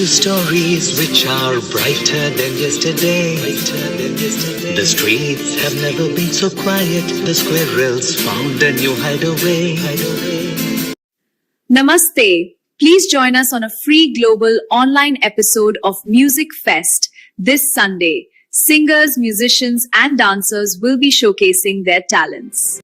you stories which are brighter than yesterday. The streets have never been so quiet. The squirrels found a new hideaway. Namaste. Please join us on a free global online episode of MusicFest this Sunday. Singers, musicians, and dancers will be showcasing their talents.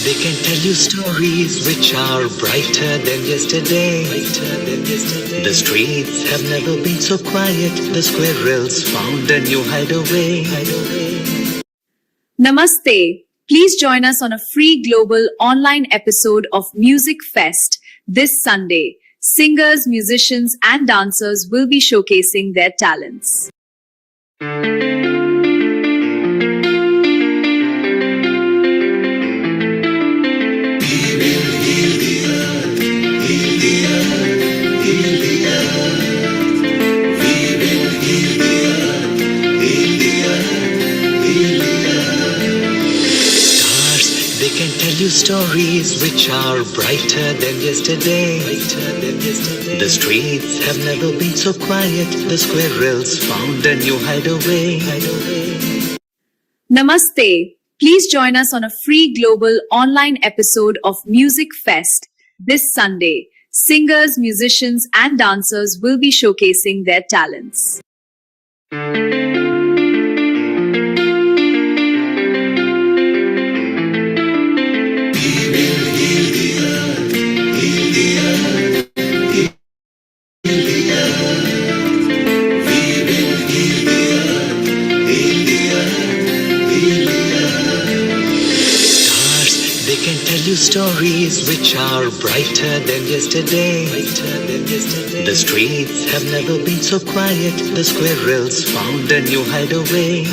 They can tell you stories which are brighter than yesterday. The streets have never been so quiet. The squirrels found a new hideaway. Namaste. Please join us on a free global online episode of MusicFest this Sunday. Singers, musicians, and dancers will be showcasing their talents. They can tell you stories which are brighter than yesterday. The streets have never been so quiet. The squirrels found a new hideaway. Namaste. Please join us on a free global online episode of MusicFest this Sunday. Singers, musicians, and dancers will be showcasing their talents. They can tell you stories which are brighter than yesterday. The streets have never been so quiet. The squirrels found a new hideaway.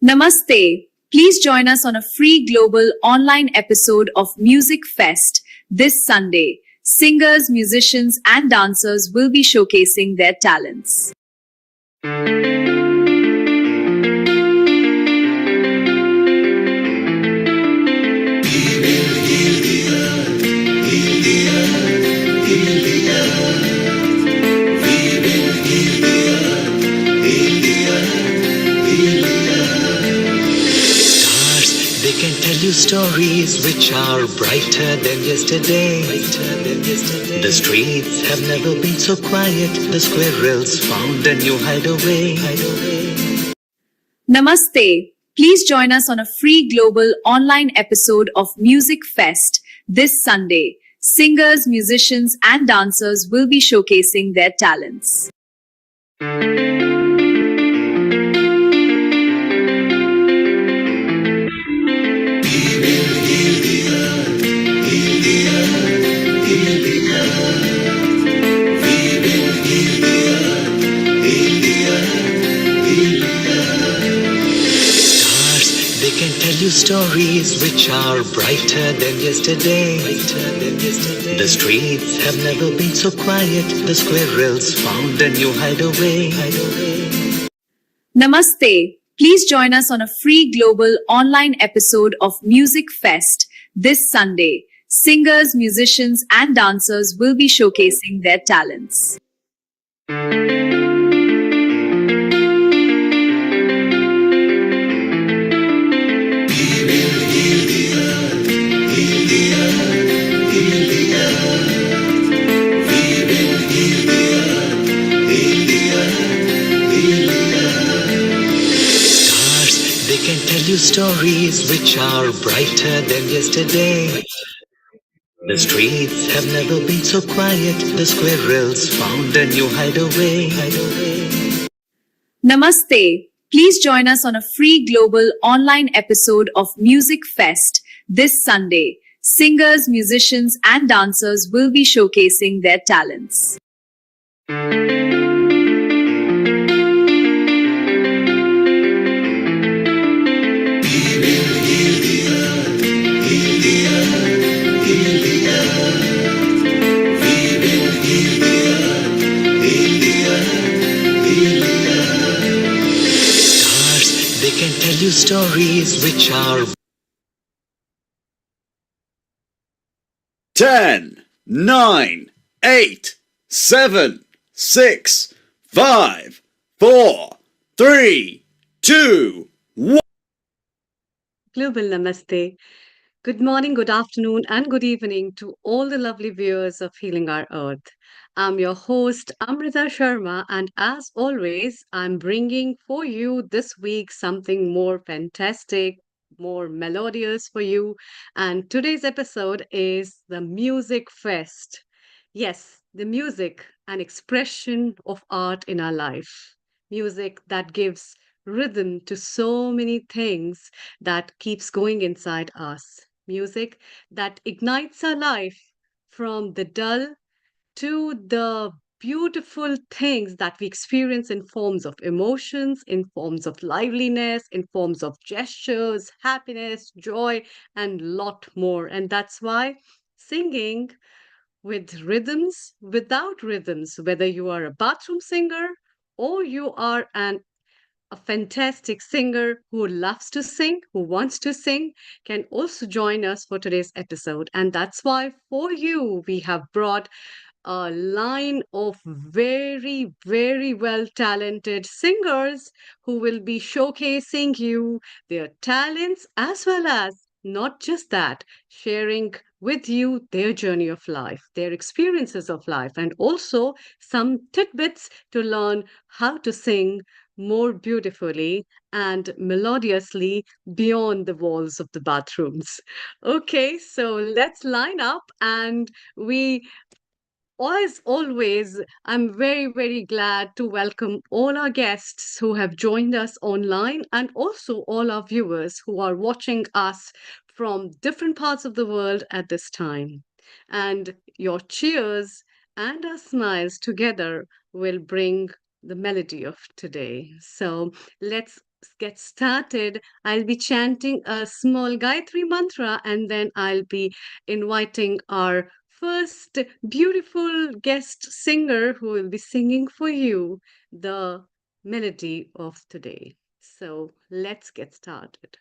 Namaste. Please join us on a free global online episode of MusicFest this Sunday. Singers, musicians, and dancers will be showcasing their talents. They can tell you stories which are brighter than yesterday. The streets have never been so quiet. The squirrels found a new hideaway. Namaste. Please join us on a free global online episode of MusicFest this Sunday. Singers, musicians, and dancers will be showcasing their talents. They can tell you stories which are brighter than yesterday. The streets have never been so quiet. The squirrels found a new hideaway. Namaste. Please join us on a free global online episode of MusicFest this Sunday. Singers, musicians, and dancers will be showcasing their talents. They can tell you stories which are brighter than yesterday. The streets have never been so quiet. The squirrels found a new hideaway. Namaste. Please join us on a free global online episode of MusicFest this Sunday. Singers, musicians, and dancers will be showcasing their talents. Heal the earth, heal the earth. We will heal the earth, heal the earth, heal the earth. Stars, they can tell you stories which are 10, 9, 8, 7, 6, 5, 4, 3, 2, 1. Global Namaste. Good morning, good afternoon, and good evening to all the lovely viewers of Healing Our Earth. I'm your host, Amrita Sharma, and as always, I'm bringing for you this week something more fantastic, more melodious for you. And today's episode is the Music Fest. Yes, the music, an expression of art in our life. Music that gives rhythm to so many things that keeps going inside us. Music that ignites our life from the dull to the beautiful things that we experience in forms of emotions, in forms of liveliness, in forms of gestures, happiness, joy, and lot more. And that's why singing with rhythms, without rhythms, whether you are a bathroom singer or you are a fantastic singer who loves to sing, who wants to sing, can also join us for today's episode. And that's why for you, we have brought a line of very, very well talented singers who will be showcasing you their talents as well as not just that, sharing with you their journey of life, their experiences of life, and also some tidbits to learn how to sing more beautifully and melodiously beyond the walls of the bathrooms. Okay, so let's line up and we as always, I'm very, very glad to welcome all our guests who have joined us online and also all our viewers who are watching us from different parts of the world at this time. And your cheers and our smiles together will bring the melody of today. So let's get started. I'll be chanting a small Gayatri mantra and then I'll be inviting our first beautiful guest singer who will be singing for you the melody of today. So let's get started.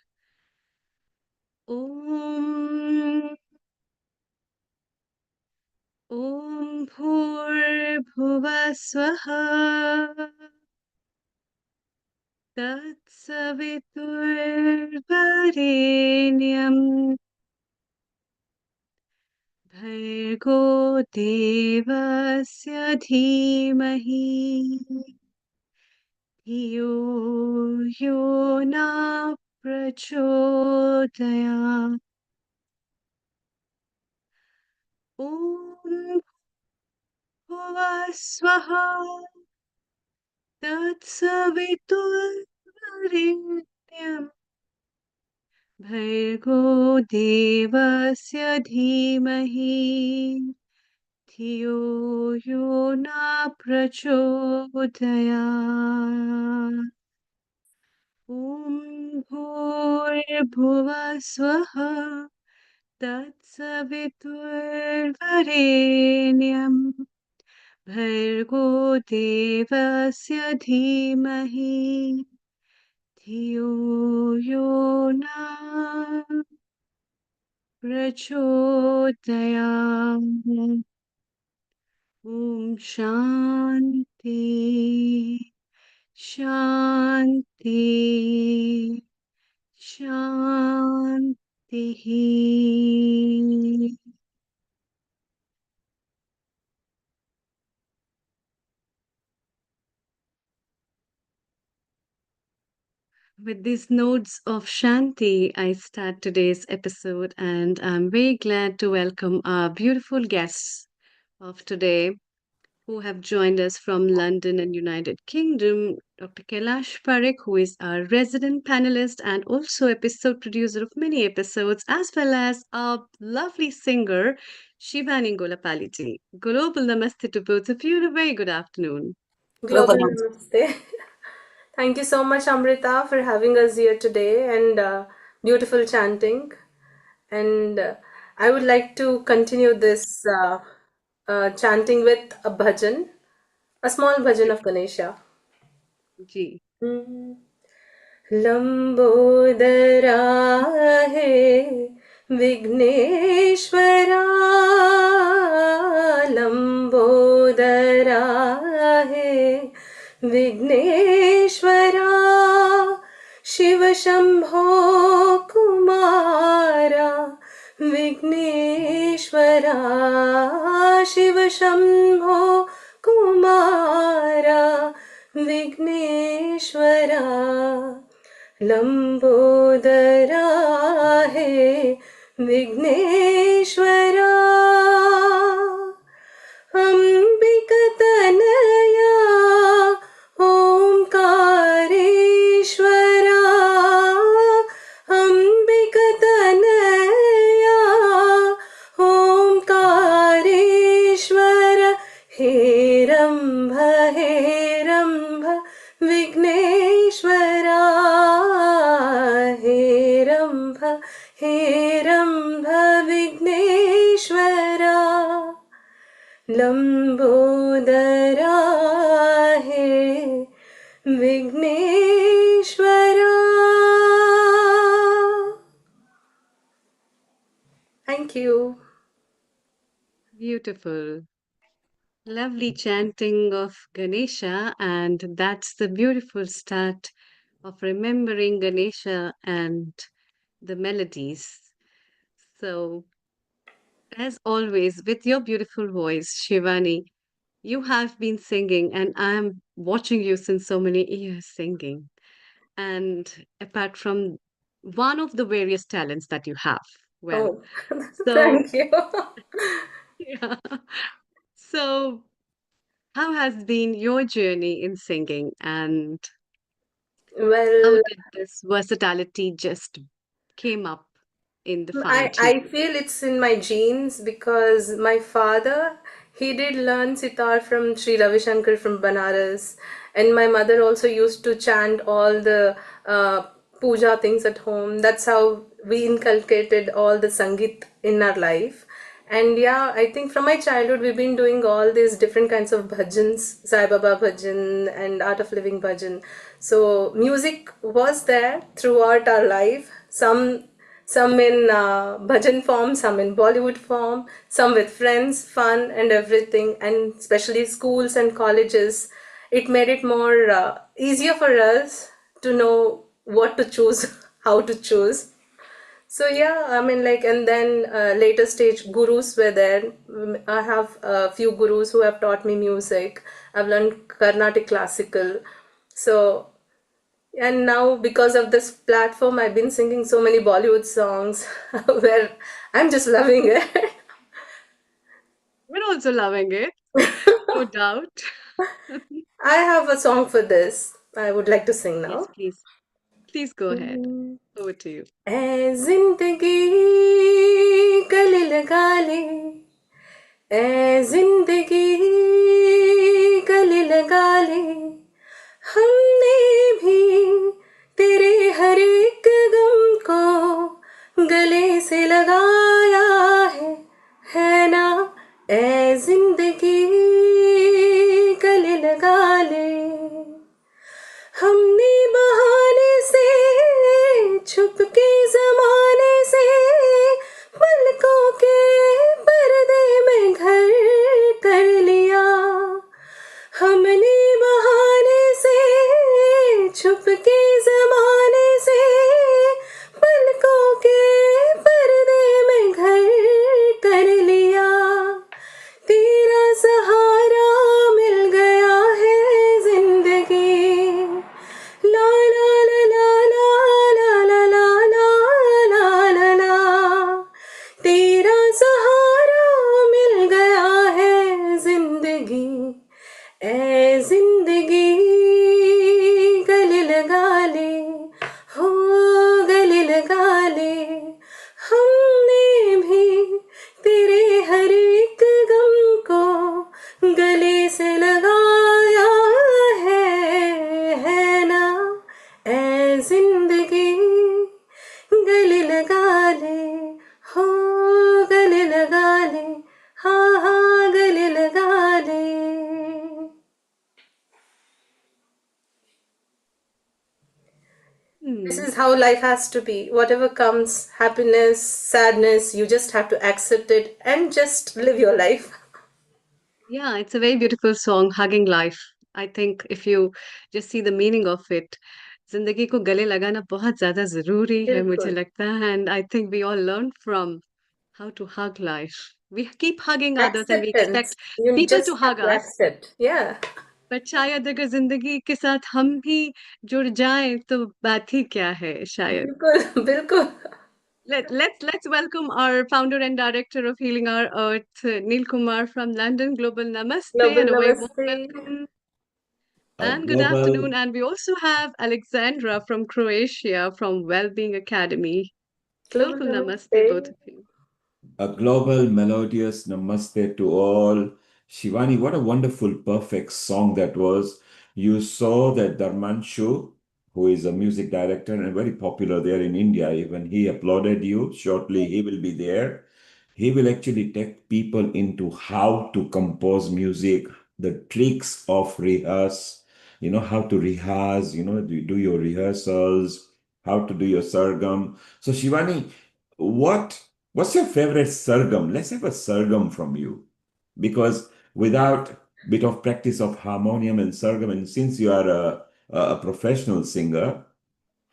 Om Om Bhur Bhuvaswaha Tatsaviturvarenyam Bhargo Devasya Dhimahi धियो यो न प्रचोदयात् ॐ भुवस्वः तत्सवितुर्वरेण्यं भर्गो देवस्य धीमहि धियो यो न प्रचोदयात् ॐ भूर्भुवस्वः तत्सवितुर्वरेण्यं भर्गो देवस्य धीमहि धियो यो न प्रचोदयात् ॐ शान्ति शान्ति शान्तिः With these notes of Shanti, I start today's episode, and I'm very glad to welcome our beautiful guests of today who have joined us from London and United Kingdom. Dr. Kailash Parekh, who is our resident panelist and also episode producer of many episodes, as well as our lovely singer, Shivani Golapaliji. Global Namaste to both of you and a very good afternoon. Global Namaste. Thank you so much, Amrita, for having us here today and beautiful chanting. And I would like to continue this chanting with a bhajan, a small bhajan of Ganesha. Ji. Hmm. Lambodara है विघ्नेश्वरा लंबोदरा है विघ्नेश्वरा शिव शंभो कुमारा विघ्नेश्वरा शिव शंभो कुमारा विघ्नेश्वरा लंबोदरा है विघ्नेश्वरा अंबिकतनया ओंकारेश्वरा अंबिकतनया ओंकारेश्वर हेरंभ हेरंभ विघ्नेश्वरा हेरंभ हेरंभ विघ्नेश्वरा लंबोदरा है Vighneshwara. Thank you. Beautiful. Lovely chanting of Ganesha, and that's the beautiful start of remembering Ganesha and the melodies. So, as always, with your beautiful voice, Shivani, you have been singing, and I'm watching you since so many years singing. And apart from one of the various talents that you have, well, Oh, so thank you. yeah. So, how has been your journey in singing, and how Well, did this versatility just came up in the fine I tuning? feel it's in my genes because my father, he did learn sitar from Sri Ravi Shankar from Banaras, and my mother also used to chant all the puja things at home. That's how we inculcated all the Sangeet in our life. And yeah, I think from my childhood we've been doing all these different kinds of bhajans, Sai Baba bhajan and Art of Living bhajan. So music was there throughout our life. Some in bhajan form, some in Bollywood form, some with friends, fun and everything, and especially schools and colleges. It made it more easier for us to know what to choose, how to choose. So yeah, I mean, like, and then later stage gurus were there. I have a few gurus who have taught me music. I've learned Carnatic classical. So, and now because of this platform, I've been singing so many Bollywood songs where I'm just loving it. We're also loving it, no doubt. I have a song for this. I would like to sing Yes, now. please. Please go ahead. Over to you. ऐ जिंदगी गले लगा ले ऐ जिंदगी गले लगा ले हमने भी तेरे हर एक गम को गले से लगाया है ना ऐ जिंदगी गले लगा ले हमने बहाने से छुप के जमाने से पलकों के पर्दे में घर कर लिया हमने बहाने से छुप के जमाने से पलकों के पर्दे में घर कर लिया is how life has to be. Whatever comes, happiness, sadness, you just have to accept it and just live your life. Yeah, it's a very beautiful song, Hugging Life. I think if you just see the meaning of it, जिंदगी को गले लगाना बहुत ज़्यादा ज़रूरी है मुझे Bilkul. लगता है, and I think we all learn from how to hug life. We keep hugging others and we Acceptance. expect You people just to have hug to us, accept. Yeah. but शायद अगर जिंदगी के साथ हम भी जुड़ जाएं तो बात ही क्या है शायद. Bilkul. Bilkul. Let's welcome our founder and director of Healing Our Earth, Neil Kumar from London. Global Namaste Global and a very warm Namaste. welcome. A And good global, afternoon. And we also have Alexandra from Croatia from Wellbeing Academy. Global Beautiful namaste, both Namaste. of you. a global melodious namaste to all. Shivani, what a wonderful, perfect song that was. You saw that Dharmanshu, who is a music director and very popular there in India, even he applauded you. Shortly, he will be there. He will actually take people into how to compose music, the tricks of rehearse, how to rehearse, do your rehearsals, how to do your sargam. So, Shivani, what's your favorite sargam? Let's have a sargam from you. Because without bit of practice of harmonium and sargam, and since you are a professional singer,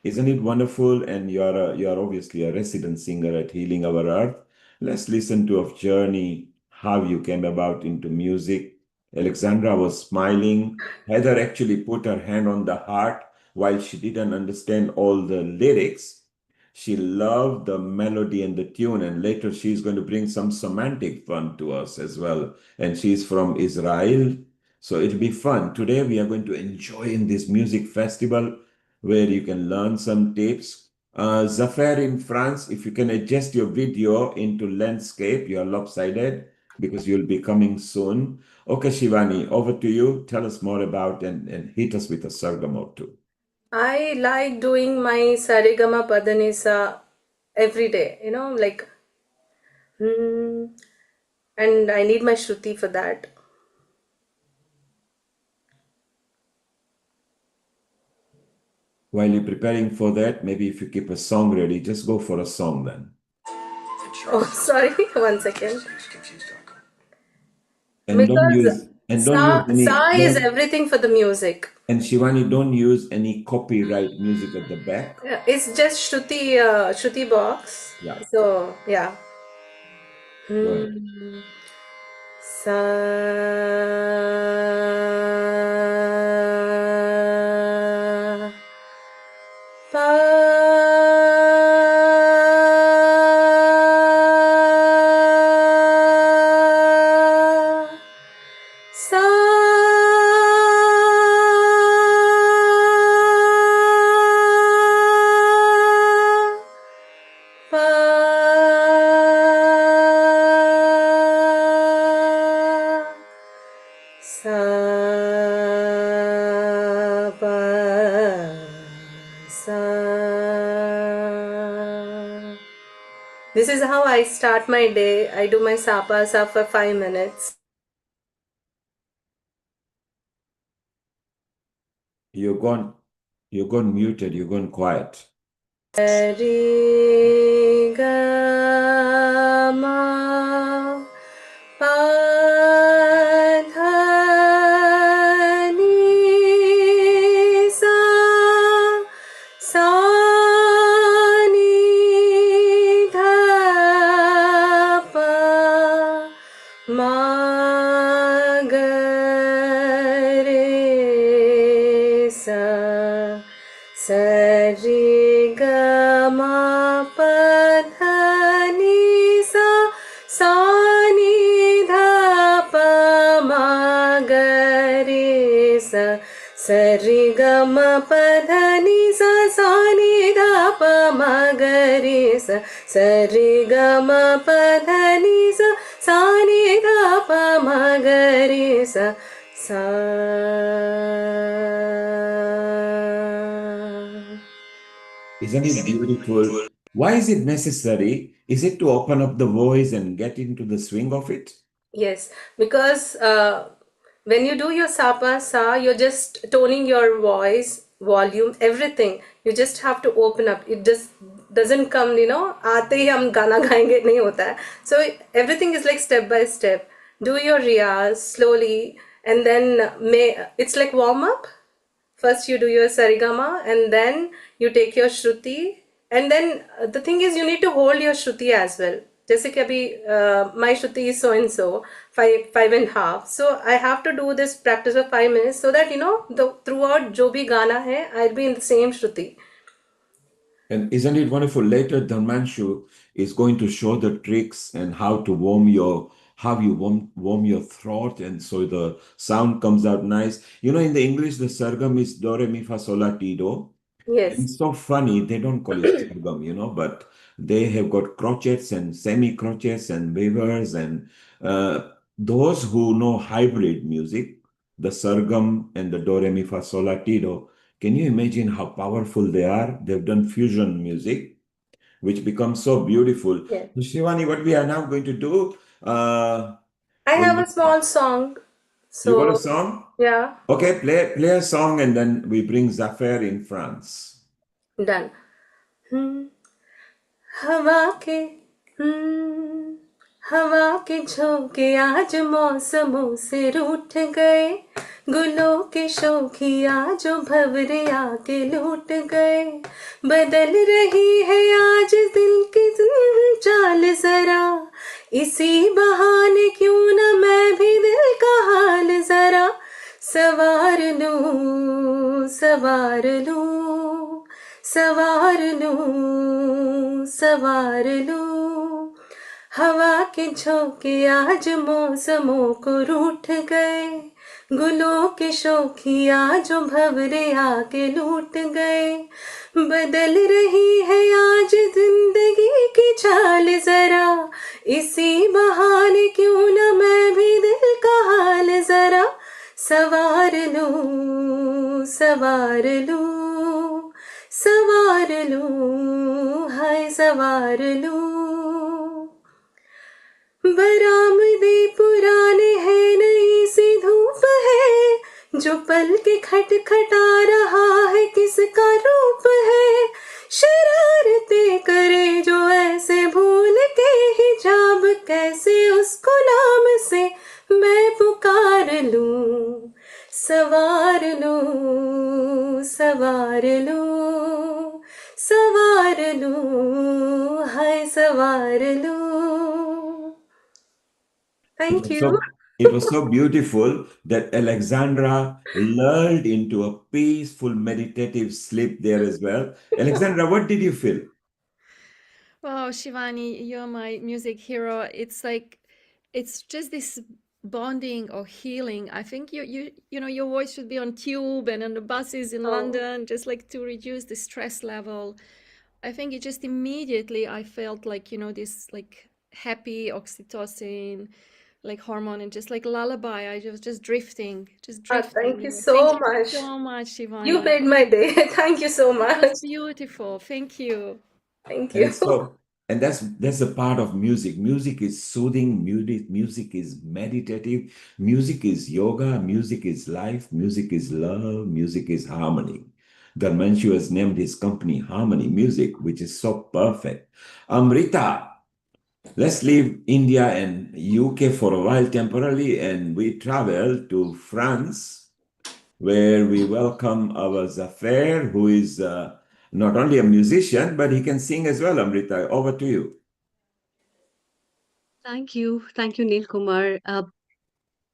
isn't it wonderful? And you are obviously a resident singer at Healing Our Earth. Let's listen to a journey, how you came about into music. Alexandra was smiling. Heather actually put her hand on the heart while she didn't understand all the lyrics. She loved the melody and the tune, and later she's going to bring some semantic fun to us as well. And she's from Israel, so it'll be fun. Today we are going to enjoy in this music festival where you can learn some tips. Zafar in France, if you can adjust your video into landscape, you are lopsided because you'll be coming soon. Okay, Shivani, over to you. Tell us more about and hit us with a sargam or two. I like doing my Saregama Padanisa every day, like, and I need my Shruti for that. While you're preparing for that, maybe if you keep a song ready, just go for a song then. Oh, sorry, 1 second. And don't Because use any sa is everything for the music. and Shivani, don't use any copyright music at the back. Yeah, it's just Shruti box. Yeah, So yeah. go ahead. Sa pa sa pa sa pa sa. This is how I start my day. I do my sapa sa for 5 minutes. You're gone muted, you're gone quiet. Re ga ma pa dha ni sa sa ni dha pa ma ga re sa sa re ga ma pa dha ni sa sa ni dha pa ma ga re sa sa re ga ma pa dha ni sa sa ni dha pa ma ga re sa sa re ga ma pa dha ni sa sa ni dha pa ma ga re sa sa. Isn't it beautiful? Why is it necessary? Is it to open up the voice and get into the swing of it? Yes, because when you do your sapa sa, you're just toning your voice volume, everything. You just have to open up. It just doesn't come, आते ही हम गाना गाएंगे नहीं होता है. So everything is like step by step. Do your riyaz slowly, and then it's like warm up. First you do your sarigama, and then you take your shruti, and then the thing is you need to hold your shruti as well. जैसे कि अभी my shruti is so and so, 5.5. So I have to do this practice of 5 minutes so that throughout जो भी गाना है, I'll be in the same shruti. And isn't it wonderful? Later, Dharmanshu is going to show the tricks and how to warm your throat, and so the sound comes out nice. In the English, the sargam is do re mi fa sol la ti do. Yes. And it's so funny, they don't call it sargam, but they have got crotchets and semi-crotchets and wavers, and those who know hybrid music, the sargam and the do re mi fa sol la ti do. Can you imagine how powerful they are? They've done fusion music, which becomes so beautiful. Yes. So Shivani, what we are now going to do, I have a small song. you got a So song? yeah, Okay, play a song, and then we bring Zafar in France. done. हवा के झोंके आज मौसमों से रूठ गए, गुलों के शौखिया जो भंवरे आके लूट गए, बदल रही है आज दिल की चाल जरा, इसी बहाने क्यों न मैं भी दिल का हाल जरा सवार लूं, सवार लूं, सवार लूं, सवार लूं. हवा के झोंके आज मौसमों को रूठ गए, गुलों के शौखिया जो भंवरे आके लूट गए, बदल रही है आज जिंदगी की चाल जरा, इसी बहाने क्यों न मैं भी दिल का हाल जरा सवार लूं, सवार लूं, सवार लूं, हाय सवार लूं. बरामदे पुराने हैं, नई सी धूप है, जो पल के खटखटा रहा है किसका रूप है, शरारते करे जो ऐसे भूल के हिजाब, कैसे उसको नाम से मैं पुकार लूं, सवार लूं, सवार लूं, सवार लूं, हाय सवार लूं. Thank you. It was so beautiful that Alexandra lulled into a peaceful meditative sleep there as well. Alexandra, what did you feel? Wow, Shivani, you're my music hero. It's like, it's just this bonding or healing. I think your voice should be on tube and on the buses in London, just like to reduce the stress level. I think it just immediately I felt like, this like happy oxytocin, like hormone, and just like lullaby. I was just drifting, just drifting. Thank you so much. Thank you so much, Shivani. You made my day. Thank you so much. That's beautiful. Thank you. Thank you. And that's a part of music. Music is soothing. Music is meditative. Music is yoga. Music is life. Music is love. Music is harmony. Dharmanshu has named his company Harmony Music, which is so perfect. Amrita, let's leave India and UK for a while temporarily, and we travel to France, where we welcome our Zafar, who is not only a musician, but he can sing as well. Amrita, over to you. Thank you, Neil Kumar.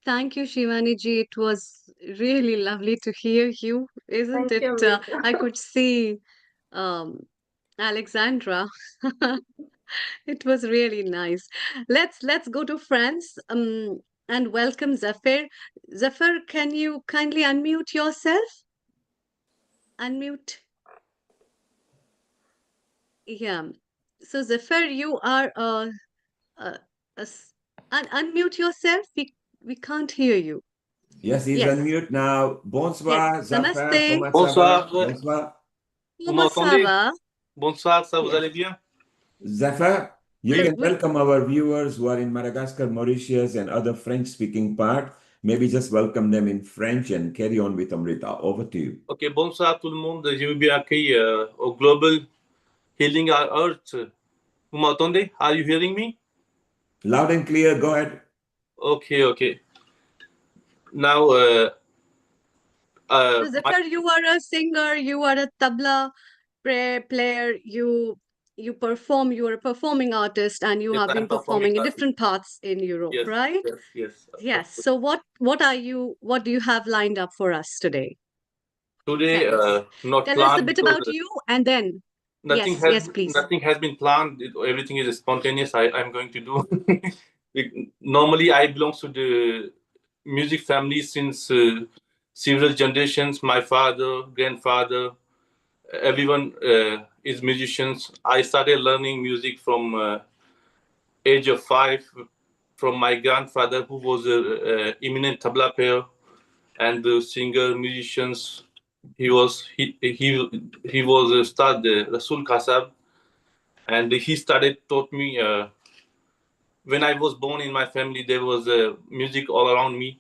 Thank you, Shivani ji. It was really lovely to hear you, isn't Thank it? you, I could see Alexandra. It was really nice. Let's go to France and welcome Zafar. Zafar, can you kindly unmute yourself? Unmute. Yeah. So Zafar, you are unmute yourself. We can't hear you. Yes, he's unmute now. Bonsoir, Yes. Zafar. Namaste. Comment ça Bonsoir. va? Bonsoir. Comment ça va? Bonsoir, ça vous Yes. allez bien? Zafar, you can We- welcome our viewers who are in Madagascar, Mauritius, and other French-speaking part. maybe just welcome them in French and carry on with Amrita. Over to you. Ok, bonsoir tout le monde. Je veux bien accueillir au Global Healing Our Earth. Vous m'entendez? Are you hearing me? Loud and clear, go ahead. Okay. Now, So Zafar, you are a singer, you are a tabla player, you perform, you are a performing artist, and you yes, have I'm been performing performing in artist. different parts in Europe, Yes, right? yes. Yes. So what do you have lined up for us today? Today, Tell us. not Tell us planned a bit because about you, and then nothing yes, please. nothing has been planned. Everything is spontaneous. I'm going to do. Normally, I belong to the music family since several generations. My father, grandfather, everyone is musicians. I started learning music from age of 5 from my grandfather, who was a eminent tabla player and singer, musicians. He was a star, Rasul Kasab, and he started taught me. When I was born in my family, there was music all around me,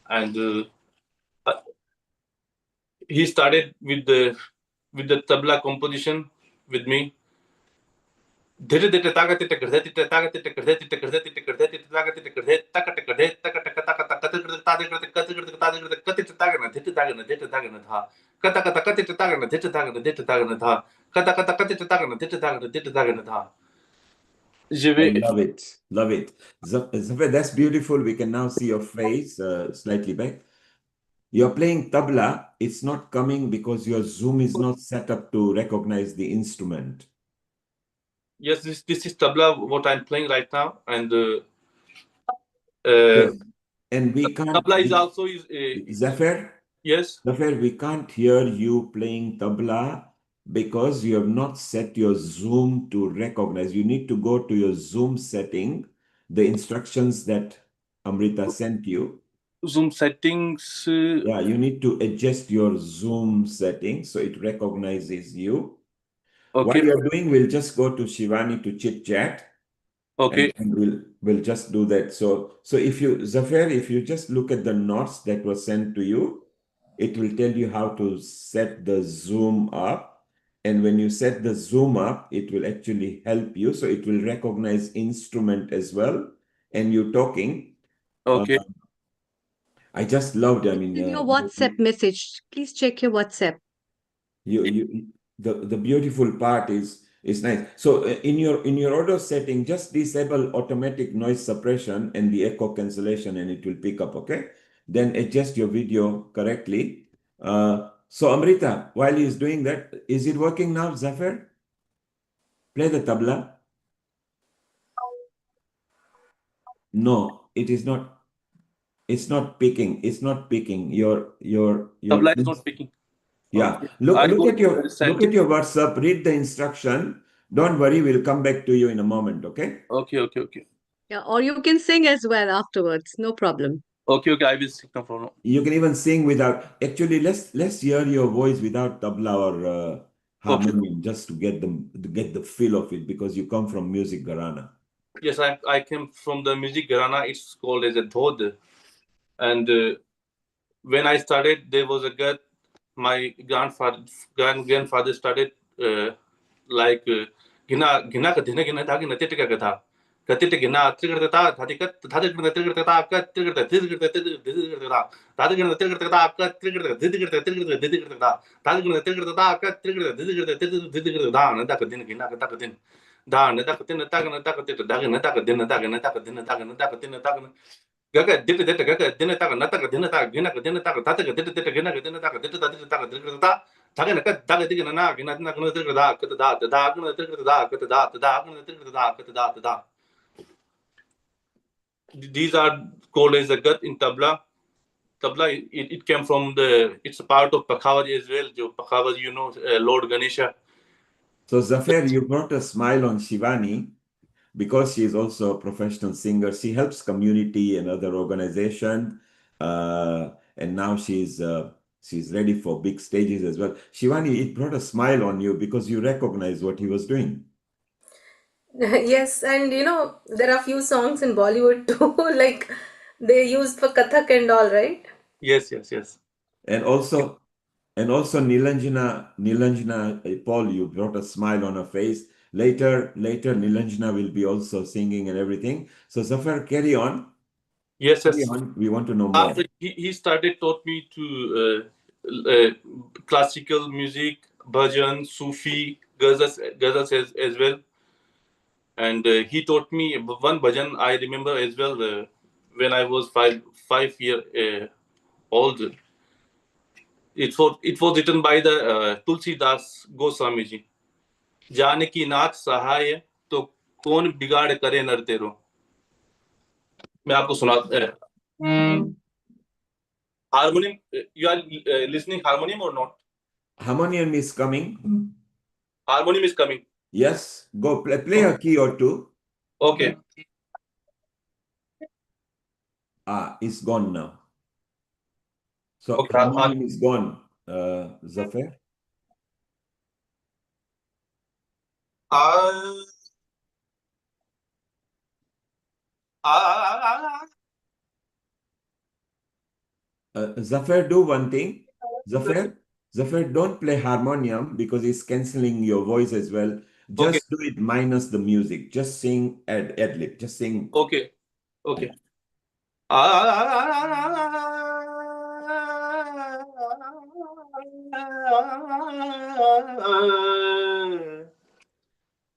and he started with the tabla composition with me. I love it. Love it. Zafar, that's beautiful. We can now see your face slightly back. You're playing tabla. It's not coming because your Zoom is not set up to recognize the instrument. Yes, this is tabla, what I'm playing right now, and Yes. And we can't. tabla is also Zafar? yes. Zafar, we can't hear you playing tabla because you have not set your Zoom to recognize. You need to go to your Zoom setting, the instructions that Amrita sent you. Zoom settings. Yeah, you need to adjust your Zoom settings so it recognizes you. Okay. What you're doing, we'll just go to Shivani to chit chat. Okay. And we'll just do that. So if you, Zafar, if you just look at the notes that were sent to you, it will tell you how to set the Zoom up. And when you set the Zoom up, it will actually help you. So it will recognize instrument as well. And you talking. Okay. I just loved, I mean, In your WhatsApp message, please check your WhatsApp. The beautiful part is nice. So in your audio setting, just disable automatic noise suppression and the echo cancellation, and it will pick up. Okay, then adjust your video correctly. So Amrita, while he's doing that, is it working now, Zafar? Play the tabla. No, it is not. It's not picking. It's not picking. Your Tabla is not picking. Yeah. Okay. Look at your Setting. WhatsApp, read the instruction. Don't worry, we'll come back to you in a moment, okay? Okay. Yeah, or you can sing as well afterwards, no problem. Okay, I will sing from now. You can even sing without, actually let's hear your voice without tabla or harmonium, just to get the feel of it, because you come from music Gharana. Yes, I came from the music Gharana. It's called as a dhod. And when I started, there was a girl. My grandfather started like gina ka dina gina ta gina tete ka tha kate te gina trigger ta thati ka thati gina trigger ta ka trigger ta trigger ta trigger ta thati gina trigger ta ka trigger ta trigger ta trigger ta thati gina trigger ta ka trigger ta trigger ta na ta ka dina gina ka ta ka din da na ta ka tin ta ka ta ka te da gina ta ka din ta gina ta ka din ta gina ta ka tin ta ka gaga dita dita gaga dina ta na ta dina ta gina ka dina ta ta ta dita dita gina ka dina ta dita ta dita ta dita ta ta gina ka da gina na gina na gina dita da ka da da gina dita da ka da da gina dita da ka da. These are called as a gut in tabla. Tabla it came from it's a part of Pakhavaj as well. Jo Pakhavaj, Lord Ganesha. So Zafar, you brought a smile on Shivani, because she is also a professional singer. She helps community and other organization, and now she's ready for big stages as well. Shivani, it brought a smile on you because you recognize what he was doing. Yes, and there are few songs in Bollywood too, like they used for Kathak and all, right? Yes, yes, yes. And also Nilanjana, Paul, you brought a smile on her face. Later, Nilanjana will be also singing and everything. So Zafar, carry on. Yes, Carry yes. on. We want to know more. He started taught me to classical music, bhajan, Sufi, ghazals as well. And he taught me one bhajan I remember as well when I was 5 year old. It was written by the Tulsi Das Goswami ji. Janaki नाथ सहाय तो कौन बिगाड़ करे नर तेरो. मैं आपको सुना harmonium. You are listening harmonium or not? Harmonium is coming. Harmonium is coming. Yes, go play a key or two. Okay. It's gone now. So Okay. harmonium is gone, Zafar. Zafar, do one thing. Zafar, don't play harmonium because it's cancelling your voice as well. Just do it minus the music. Just sing ad-lib. Just sing. Okay. Okay.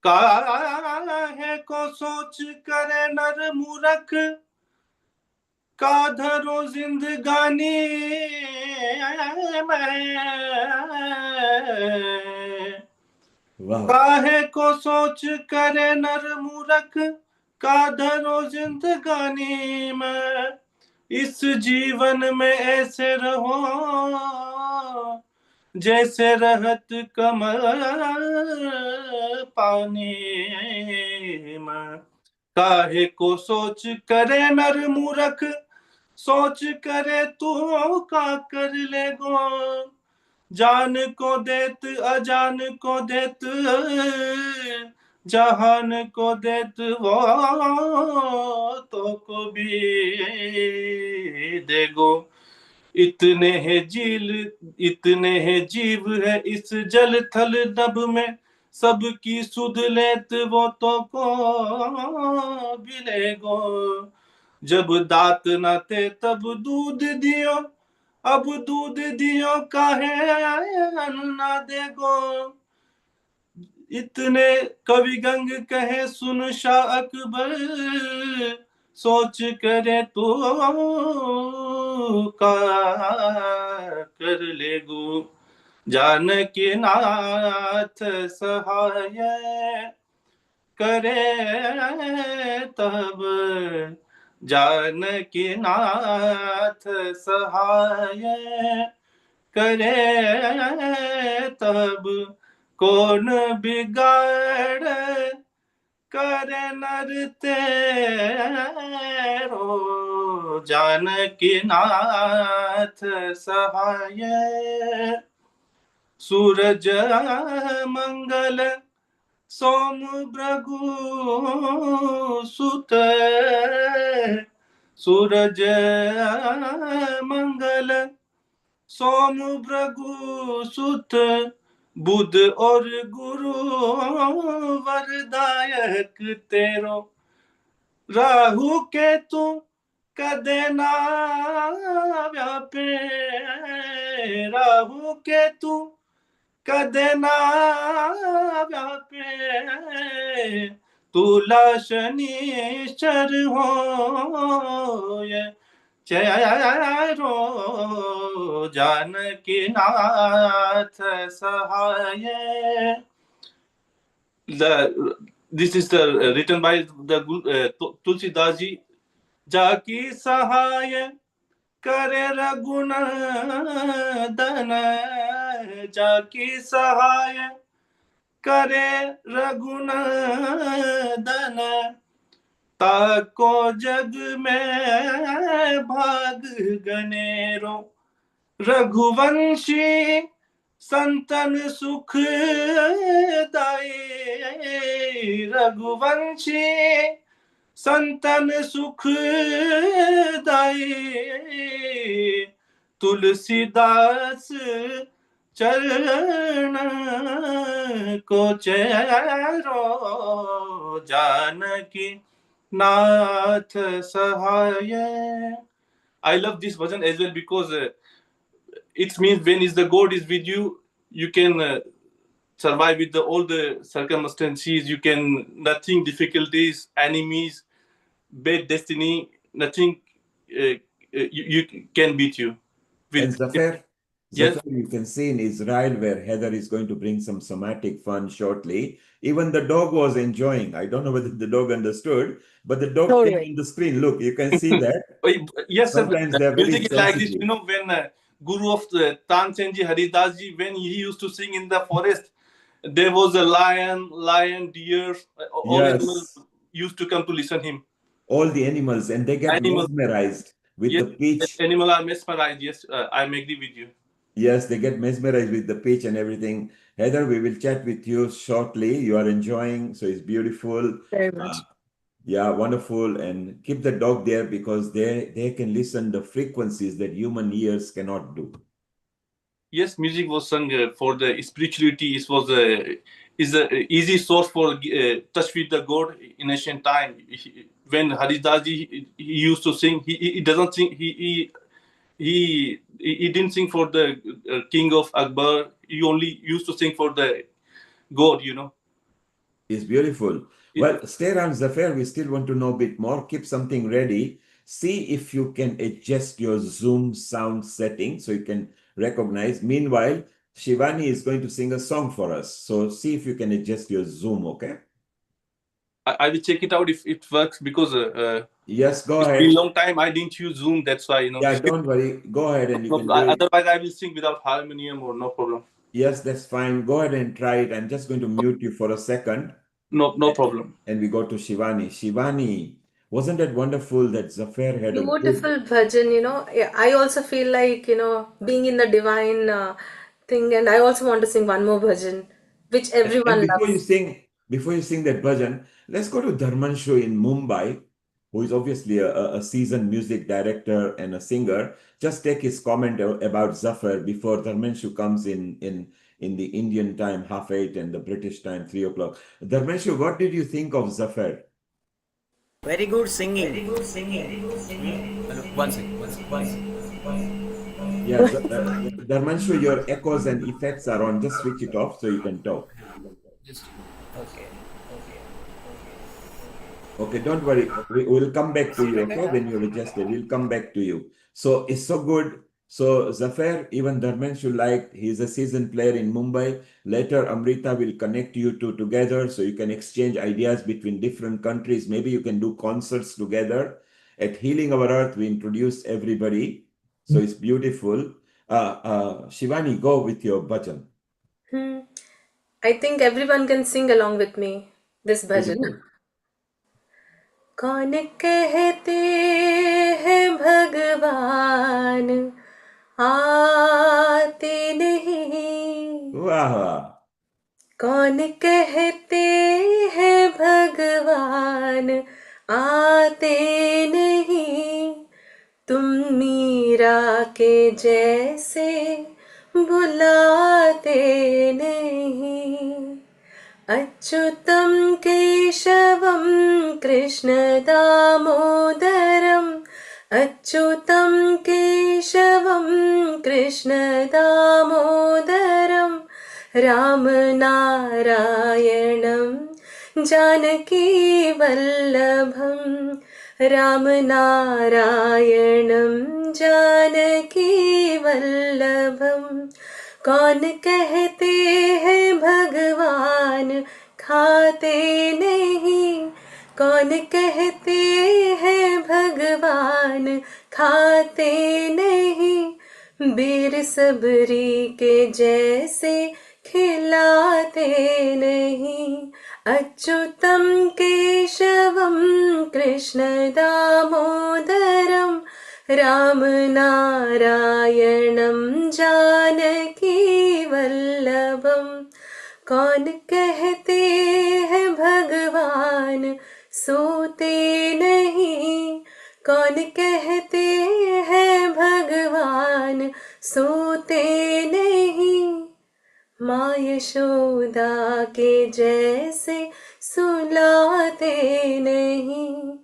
काहे को सोच करे नर मूरख का धरो जिंदगानी में. Wow. काहे को सोच करे नर मूरख का धरो जिंदगानी में. इस जीवन में ऐसे रहो जैसे रहत कमल पानी में. काहे को सोच करे नर मूरख सोच करे तू का कर ले गो. जान को देत अजान को देत जहान को देत वो तो को भी देगो. इतने है जीव है इस जल थल नभ में. सबकी सुध लेत वो तो को भी लेगो. जब दात न थे तब दूध दियो. अब दूध दियो काहे ना देगो. इतने कवि गंग कहे सुन शाह अकबर. सोच करे तू का कर लेगो. जानकी नाथ सहाय करे तब. जानकी नाथ सहाय करे तब. कौन बिगाड़ करे नर तेरो. जानकी नाथ सहाय. सूरज मंगल सोम भृगु सुत. सूरज मंगल सोम भृगु सुत. बुध और गुरु वरदायक तेरो. राहु केतु कदे ना व्यापे. राहु केतु कदे ना व्यापे. तुला शनिश्चर हो चरो. जानकी नाथ सहाय. This is written by the Tulsi Das ji. जाकी सहाय करे रघुनंदन. जाकी सहाय करे रघुनंदन. ताको जग में भाग गनेरो. रघुवंशी संतन सुख दाई. रघुवंशी संतन सुखदाई तुलसीदास चरण को चेरो जानकी नाथ सहाय. I love this bhajan as well because it means when is the God is with you, you can survive with all the circumstances. You can nothing difficulties, enemies, bad destiny, nothing you can beat you. And With Zafar, yes, you can see in Israel where Heather is going to bring some somatic fun shortly. Even the dog was enjoying. I don't know whether the dog understood, but the dog came on the screen. Look, you can see that. yes, sir. Sometimes they are very Music is like this. sensitive. You know, when Guru of the Tansenji Haridas ji, when he used to sing in the forest, there was a lion, deer, all animals Yes, used to come to listen him. all the animals, and they get Animals, mesmerized with yes, the pitch. animal are mesmerized. Yes, I agree with you. Yes, they get mesmerized with the pitch and everything. Heather, we will chat with you shortly. You are enjoying, so it's beautiful. Very Uh, much. yeah, wonderful. And keep the dog there because they can listen the frequencies that human ears cannot do. Yes, music was sung for the spirituality. It was is a easy source for touch with the God in ancient time. When Haridas ji he used to sing, he doesn't sing. He didn't sing for the king of Akbar. He only used to sing for the God. You know. It's beautiful. Well, stay around, Zafar. We still want to know a bit more. Keep something ready. See if you can adjust your Zoom sound setting so you can recognize. Meanwhile, Shivani is going to sing a song for us. So see if you can adjust your Zoom, okay? I will check it out if it works because Yes, go it's been ahead. a long time. I didn't use Zoom. That's why Yeah, don't worry. Go ahead and you can do it. Otherwise, I will sing without harmonium or no problem. Yes, that's fine. Go ahead and try it. I'm just going to mute you for a second. No problem. And we go to Shivani. Shivani, wasn't it wonderful that Zafar had a good... Beautiful bhajan, Yeah, I also feel like, being in the divine thing, and I also want to sing one more bhajan, which And everyone loves. before you sing that bhajan, let's go to Dharmanshu in Mumbai, who is obviously a seasoned music director and a singer. Just take his comment about Zafar before Dharmanshu comes in the Indian time 8:30 and the British time 3 o'clock. Dharmanshu, what did you think of Zafar? Very good singing. Very good singing. Hello, one second. Yeah, Dharmanshu, your echoes and effects are on. Just switch it off so you can talk. Just okay. Okay, don't worry. We'll come back to you, okay? When you're adjusted, we'll come back to you. So it's so good. So Zafar, even Dharmanshu liked, he's a seasoned player in Mumbai. Later, Amrita will connect you two together so you can exchange ideas between different countries. Maybe you can do concerts together. At Healing Our Earth, we introduce everybody. So it's beautiful. Shivani, go with your bhajan. I think everyone can sing along with me this It's bhajan. good. कौन कहते हैं भगवान आते नहीं, Wow. कौन कहते हैं भगवान आते नहीं, तुम मीरा के जैसे बुलाते नहीं, अच्युतं केशवं कृष्ण दामोदरम्, अच्युतं केशवं कृष्ण दामोदरम्, राम नारायणं जानकी वल्लभम्, राम नारायणं जानकी वल्लभम्, कौन कहते हैं भगवान खाते नहीं, कौन कहते हैं भगवान खाते नहीं, बीर सबरी के जैसे खिलाते नहीं, अच्युतं केशवं कृष्ण दामोदरम्, राम नारायणं जानकी वल्लभम्, कौन कहते हैं भगवान सोते नहीं, कौन कहते हैं भगवान सोते नहीं, माँ यशोदा के जैसे सुलाते नहीं,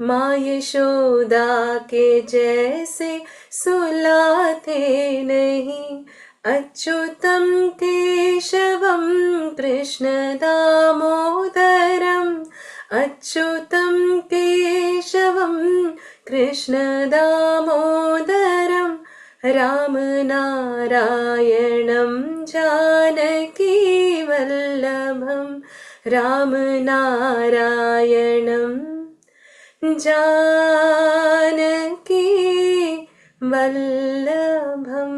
माँ यशोदा के जैसे सुलाते नहीं, अच्युतं केशवं कृष्ण दामोदरम्, अच्युतं केशवं कृष्ण दामोदरम्, राम नारायणं जानकी वल्लभं, राम नारायणं Janaki वल्लभम्.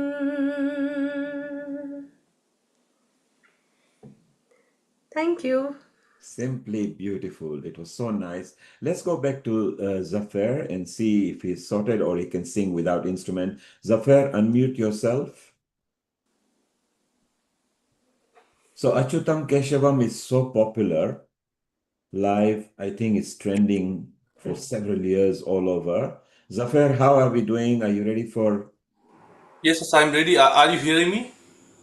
Thank you. Simply beautiful. It was so nice. Let's go back to Zafar and see if he's sorted or he can sing without instrument. Zafar, unmute yourself. So Achyutam Keshavam is so popular. Live, I think it's trending for several years all over. Zafar, how are we doing? Are you ready for? Yes, yes, I'm ready. Are you hearing me?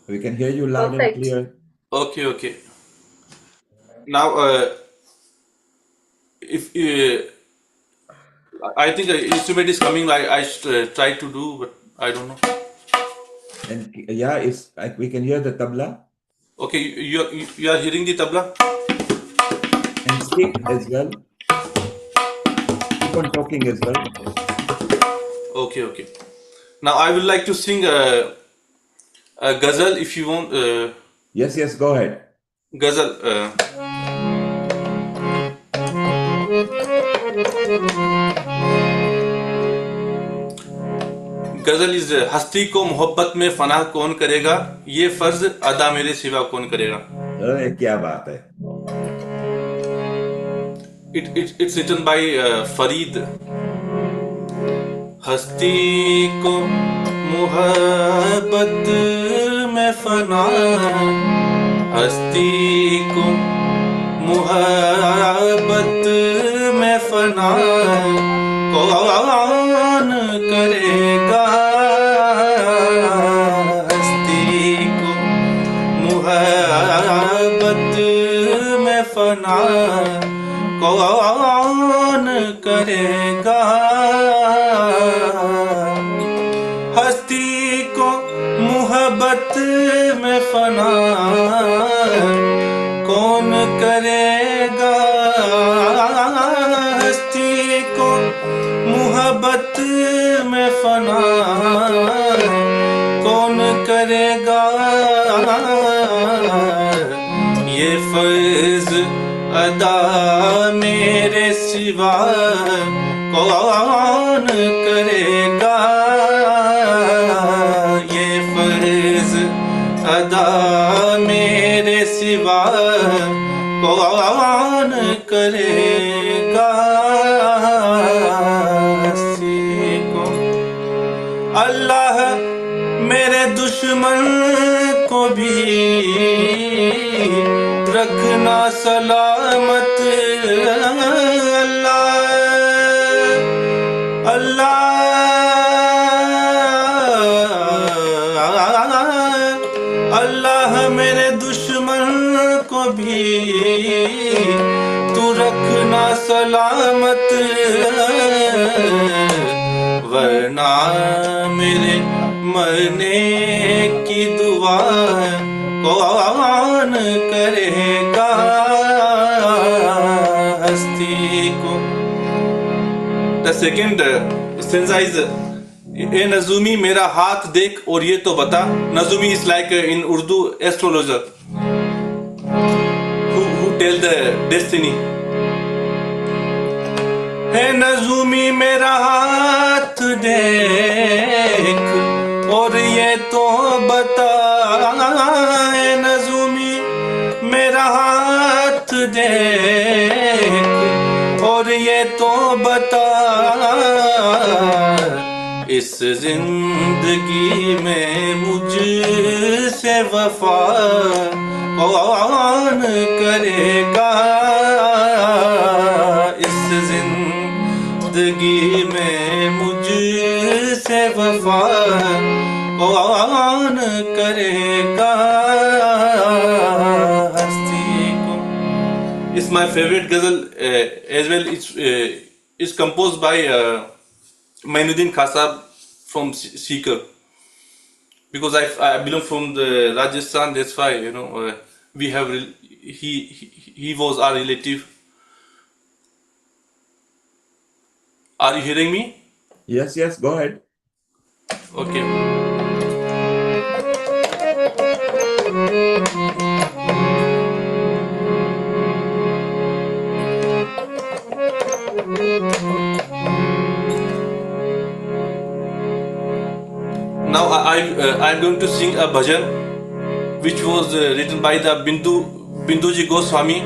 We can hear you loud and Perfect. clear. Okay, okay. Now, if I think the instrument is coming, I should try to do, but I don't know. And yeah, it's we can hear the tabla Okay, you are hearing the tabla? and speak as well. Keep on talking as well. Okay, okay. Now I would like to sing a ghazal if you want. Yes, yes, go ahead. Ghazal. गजल is हस्ती को मोहब्बत में फना कौन करेगा, ये फर्ज अदा मेरे सिवा कौन करेगा. अरे क्या बात है. It's written by Farid. हस्ती को मोहब्बत में फना, हस्ती को मोहब्बत में फना कौन करेगा, हस्ती को मोहब्बत में फना कौन करेगा, हस्ती को मोहब्बत में फना कौन करेगा, हस्ती को मोहब्बत में फना कौन करेगा, ये फर्ज अदा मेरे सिवा कौन करेगा, ये फर्ज अदा मेरे सिवा कौन करेगा, सीखो अल्लाह मेरे दुश्मन को भी रखना सलामत, अल्लाह अल्लाह अल्लाह मेरे दुश्मन को भी तू रखना सलामत, वरना मेरे मरने की दुआ कौन करेगा, हस्ती को. The second stanza is ए नजूमी मेरा हाथ देख और ये तो बता. नजूमी is like in Urdu astrologer who tell the destiny. है नजूमी मेरा हाथ देख और ये तो बता, है नजूमी मेरा हाथ देख और ये तो बता, इस जिंदगी में मुझसे वफा कौन करेगा, इस जिंदगी में मुझसे वफा कौन करेगा हस्ती को. It's my favorite ghazal as well. It's composed by Mainuddin Khasab from Sikar, because I belong from the Rajasthan. That's why we have he was our relative. Are you hearing me? Yes, yes, go ahead. Okay. Now I'm going to sing a bhajan which was written by the Binduji Goswami.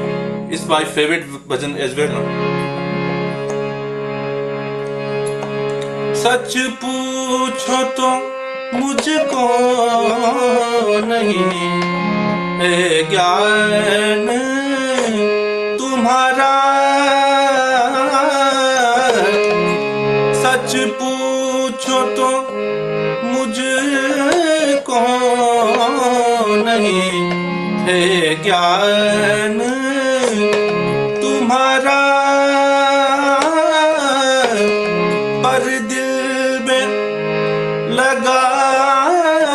It's my favorite bhajan as well. सच पूछो तो मुझको नहीं है ज्ञान तुम्हारा. सच पूछो तो मुझको नहीं है ज्ञान तुम्हारा. पर दिल में लगा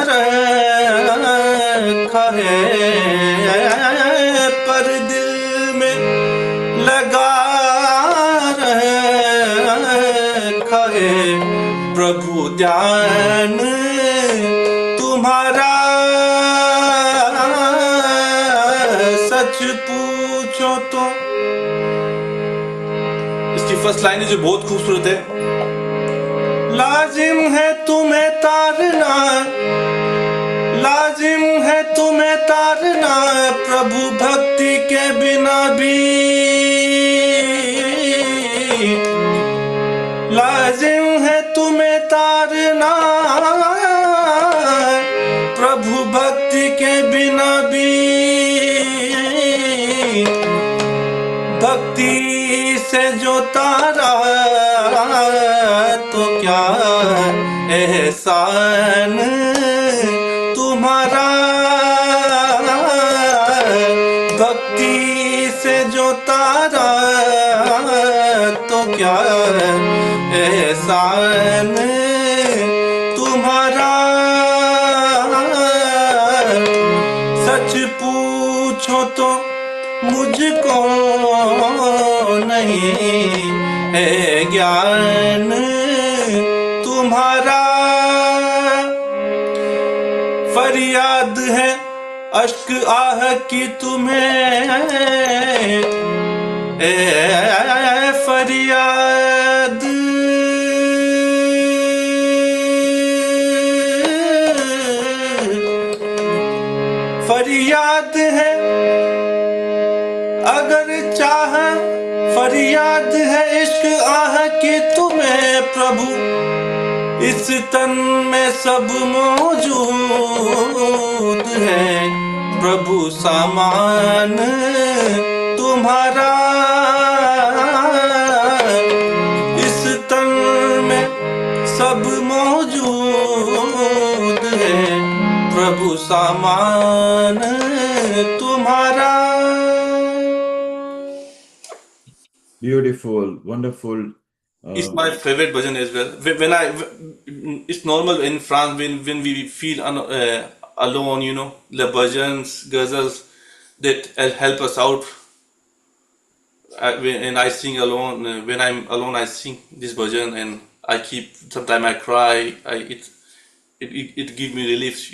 रखा है, पर दिल में लगा रखा है प्रभु ध्यान तुम्हारा. सच पूछो तो. इसकी फर्स्ट लाइन जो बहुत खूबसूरत है. लाजिम है तुम्हें तारना, लाजिम है तुम्हें तारना प्रभु भक्ति के बिना भी. लाजिम है तुम्हें तारना प्रभु भक्ति के बिना भी. भक्ति से जो तारा तो क्या एहसान तुम्हारा. भक्ति से जो तारा तो क्या एहसान तुम्हारा. सच पूछो तो मुझको नहीं है ज्ञान तुम्हारा. फरियाद है अश्क आह की तुम्हें, फरियाद फरियाद है अगर चाह, फरियाद है इश्क आह की तुम्हें प्रभु. इस तन में सब मौजूद है प्रभु सामान तुम्हारा. इस तन में सब मौजूद है प्रभु सामान तुम्हारा. Beautiful, wonderful. It's my favorite bhajan as well. It's normal in France when we feel alone, the bhajans, ghazals that help us out. And I sing alone. When I'm alone, I sing this bhajan, and sometimes I cry. It gives me relief,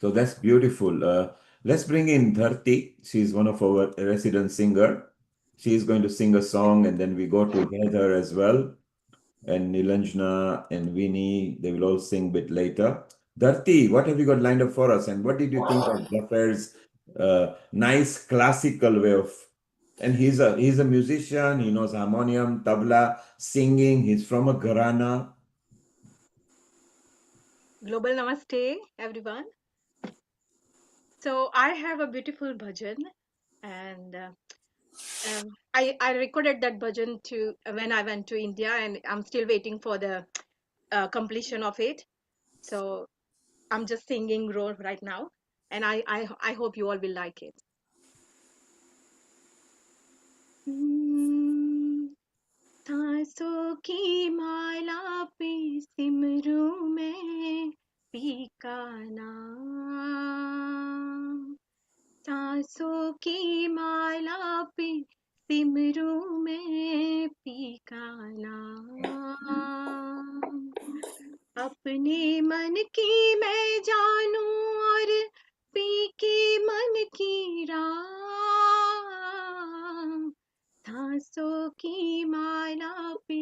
So that's beautiful. Let's bring in Dharti. She's one of our resident singer. She is going to sing a song, and then we go to Heather as well. And Nilanjana and Vinny, they will all sing a bit later. Dharti, what have you got lined up for us? And what did you think of Zafar's nice classical way of... And he's a musician. He knows harmonium, tabla, singing. He's from a gharana. Global Namaste, everyone. So I have a beautiful bhajan, and I recorded that bhajan to when I went to India, and I'm still waiting for the completion of it. So I'm just singing right now, and I hope you all will like it. सांसों की माला पे सिमरूं मैं P का नाम, सांसों की माला पे सिमरूं मैं पी का नाम, अपने मन की मैं जानूं और पी के मन की राम, सांसों की माला पे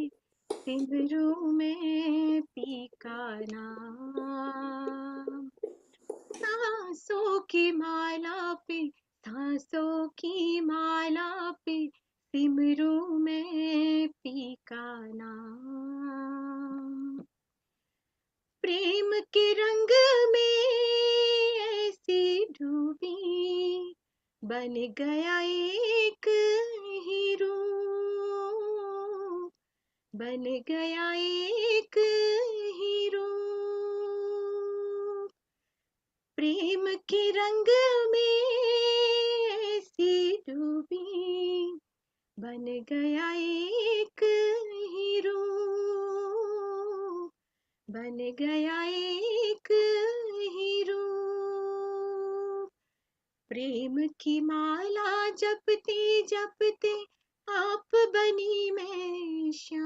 सिमरूं मैं पी का नाम, सांसों की माला पे, सांसों की माला पे सिमरूं मैं पी का नाम, प्रेम के रंग में ऐसी डूबी बन गया एक हीरो, बन गया एक हीरो, प्रेम के रंग में ऐसी डूबी बन गया एक हीरो, बन गया एक हीरो, प्रेम की माला जपते जपते आप बनी मैं श्याम,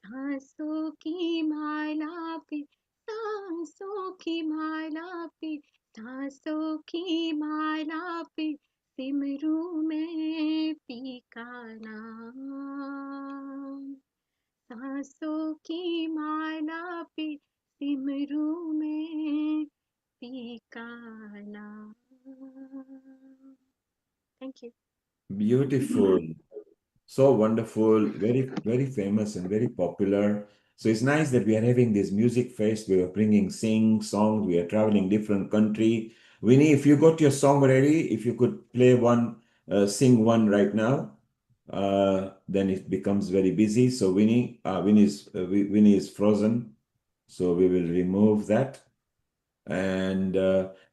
सांसों की माला पे, सांसों की माला पे, सांसों की माला पे सिमरूं मैं पी का नाम, सांसों की माला पे सिमरूं मैं पी का नाम. Thank you. Beautiful. So wonderful, very famous and very popular. So it's nice that we are having this music fest. We are bringing songs. We are traveling different country. Winnie, if you got your song ready, if you could play one, sing one right now, then it becomes very busy. So Winnie is frozen. So we will remove that. And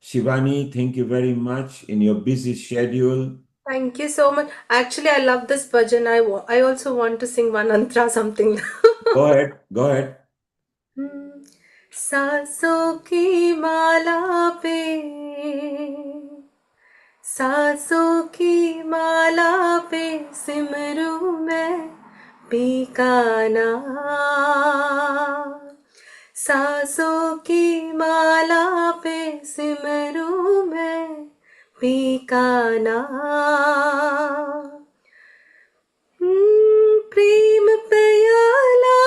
Shivani, thank you very much in your busy schedule. Thank you so much. Actually, I love this bhajan. I also want to sing one antra something. Go ahead, go ahead. सांसों की माला पे, सांसों की माला पे सिमरूं मैं P का नाम, सांसों की माला पे सिमरूं मैं पी का नाम, प्रेम प्याला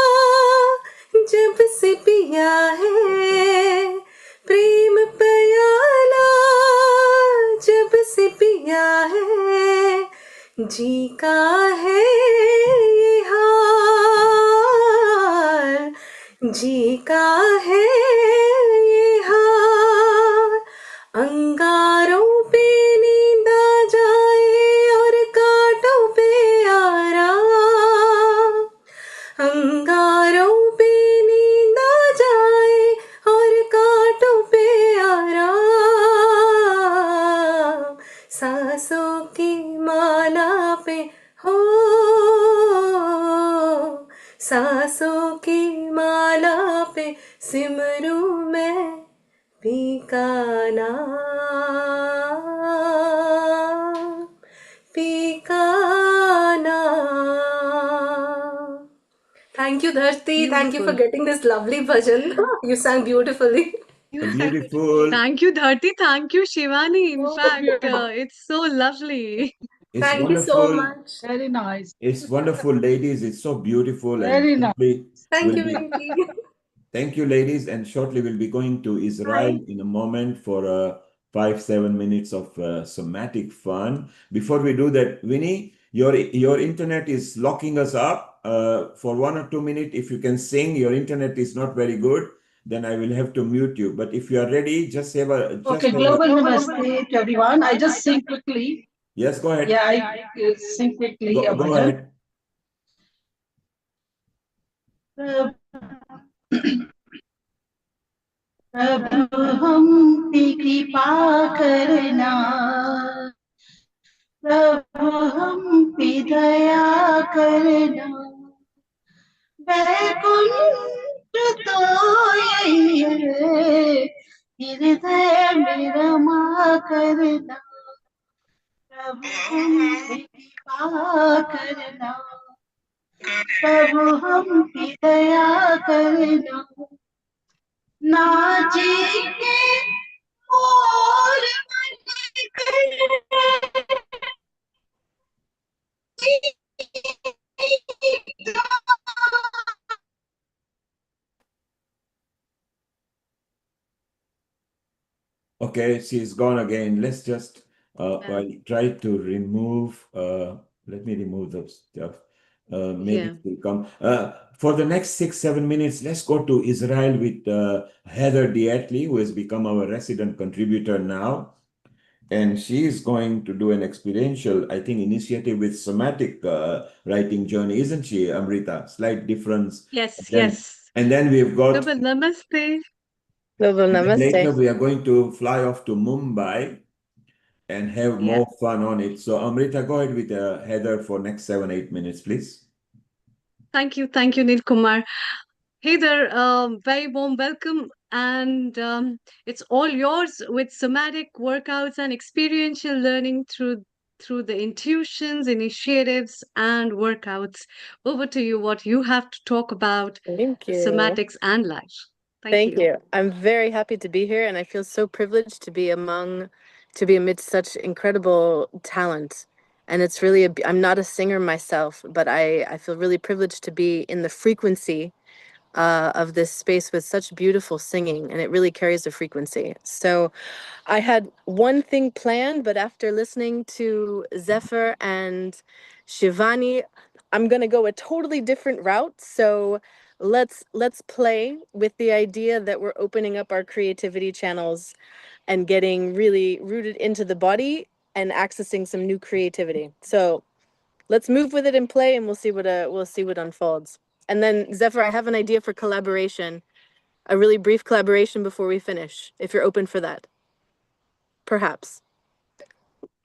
जब से पिया है, प्रेम प्याला जब से पिया है, जी का है ये हाल, जी का है ये हाल, अंगारों पे नींद आ जाए और कांटों पे आराम, अंगारों पे नींद आ जाए और कांटों पे आराम, सांसों की माला पे हो, सांसों की माला पे सिमरूं मैं पी का नाम, पी का नाम. Thank you, Dharti. Thank you for Beautiful. getting this lovely bhajan. You sang beautifully. Beautiful. Thank you, Dharti. Thank you, Shivani. In Oh, fact, beautiful. it's so lovely. It's Thank you so wonderful. much. Very nice. It's wonderful, ladies. It's so beautiful. Very And nice. shortly Thank we'll you, be, Pinky. thank you, ladies. And shortly we'll be going to Israel Bye. in a moment for 5-7 minutes of somatic fun. Before we do that, Winnie, your internet is locking us up for 1 or 2 minutes. If you can sing, your internet is not very good. then I will have to mute you. But if you are ready, just have a Okay, global namaste to everyone. I just sing quickly. Yes, go ahead. Yeah, I sing quickly. Go ahead. प्रभु हम पे कृपा करना, प्रभु हम पे दया करना, वैकुंठ तो यही है, हृदय में रमा करना, प्रभु हम पे कृपा करना, प्रभु हम पे दया करना, नाची के और Okay, she's gone again. Let's just I'll try to remove. Let me remove the stuff. Maybe it will come. For the next 6-7 minutes, let's go to Israel with Heather Diatley, who has become our resident contributor now. And she is going to do an experiential, I think, initiative with somatic writing journey, isn't she, Amrita? Slight difference. Yes, yes. And then we've got... Namaste. Later, we are going to fly off to Mumbai and have more fun on it. So, Amrita, go ahead with Heather for next 7-8 minutes, please. Thank you, Neil Kumar. Hey there, very warm welcome, and it's all yours with somatic workouts and experiential learning through the intuitions, initiatives, and workouts. Over to you, what you have to talk about. Thank you. Somatics and life. Thank you. I'm very happy to be here, and I feel so privileged to be amidst such incredible talent. And it's really, I'm not a singer myself, but I feel really privileged to be in the frequency of this space with such beautiful singing, and it really carries a frequency. So I had one thing planned, but after listening to Zephyr and Shivani, I'm going to go a totally different route. So let's play with the idea that we're opening up our creativity channels and getting really rooted into the body and accessing some new creativity. So let's move with it and play, and we'll see what unfolds. And then Zephyr, I have an idea for collaboration, a really brief collaboration before we finish, if you're open for that. Perhaps.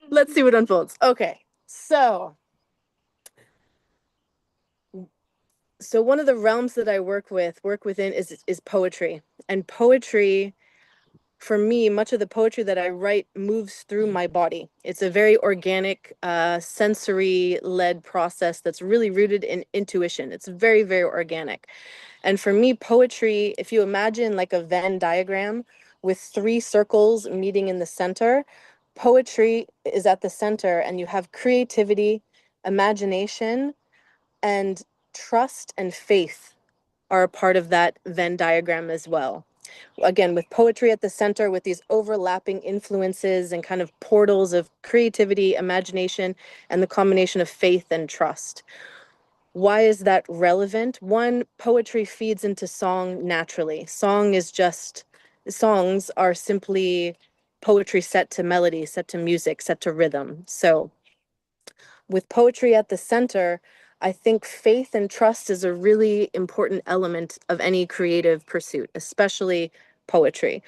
Let's see what unfolds. Okay, so one of the realms that I work within is poetry. And poetry, for me, much of the poetry that I write moves through my body. It's a very organic, sensory-led process that's really rooted in intuition. It's very, very organic. And for me, poetry, if you imagine like a Venn diagram with 3 circles meeting in the center, poetry is at the center, and you have creativity, imagination, and trust and faith are a part of that Venn diagram as well. Again, with poetry at the center, with these overlapping influences and kind of portals of creativity, imagination, and the combination of faith and trust. Why is that relevant? One, poetry feeds into song naturally. Songs are simply poetry set to melody, set to music, set to rhythm. So with poetry at the center, I think faith and trust is a really important element of any creative pursuit, especially poetry.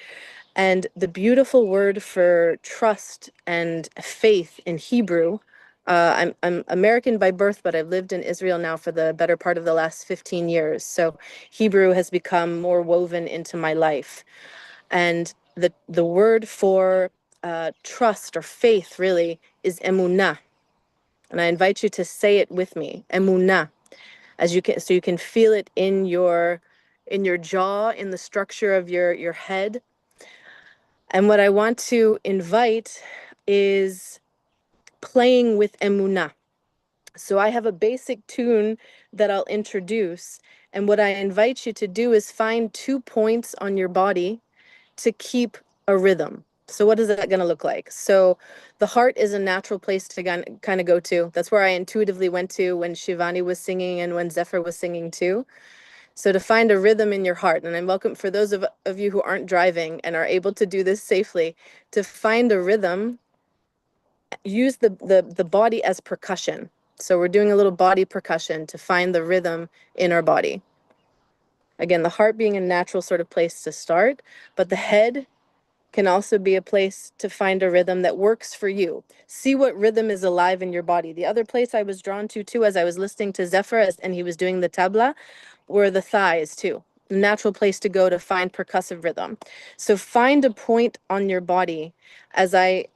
And the beautiful word for trust and faith in Hebrew, I'm American by birth, but I've lived in Israel now for the better part of the last 15 years. So Hebrew has become more woven into my life. And the word for trust or faith really is emunah. And I invite you to say it with me, emunah, so you can feel it in your jaw, in the structure of your head. And what I want to invite is playing with emunah. So I have a basic tune that I'll introduce. And what I invite you to do is find 2 points on your body to keep a rhythm. So what is that going to look like? So the heart is a natural place to kind of go to. That's where I intuitively went to when Shivani was singing and when Zephyr was singing too. So to find a rhythm in your heart, and I'm welcome for those of you who aren't driving and are able to do this safely, to find a rhythm, use the body as percussion. So we're doing a little body percussion to find the rhythm in our body. Again, the heart being a natural sort of place to start, but the head can also be a place to find a rhythm that works for you. See what rhythm is alive in your body. The other place I was drawn to too, as I was listening to Zephyr and he was doing the tabla, were the thighs too. Natural place to go to find percussive rhythm. So find a point on your body as I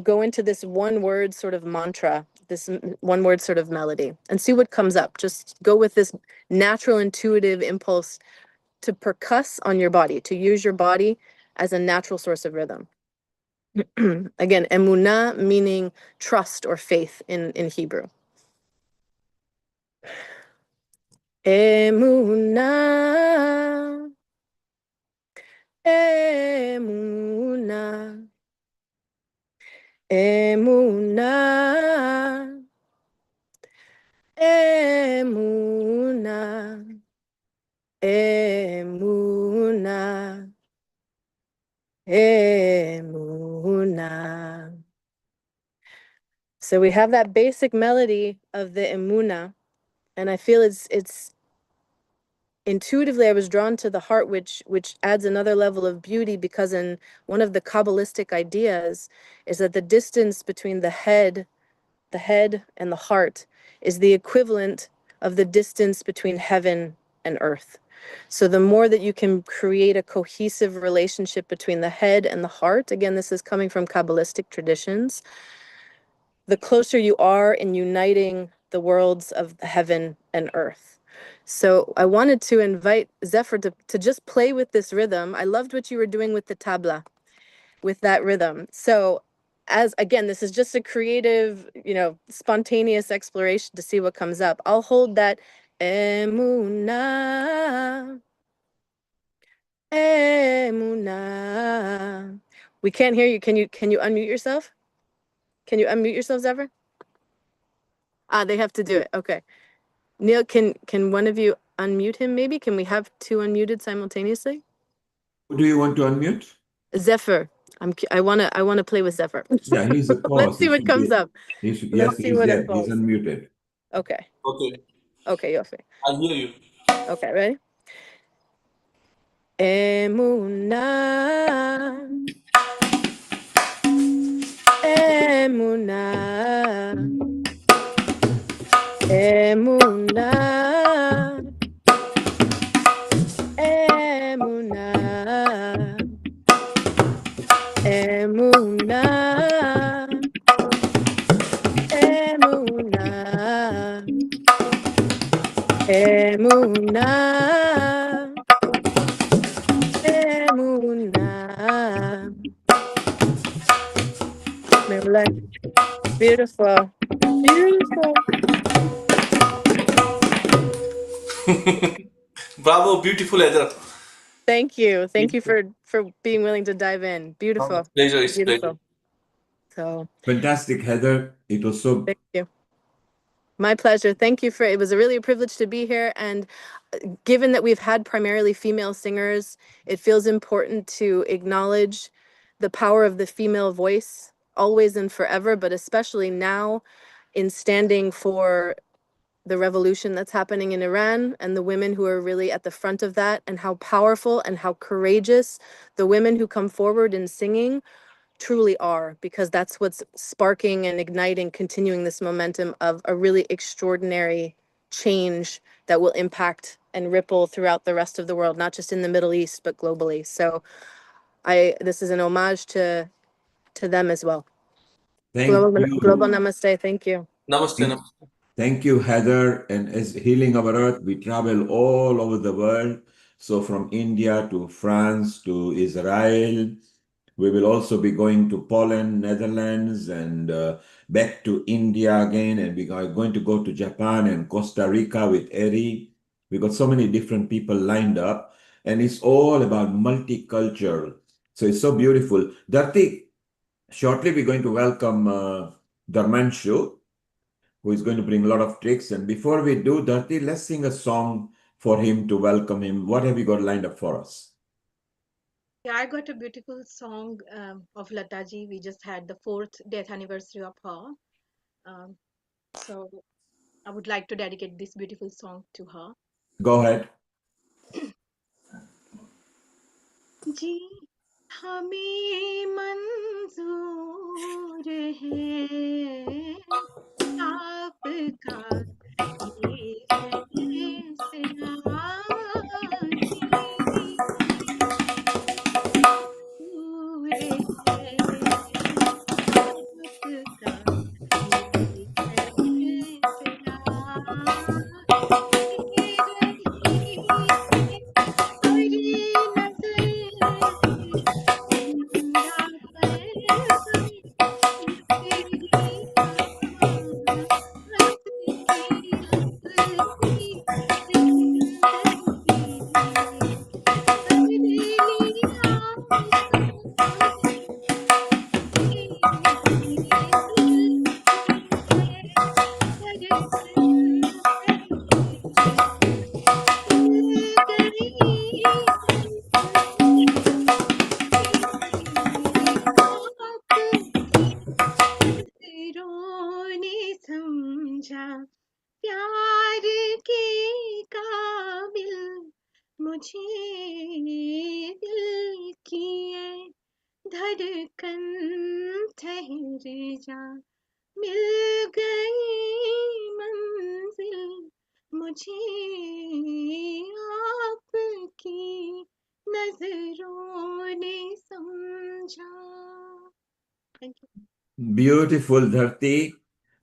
go into this one word sort of mantra, this one word sort of melody, and see what comes up. Just go with this natural intuitive impulse to percuss on your body, to use your body as a natural source of rhythm. Again, emunah meaning trust or faith in Hebrew. Emunah, emunah, emunah, emunah, emunah, emunah. So we have that basic melody of the emunah, and I feel it's intuitively I was drawn to the heart, which adds another level of beauty, because in one of the Kabbalistic ideas is that the distance between the head and the heart is the equivalent of the distance between heaven and earth. So the more that you can create a cohesive relationship between the head and the heart, again, this is coming from Kabbalistic traditions, the closer you are in uniting the worlds of heaven and earth. So I wanted to invite Zephyr to just play with this rhythm. I loved what you were doing with the tabla, with that rhythm. So as again, this is just a creative, spontaneous exploration to see what comes up. I'll hold that emunah, emunah. We can't hear you. Can you unmute yourself? Can you unmute yourself, Zephyr? They have to do it. Okay. Neil, can one of you unmute him maybe? Can we have two unmuted simultaneously? Who do you want to unmute? Zephyr. I wanna play with Zephyr. Yeah, he's a Let's co-host. see what comes up. Yes, Let's see what he's unfolds. unmuted. Okay. Okay, Okay, Yofi. I hear you. Okay, ready? Emunah, emunah, emunah, emunah, emunah, emunah, emunah, emunah. Beautiful. Beautiful. Bravo, beautiful Heather. Thank you. Thank you for being willing to dive in. Beautiful. Pleasure, it's Beautiful. pleasure. So Fantastic, Heather. It was so. thank you. My pleasure. Thank you it was really a privilege to be here. And given that we've had primarily female singers, it feels important to acknowledge the power of the female voice always and forever, but especially now in standing for the revolution that's happening in Iran and the women who are really at the front of that, and how powerful and how courageous the women who come forward in singing truly are, because that's what's sparking and igniting, continuing this momentum of a really extraordinary change that will impact and ripple throughout the rest of the world, not just in the Middle East, but globally. So this is an homage to them as well. Thank Global you. namaste. Thank you. Namaste. Namaste. Thank you, Heather. And as Healing Our Earth, we travel all over the world. So from India to France to Israel. We will also be going to Poland, Netherlands, and back to India again. And we are going to go to Japan and Costa Rica with Eri. We got so many different people lined up. And it's all about multicultural. So it's so beautiful. Dharti, shortly we're going to welcome Dharmanshu, who is going to bring a lot of tricks. And before we do, Dharti, let's sing a song for him to welcome him. What have you got lined up for us? Yeah, I got a beautiful song of Lataji. We just had the 4th death anniversary of her. So I would like to dedicate this beautiful song to her. Go ahead. जी हमें मंजूर है आपका ये फैसला जी मंजूर है आपका ये फैसला तेरी तेरी नजर जिंदा पैगाम तेरी आस की अपनी जिंदगी बदली आसान मेरे दिल की है धड़कन पहले मिल गई आपकी नजरों ने समझा प्यार के काबिल मुझे दिल की है धड़कन ठहर जा मिल गई मंजिल मुझे आपकी नजरों ने समझा. Thank you. Beautiful, Dharti.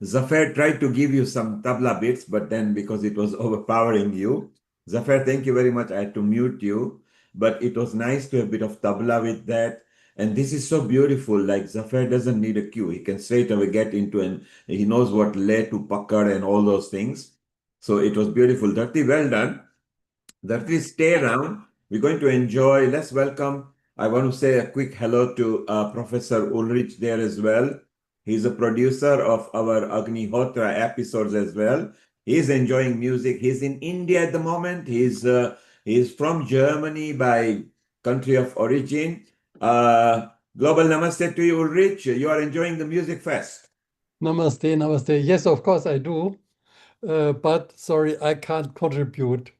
Zafar tried to give you some tabla bits, but then because it was overpowering you. Zafar, thank you very much. I had to mute you, but it was nice to have a bit of tabla with that. And this is so beautiful. Like Zafar doesn't need a cue. He can straight away get into, and he knows what le to pakad and all those things. So it was beautiful. Dharti, well done. Dharti, stay around. We're going to enjoy. Let's welcome. I want to say a quick hello to Professor Ulrich there as well. He's a producer of our Agnihotra episodes as well. He's enjoying music. He's in India at the moment. He's from Germany by country of origin. Global namaste to you, Ulrich. You are enjoying the Music Fest. Namaste, namaste. Yes, of course I do. But sorry, I can't contribute.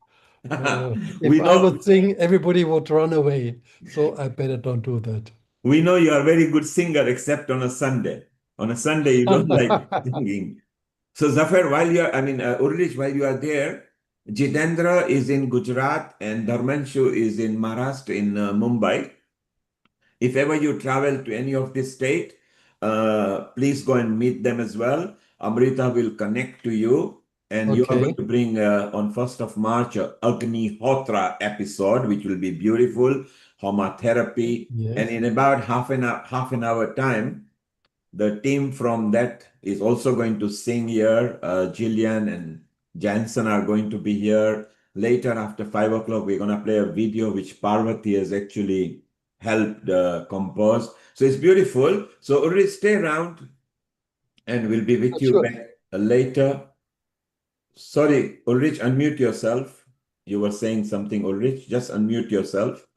If I would sing, everybody would run away. So I better don't do that. We know you are a very good singer, except on a Sunday. On a Sunday, you don't like singing. So Zafar, Urlish, while you are there, Jitendra is in Gujarat and Dharmanshu is in Maharashtra in Mumbai. If ever you travel to any of this state, please go and meet them as well. Amrita will connect to you. And you are going to bring on 1st of March Agnihotra episode, which will be beautiful, Homa therapy. Yes. And in about half an hour time, the team from that is also going to sing here. Jillian and Jansen are going to be here. Later, after 5 o'clock, we're going to play a video which Parvati has actually helped compose. So it's beautiful. So Ulrich, stay around and we'll be with you back later. Sorry, Ulrich, unmute yourself. You were saying something, Ulrich. Just unmute yourself.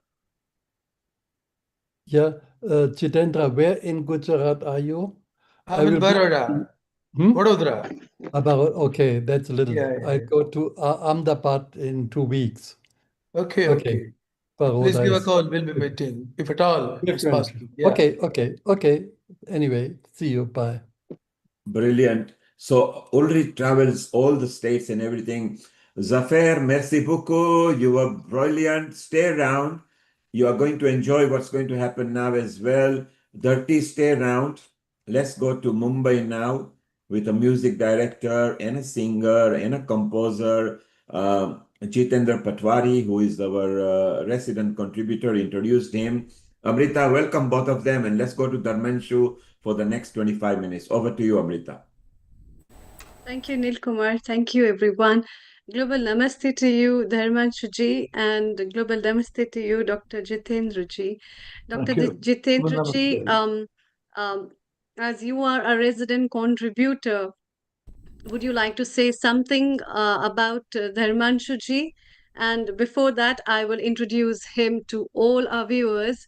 Yeah, Jitendra, where in Gujarat are you? I'm in Baroda. Vadodara. Okay, that's a little. Yeah. I go to Ahmedabad in 2 weeks. Okay. Please Baroda give a is call. We'll be meeting, if at all it's different. possible. Yeah. Okay. Anyway, see you. Bye. Brilliant. So Ulrich travels all the states and everything. Zafar, merci beaucoup. You were brilliant. Stay around. You are going to enjoy what's going to happen now as well. Dirty, stay around. Let's go to Mumbai now with a music director and a singer and a composer, Jitendra Patwari, who is our resident contributor, introduced him. Amrita, welcome both of them, and let's go to Dharmanshu for the next 25 minutes. Over to you, Amrita. Thank you, Nil Kumar. Thank you, everyone. Global Namaste to you, Dharmanshu ji, and Global Namaste to you, Dr. Jitendra ji. Dr. Jitendra ji, as you are a resident contributor, would you like to say something about Dharmanshu ji And before that, I will introduce him to all our viewers.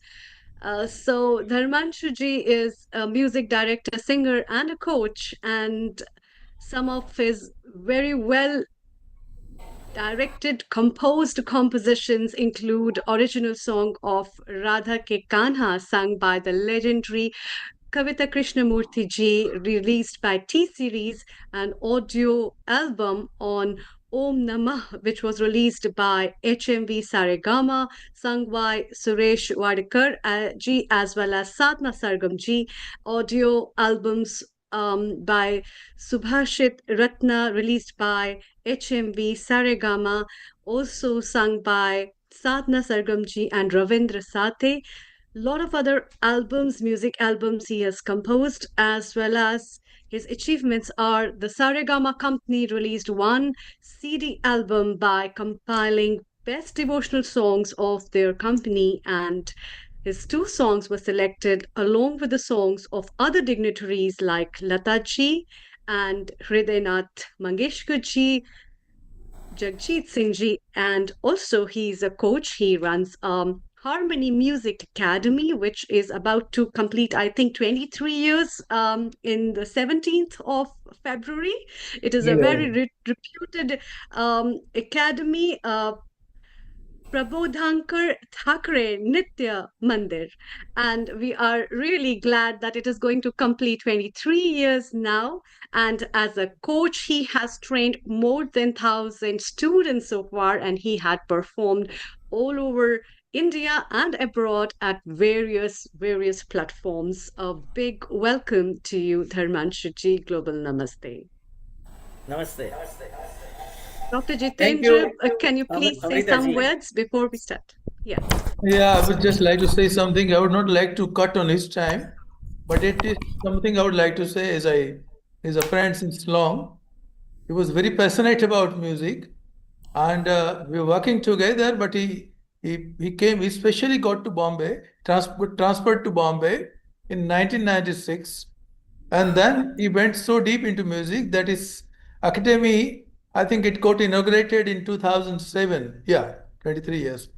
So Dharmanshuji is a music director, singer, and a coach, and some of his very well directed, composed compositions include original song of Radha Ke Kanha, sung by the legendary Kavita Krishnamurthy ji, released by T Series, an audio album on Om Namah, which was released by HMV Saregama, sung by Suresh Wadekar ji, as well as Sadhna Sargam ji, audio albums by Subhashit Ratna, released by HMV Saregama, also sung by Sadhna Sargam ji and Ravindra Sathe. Lot of other albums, music albums he has composed, as well as his achievements are the Saregama Company released one CD album by compiling best devotional songs of their company, and his two songs were selected along with the songs of other dignitaries like Lataji and Hridainath Mangeshkar ji, Jagjit Singh ji, and also he's a coach. He runs Harmony Music Academy, which is about to complete, I think, 23 years in the 17th of February. It is a very reputed academy. Prabodhankar Thakre Nitya Mandir. And we are really glad that it is going to complete 23 years now. And as a coach, he has trained more than 1,000 students so far, and he had performed all over India and abroad at various platforms. A big welcome to you, Dharmanshuji. Global Namaste. Namaste. Dr. Jitendra, can you please say some words before we start? Yeah. Yeah, I would just like to say something. I would not like to cut on his time, but it is something I would like to say as he's a friend since long. He was very passionate about music, and we were working together, but he came, he especially got to Bombay, transferred to Bombay in 1996, and then he went so deep into music that his academy, I think it got inaugurated in 2007. Yeah, 23 years.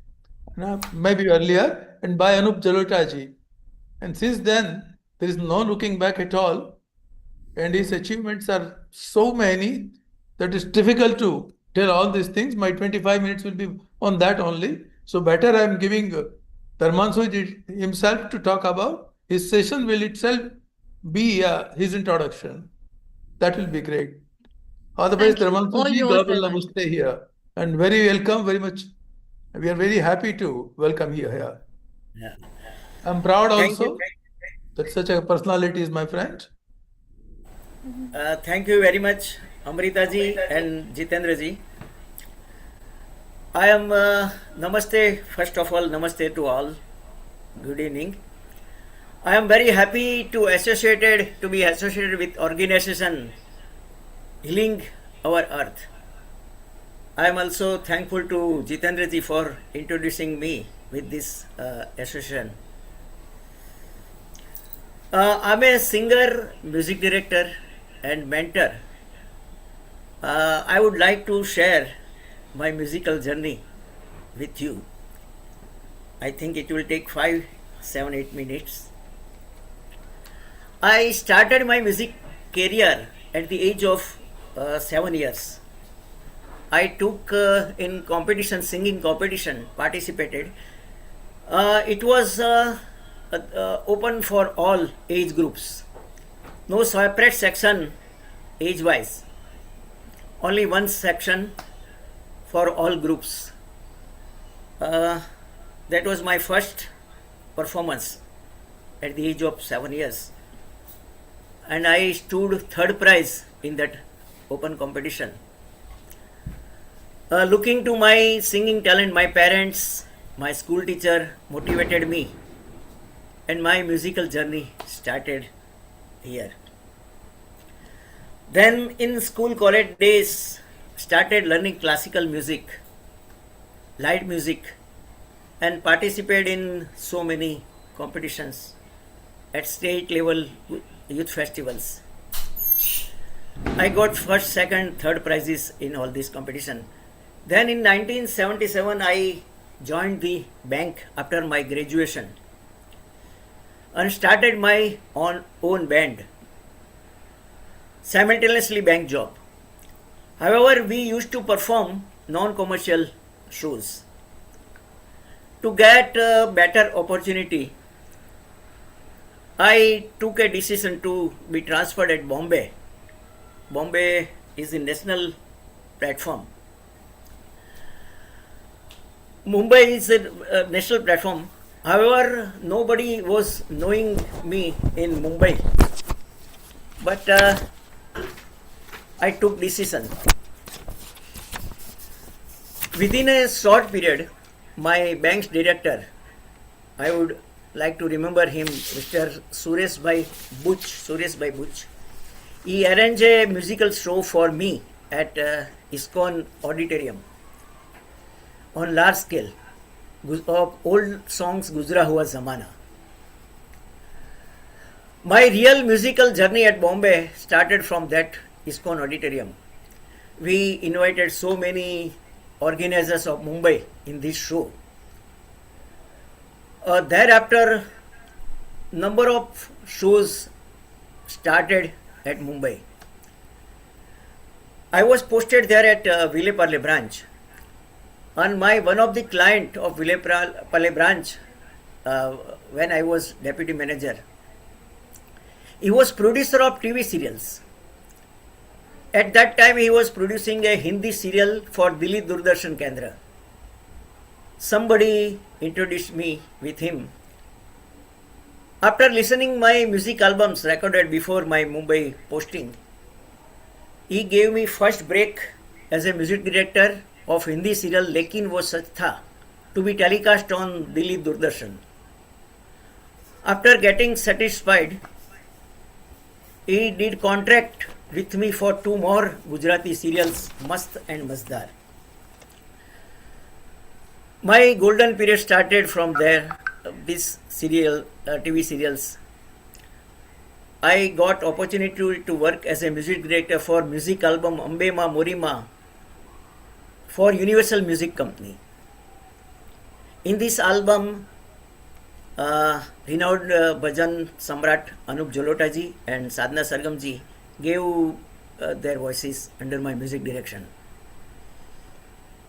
Maybe earlier, and by Anup Jalota ji. And since then, there is no looking back at all. And his achievements are so many that it's difficult to tell all these things. My 25 minutes will be on that only. So better I'm giving Dharmanshuji himself to talk about. His session will itself be his introduction. That will be great. Otherwise, Dharmanshuji, global namaste here. And very welcome, very much. We are very happy to welcome you here. Yeah. I'm proud also that such a personality is my friend. Thank you very much, Amrita ji and Jitendra ji. I am Namaste. First of all, Namaste to all. Good evening. I am very happy to be associated with organization Healing Our Earth. I am also thankful to Jitendra ji for introducing me with this association. I'm a singer, music director, and mentor. I would like to share my musical journey with you. I think it will take 5, 7, 8 minutes. I started my music career at the age of 7 years. I took in competition, singing competition, participated. It was open for all age groups. No separate section age-wise. Only one section for all groups. That was my first performance at the age of 7 years. And I stood third prize in that open competition. Looking to my singing talent, my parents, my school teacher motivated me, and my musical journey started here. Then in school, college days, started learning classical music, light music, and participated in so many competitions at state level, youth festivals. I got first, second, third prizes in all these competitions. Then in 1977, I joined the bank after my graduation and started my own band, simultaneously bank job. However, we used to perform non-commercial shows. To get a better opportunity, I took a decision to be transferred at Bombay. Bombay is a national platform. Mumbai is a national platform. However, nobody was knowing me in Mumbai. But I took decision. Within a short period, my bank's director, I would like to remember him, Mr. Suresh Bhai Butch. He arranged a musical show for me at ISKCON Auditorium on large scale of old songs Guzra Hua Zamana. My real musical journey at Bombay started from that ISKCON Auditorium. We invited so many organizers of Mumbai in this show. Thereafter, number of shows started at Mumbai. I was posted there at Villeparle branch, and one of the client of Villeparle branch, when I was deputy manager, he was producer of TV serials. At that time, he was producing a Hindi serial for Delhi Doordarshan Kendra. Somebody introduced me with him. After listening my music albums recorded before my Mumbai posting, he gave me first break as a music director of Hindi serial Lekin Wo Sach Tha to be telecast on Delhi Doordarshan. After getting satisfied, he did contract with me for 2 more Gujarati serials, Mast and Mazdar. My golden period started from there, this serial, TV serials. I got opportunity to work as a music director for music album Ambe Ma Morima for Universal Music Company. In this album, renowned bhajan samrat Anup Jalota ji and Sadhna Sargam ji gave their voices under my music direction.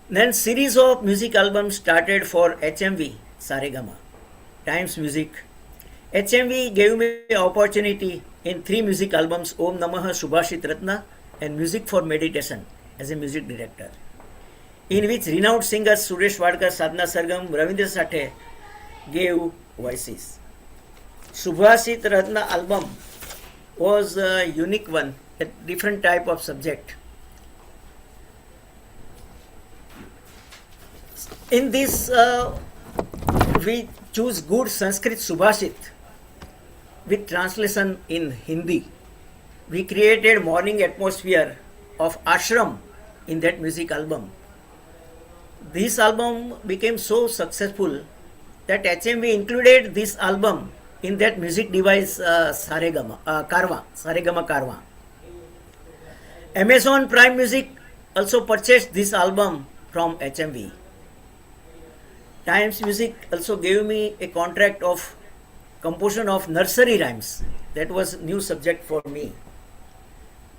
Then series of music albums started for HMV Saregama, Times Music. HMV gave me opportunity in 3 music albums, Om Namah Subhashit Ratna and Music for Meditation as a music director, in which renowned singers Suresh Wadkar, Sadhna Sargam, Ravindra Sathe gave voices. Subhashit Ratna album was a unique one, a different type of subject. In this, we choose good Sanskrit Subhashit with translation in Hindi. We created morning atmosphere of ashram in that music album. This album became so successful that HMV included this album in that music device Saregama Karwa. Amazon Prime Music also purchased this album from HMV. Times Music also gave me a contract of composition of nursery rhymes. That was new subject for me.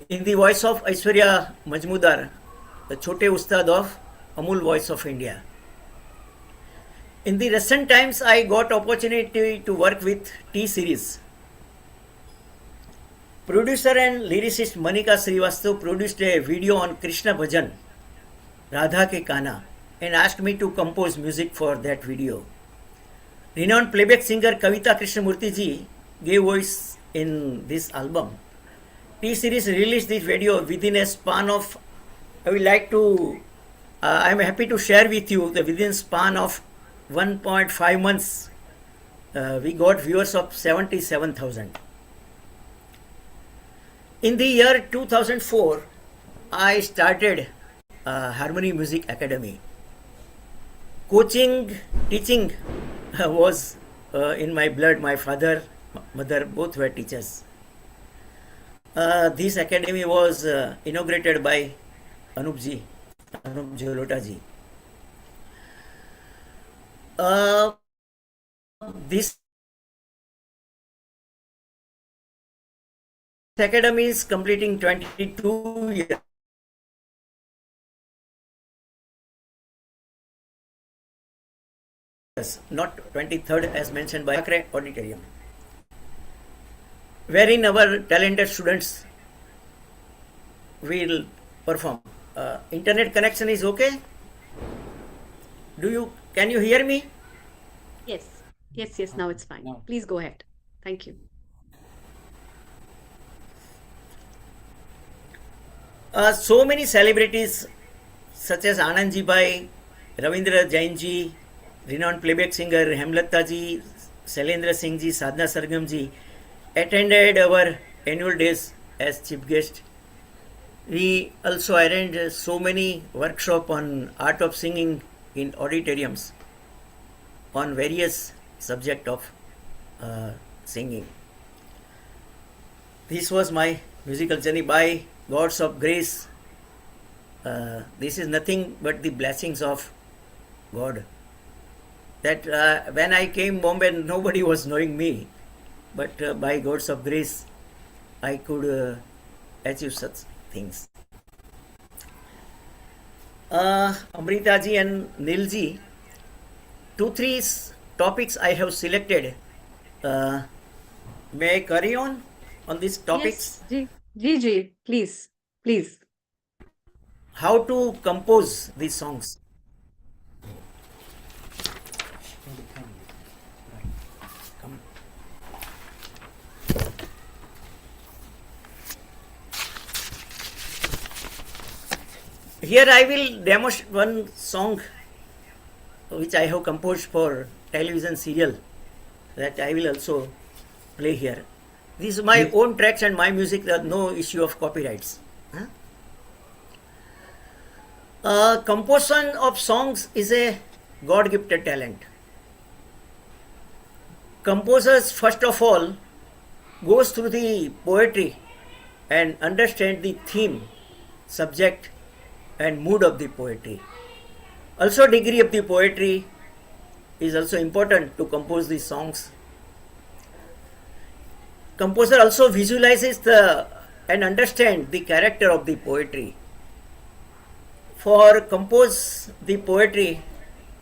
In the voice of Aishwarya Majmudar, the Chote Ustad of Amul Voice of India. In the recent times, I got opportunity to work with T-Series. Producer and lyricist Manika Srivastav produced a video on Krishna Bhajan, Radha Ke Kana, and asked me to compose music for that video. Renowned playback singer Kavita Krishnamurti ji gave voice in this album. T-Series released this video within a span of, I am happy to share with you that within a span of 1.5 months, we got viewers of 77,000. In the year 2004, I started Harmony Music Academy. Coaching, teaching was in my blood. My father, mother, both were teachers. This academy was inaugurated by Anupji Anup Jalota ji. This academy is completing 22 years, not 23rd as mentioned by Akre Auditorium, wherein our talented students will perform. Internet connection is okay? Can you hear me? Yes, yes, now it's fine. Please go ahead. Thank you. So many celebrities such as Anandji Bhai, Ravindra Jain ji, renowned playback singer Hemlata ji, Shailendra Singh ji, Sadhna Sargam ji attended our annual days as chief guest. We also arranged so many workshops on art of singing in auditoriums on various subject of singing. This was my musical journey by God's of grace. This is nothing but the blessings of God. That when I came Bombay, nobody was knowing me, but by God's of grace, I could achieve such things. Amrita ji and Nil ji, 2-3 topics I have selected. May I carry on these topics? Yes, Ji, please. How to compose these songs? Here I will demonstrate one song which I have composed for television serial that I will also play here. These are my own tracks and my music. There are no issue of copyrights. Composition of songs is a God-gifted talent. Composers first of all goes through the poetry and understand the theme, subject and mood of the poetry. Also degree of the poetry is also important to compose these songs. Composer also visualizes and understand the character of the poetry. For compose the poetry,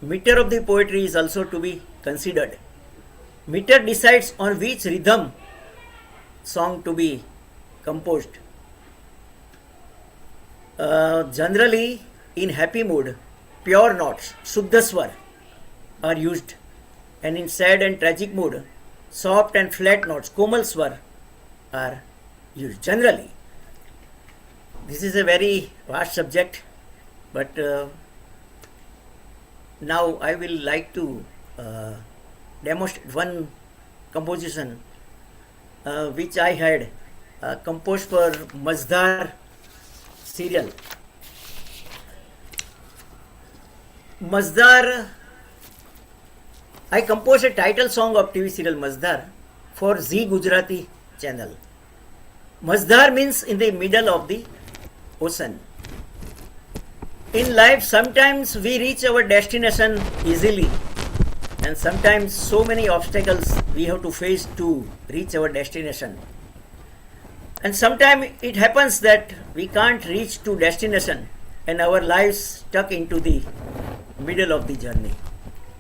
meter of the poetry is also to be considered. Meter decides on which rhythm song to be composed. Generally, in happy mood, pure notes, Shuddha Swar, are used, and in sad and tragic mood, soft and flat notes, Komal Swar, are used. Generally, this is a very vast subject, but now I will like to demonstrate one composition which I had composed for Mazdar serial. Mazdar, I composed a title song of TV serial Mazdar for Zee Gujarati channel. Mazdar means in the middle of the ocean. In life, sometimes we reach our destination easily, and sometimes so many obstacles we have to face to reach our destination. And sometimes it happens that we can't reach to destination and our lives stuck into the middle of the journey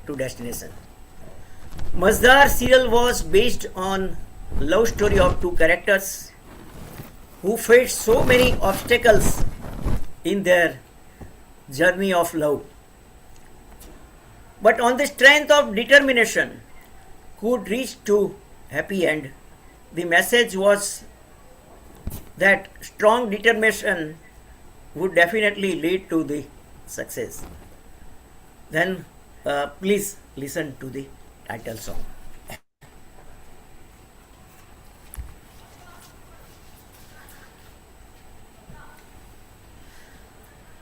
to destination. Mazdar serial was based on love story of two characters who faced so many obstacles in their journey of love. But on the strength of determination could reach to happy end. The message was that strong determination would definitely lead to the success. Then please listen to the title song.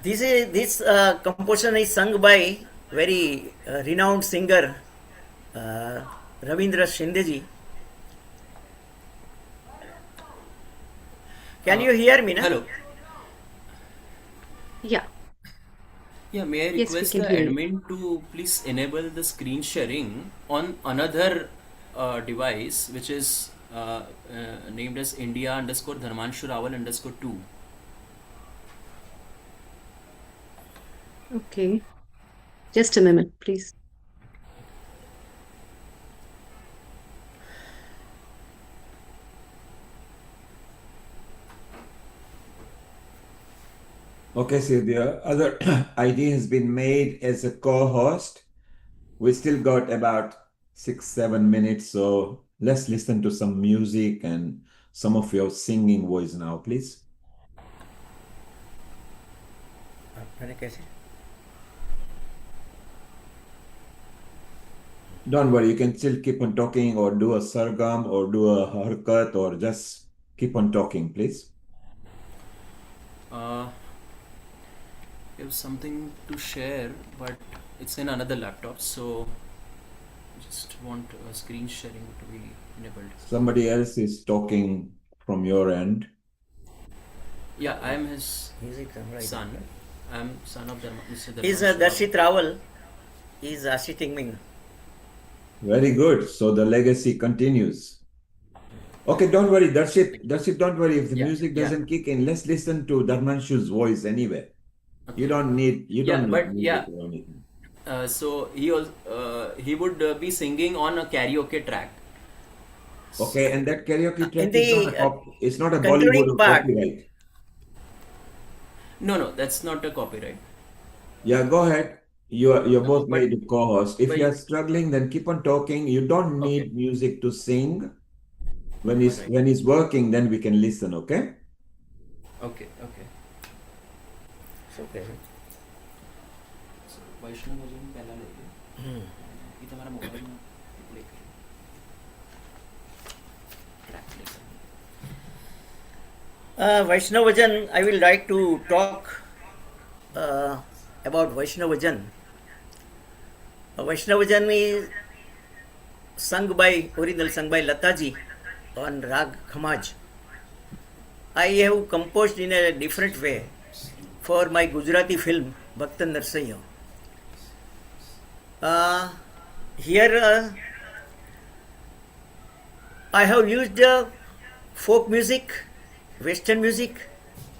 This composition is sung by very renowned singer Ravindra Shinde ji. Can you hear me now? Hello. Yeah. Yeah, may I Yes, we request can the hear you. admin to please enable the screen sharing on another device which is named as India underscore Dharmanshu Rawal underscore 2. Okay. Just a minute, please. Okay, so the other ID has been made as a co-host. We still got about 6-7 minutes, so let's listen to some music and some of your singing voice now, please. Don't worry, you can still keep on talking or do a sargam or do a harkat or just keep on talking, please. I have something to share, but it's in another laptop, so just want screen sharing to be enabled. Somebody else is talking from your end. Yeah, I am his son. I am son of Mr. He's Dharmanshu Darshit Rawal. He's assisting me. Very good. So the legacy continues. Okay, don't worry, Darshit. Darshit, don't worry. If the music doesn't kick in, let's listen to Dharmanshu's voice anyway. Okay. You don't need music or anything. So he would be singing on a karaoke track. Okay, and that karaoke track is not a Bollywood or copyright. No, that's not a copyright. Yeah, go ahead. You're both made to co-host. If you're struggling, then keep on talking. You don't need music to sing. When he's working, then we can listen, okay? Okay. So okay. So Vaishnav Bhajan पहला लेंगे. ये तुम्हारा mobile में play करें. Track play करें. Vaishnav Bhajan, I will like to talk about Vaishnav Bhajan. Vaishnav Bhajan is original sung by Lataji on Rag Khamaj. I have composed in a different way for my Gujarati film Bhaktan Narsaiya. Here I have used folk music, Western music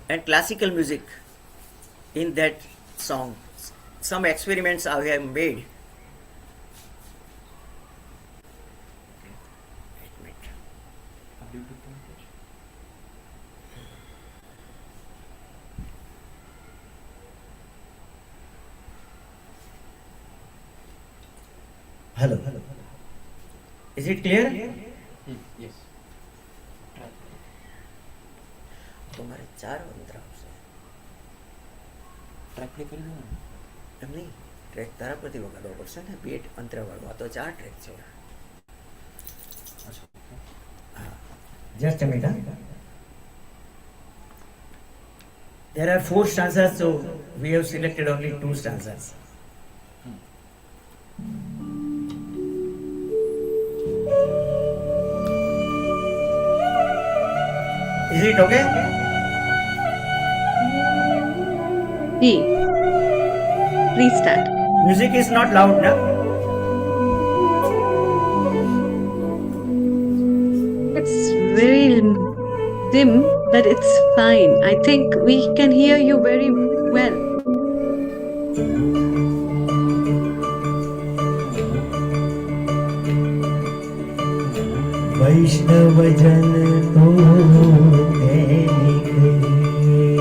and classical music in that song. Some experiments I have made. Hello. Is it clear? Yes. तुम्हारे 4 अंतरा से track play કરી દો એમ નહીં track તારા પરથી વગાડવો પડશે ને bit અંતરા વાળો આ તો 4 ટ્રેક છે Just a minute. There are 4 stanzas, so we have selected only 2 stanzas. Is it okay? Please start. Music is not loud, no? It's very dim, but it's fine. I think we can hear you very well. वैष्णव जन तो तेने कहिए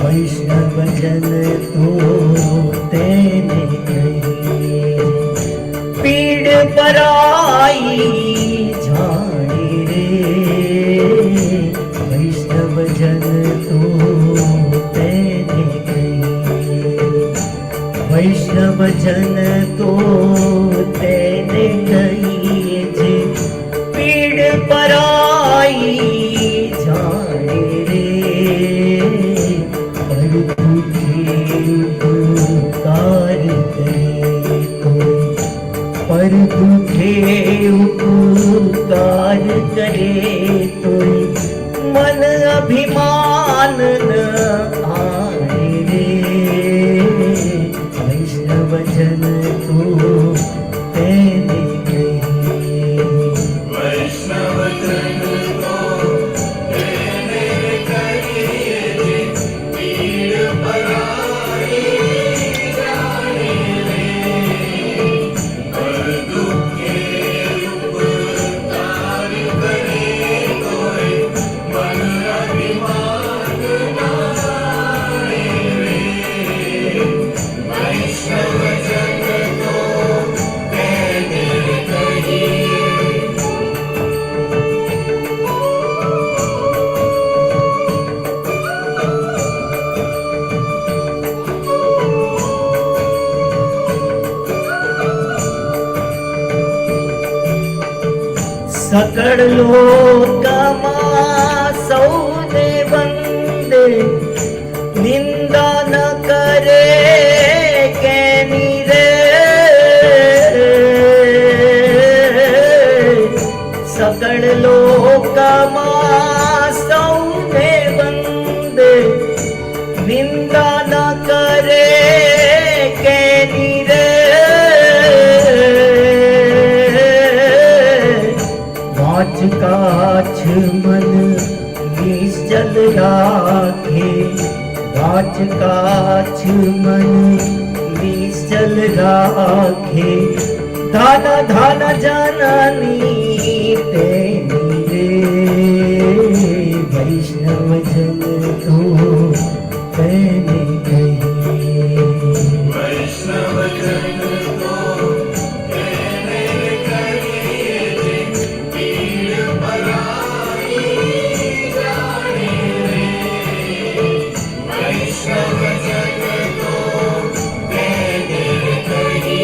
वैष्णव जन तो तेने कहिए पीड़ पराई झाड़ी रे वैष्णव जन तो तेने कहिए वैष्णव जन तो तेने कहिए जे पीड़ पराई जाने रे पर दुखे उपकार करे पर दुखे उपकार करे तो मन अभिमान मान न आए रे वैष्णव जन तो तेने कही वैष्णव जन तो तेने कही पीड़ पराई जाने रे हर दुख के उपकार करे कोई मन अभिमान नाए रे वैष्णव जन तो तेने कही सकल लोकमा सौने वंदे निंदा न करे के रे सकल लोकमा सौने वंदे निंदा न करे के रे काछ काछ मन निश्चल राखे काछ काछ मन निश्चल राखे धन धन जननी तेनी रे वैष्णव जन तो तेने कही वैष्णव जन तो तेने कही पीड़ पराई जाने रे वैष्णव जन तो तेने कही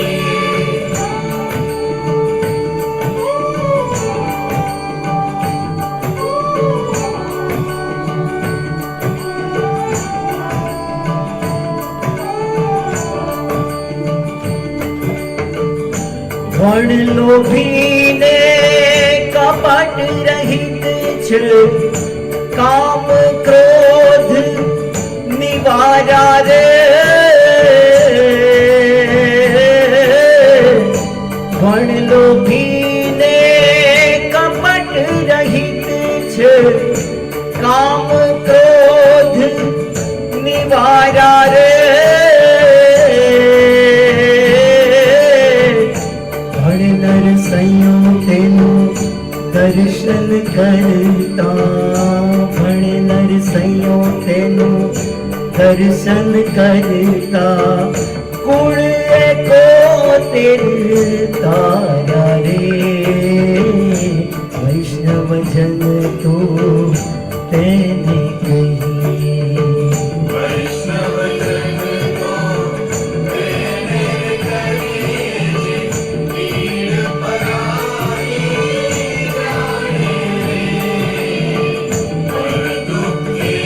वण लोभीने कपट रहित छ काम क्रोध निवारा रे वण लोभीने कपट रहित छ काम क्रोध निवारा रे नरसैयों तेनु दर्शन करता भण नरसैयों तेनु दर्शन करता गुण को तेरे तारा रे वैष्णव जन तो तेने कही वैष्णव जन तो तेने कही पीड़ पराई जाने रे हर दुख के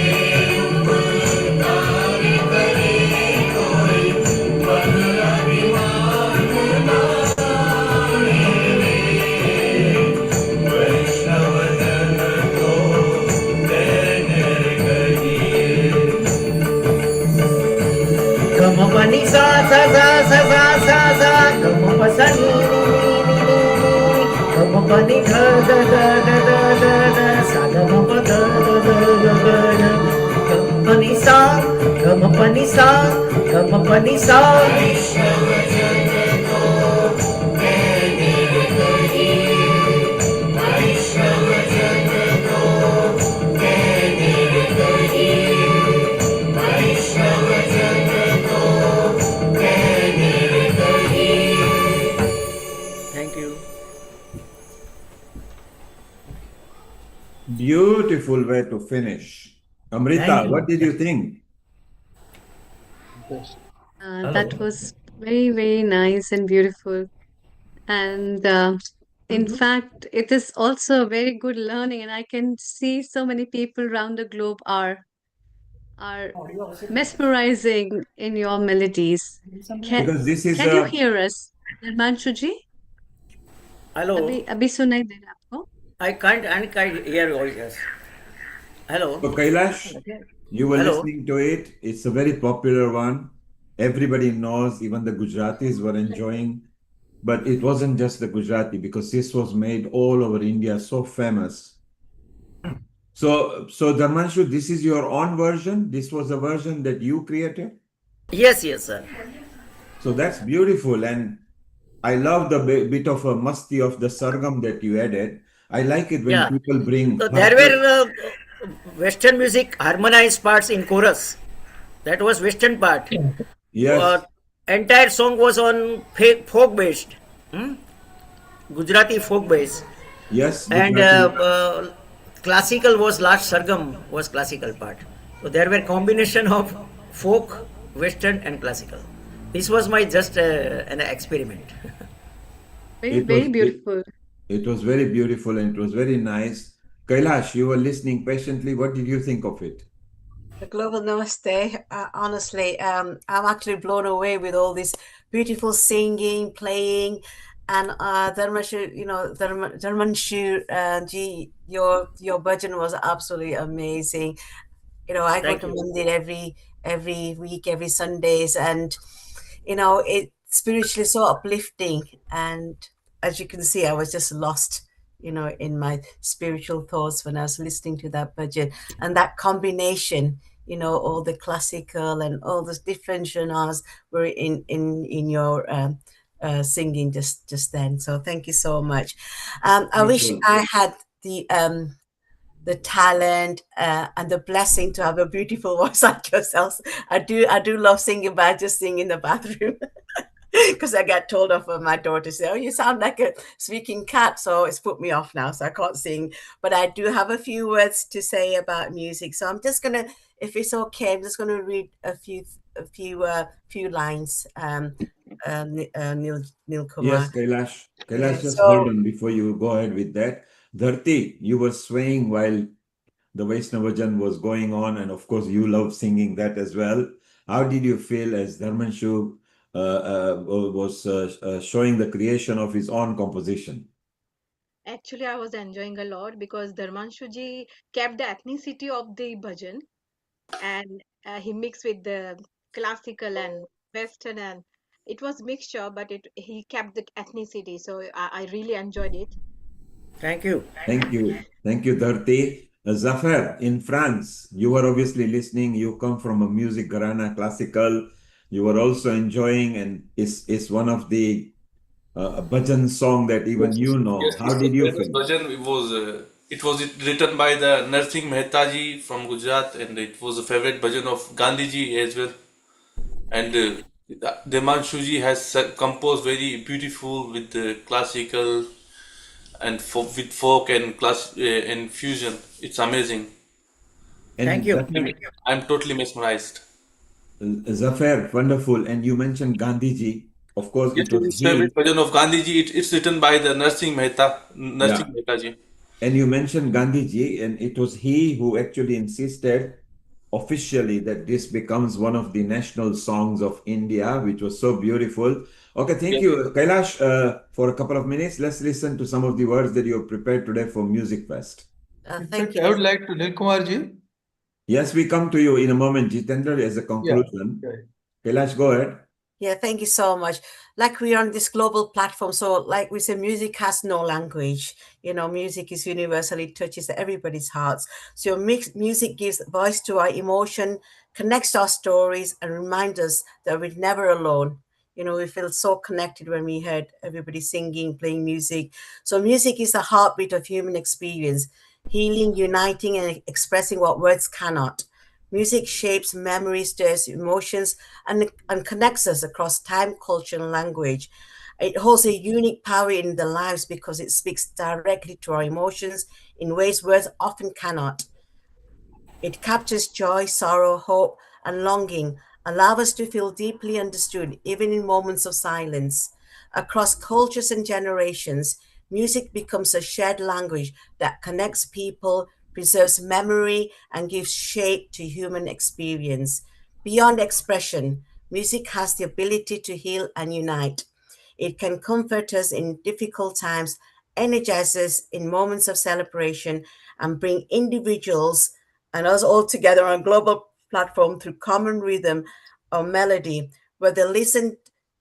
उपकार करे कोई मन अभिमान नाए रे वैष्णव जन तो तेने कही गम पनि सा सा सा सा सा सा सा गम पसनी गम पनि ध ध ध ध ध ध ध सा गम प ध ध ध ध ध गम पनि सा गम पनि सा गम पनि सा वैष्णव जन तो तेने कही वैष्णव जन तो तेने कही वैष्णव जन तो तेने कही thank you Beautiful way to finish. Amrita, Thank you. what did you think? That was very, very nice and beautiful. And in fact, it is also a very good learning, and I can see so many people around the globe are mesmerizing in your melodies. Because this is Can you a hear us, Himanshu ji? Hello अभी सुनाई दे रहा है आपको? I can't hear your voice. Hello. so Kailash, You were Hello. listening to it. It's a very popular one. Everybody knows, even the Gujaratis were enjoying. But it wasn't just the Gujarati, because this was made all over India, so famous. So Dharmanshu, this is your own version? This was a version that you created? Yes, yes, sir. So that's beautiful. And I love the bit of a musty of the sargam that you added. I like it when Yeah. people bring So there harsher. were Western music harmonized parts in chorus. That was Western part. Yes, Entire song was on folk based, Gujarati folk based, yes, and Gujarati. classical was last sargam was classical part. So there were combination of folk, Western, and classical. This was my just an experiment. Very, It very was beautiful. it was very beautiful and it was very nice. Kailash, you were listening patiently. What did you think of it? The global namaste. Honestly, I'm actually blown away with all this beautiful singing, playing, and Dharmanshu, Dharmanshu ji, your bhajan was absolutely amazing. I go Thank to you. mandir every week, every Sundays, and it's spiritually so uplifting. And as you can see, I was just lost, in my spiritual thoughts when I was listening to that bhajan, and that combination, all the classical and all the different genres were in your singing just then. So thank you so much. I wish Wonderful. I had the talent and the blessing to have a beautiful voice like yourselves. I do love singing, but I just sing in the bathroom because I get told off by my daughter, say, "Oh, you sound like a speaking cat," so it's put me off now, so I can't sing. But I do have a few words to say about music, so I'm just gonna, if it's okay, I'm just gonna read a few lines. Neil Yes, Kumar. Kailash. Yeah. Kailash, just hold So on before you go ahead with that. Dharti, you were swaying while the Vaishnavajan was going on, and of course, you love singing that as well. How did you feel as Dharmanshu was showing the creation of his own composition? Actually, I was enjoying a lot because Dharmanshuji kept the ethnicity of the bhajan, and he mixed with the classical and western, and it was mixture, but he kept the ethnicity. So I really enjoyed it. Thank you. Thank you. Thank you, Dharti. Zafar, in France, you were obviously listening. You come from a music gharana, classical. You were also enjoying, and it's one of the bhajan song that even you know. Yes, How it's a did you famous feel? version. It was written by the Narsingh Mehta ji from Gujarat, and it was a favorite version of Gandhi ji as well. And Demanshu ji has composed very beautiful with the classical and with folk and and fusion. It's amazing. Thank And you. I'm totally mesmerized. Zafar, wonderful. And you mentioned Gandhiji. Of course, Yes, it it was is favorite he. version of Gandhi ji. It's written by the Yeah. Narsingh Mehta ji. And you mentioned Gandhiji, and it was he who actually insisted officially that this becomes one of the national songs of India, which was so beautiful. Okay, thank Yes. you. Kailash, for a couple of minutes, let's listen to some of the words that you have prepared today for Music Fest. In thank fact, I you. would like to, Nilkumarji. Yes, we come to you in a moment, Jitendra, as a Yeah. conclusion. Okay. Kailash, go ahead. Yeah, thank you so much. Like we're on this global platform, so like we say, music has no language. Music is universal; it touches everybody's hearts. So music gives voice to our emotion, connects our stories, and reminds us that we're never alone. We feel so connected when we heard everybody singing, playing music. So music is the heartbeat of human experience, healing, uniting, and expressing what words cannot. Music shapes memories, stirs emotions, and connects us across time, culture, and language. It holds a unique power in the lives because it speaks directly to our emotions in ways words often cannot. It captures joy, sorrow, hope, and longing, allow us to feel deeply understood, even in moments of silence. Across cultures and generations, music becomes a shared language that connects people, preserves memory, and gives shape to human experience. Beyond expression, music has the ability to heal and unite. It can comfort us in difficult times, energize us in moments of celebration, and bring individuals and us all together on a global platform through common rhythm or melody, whether listened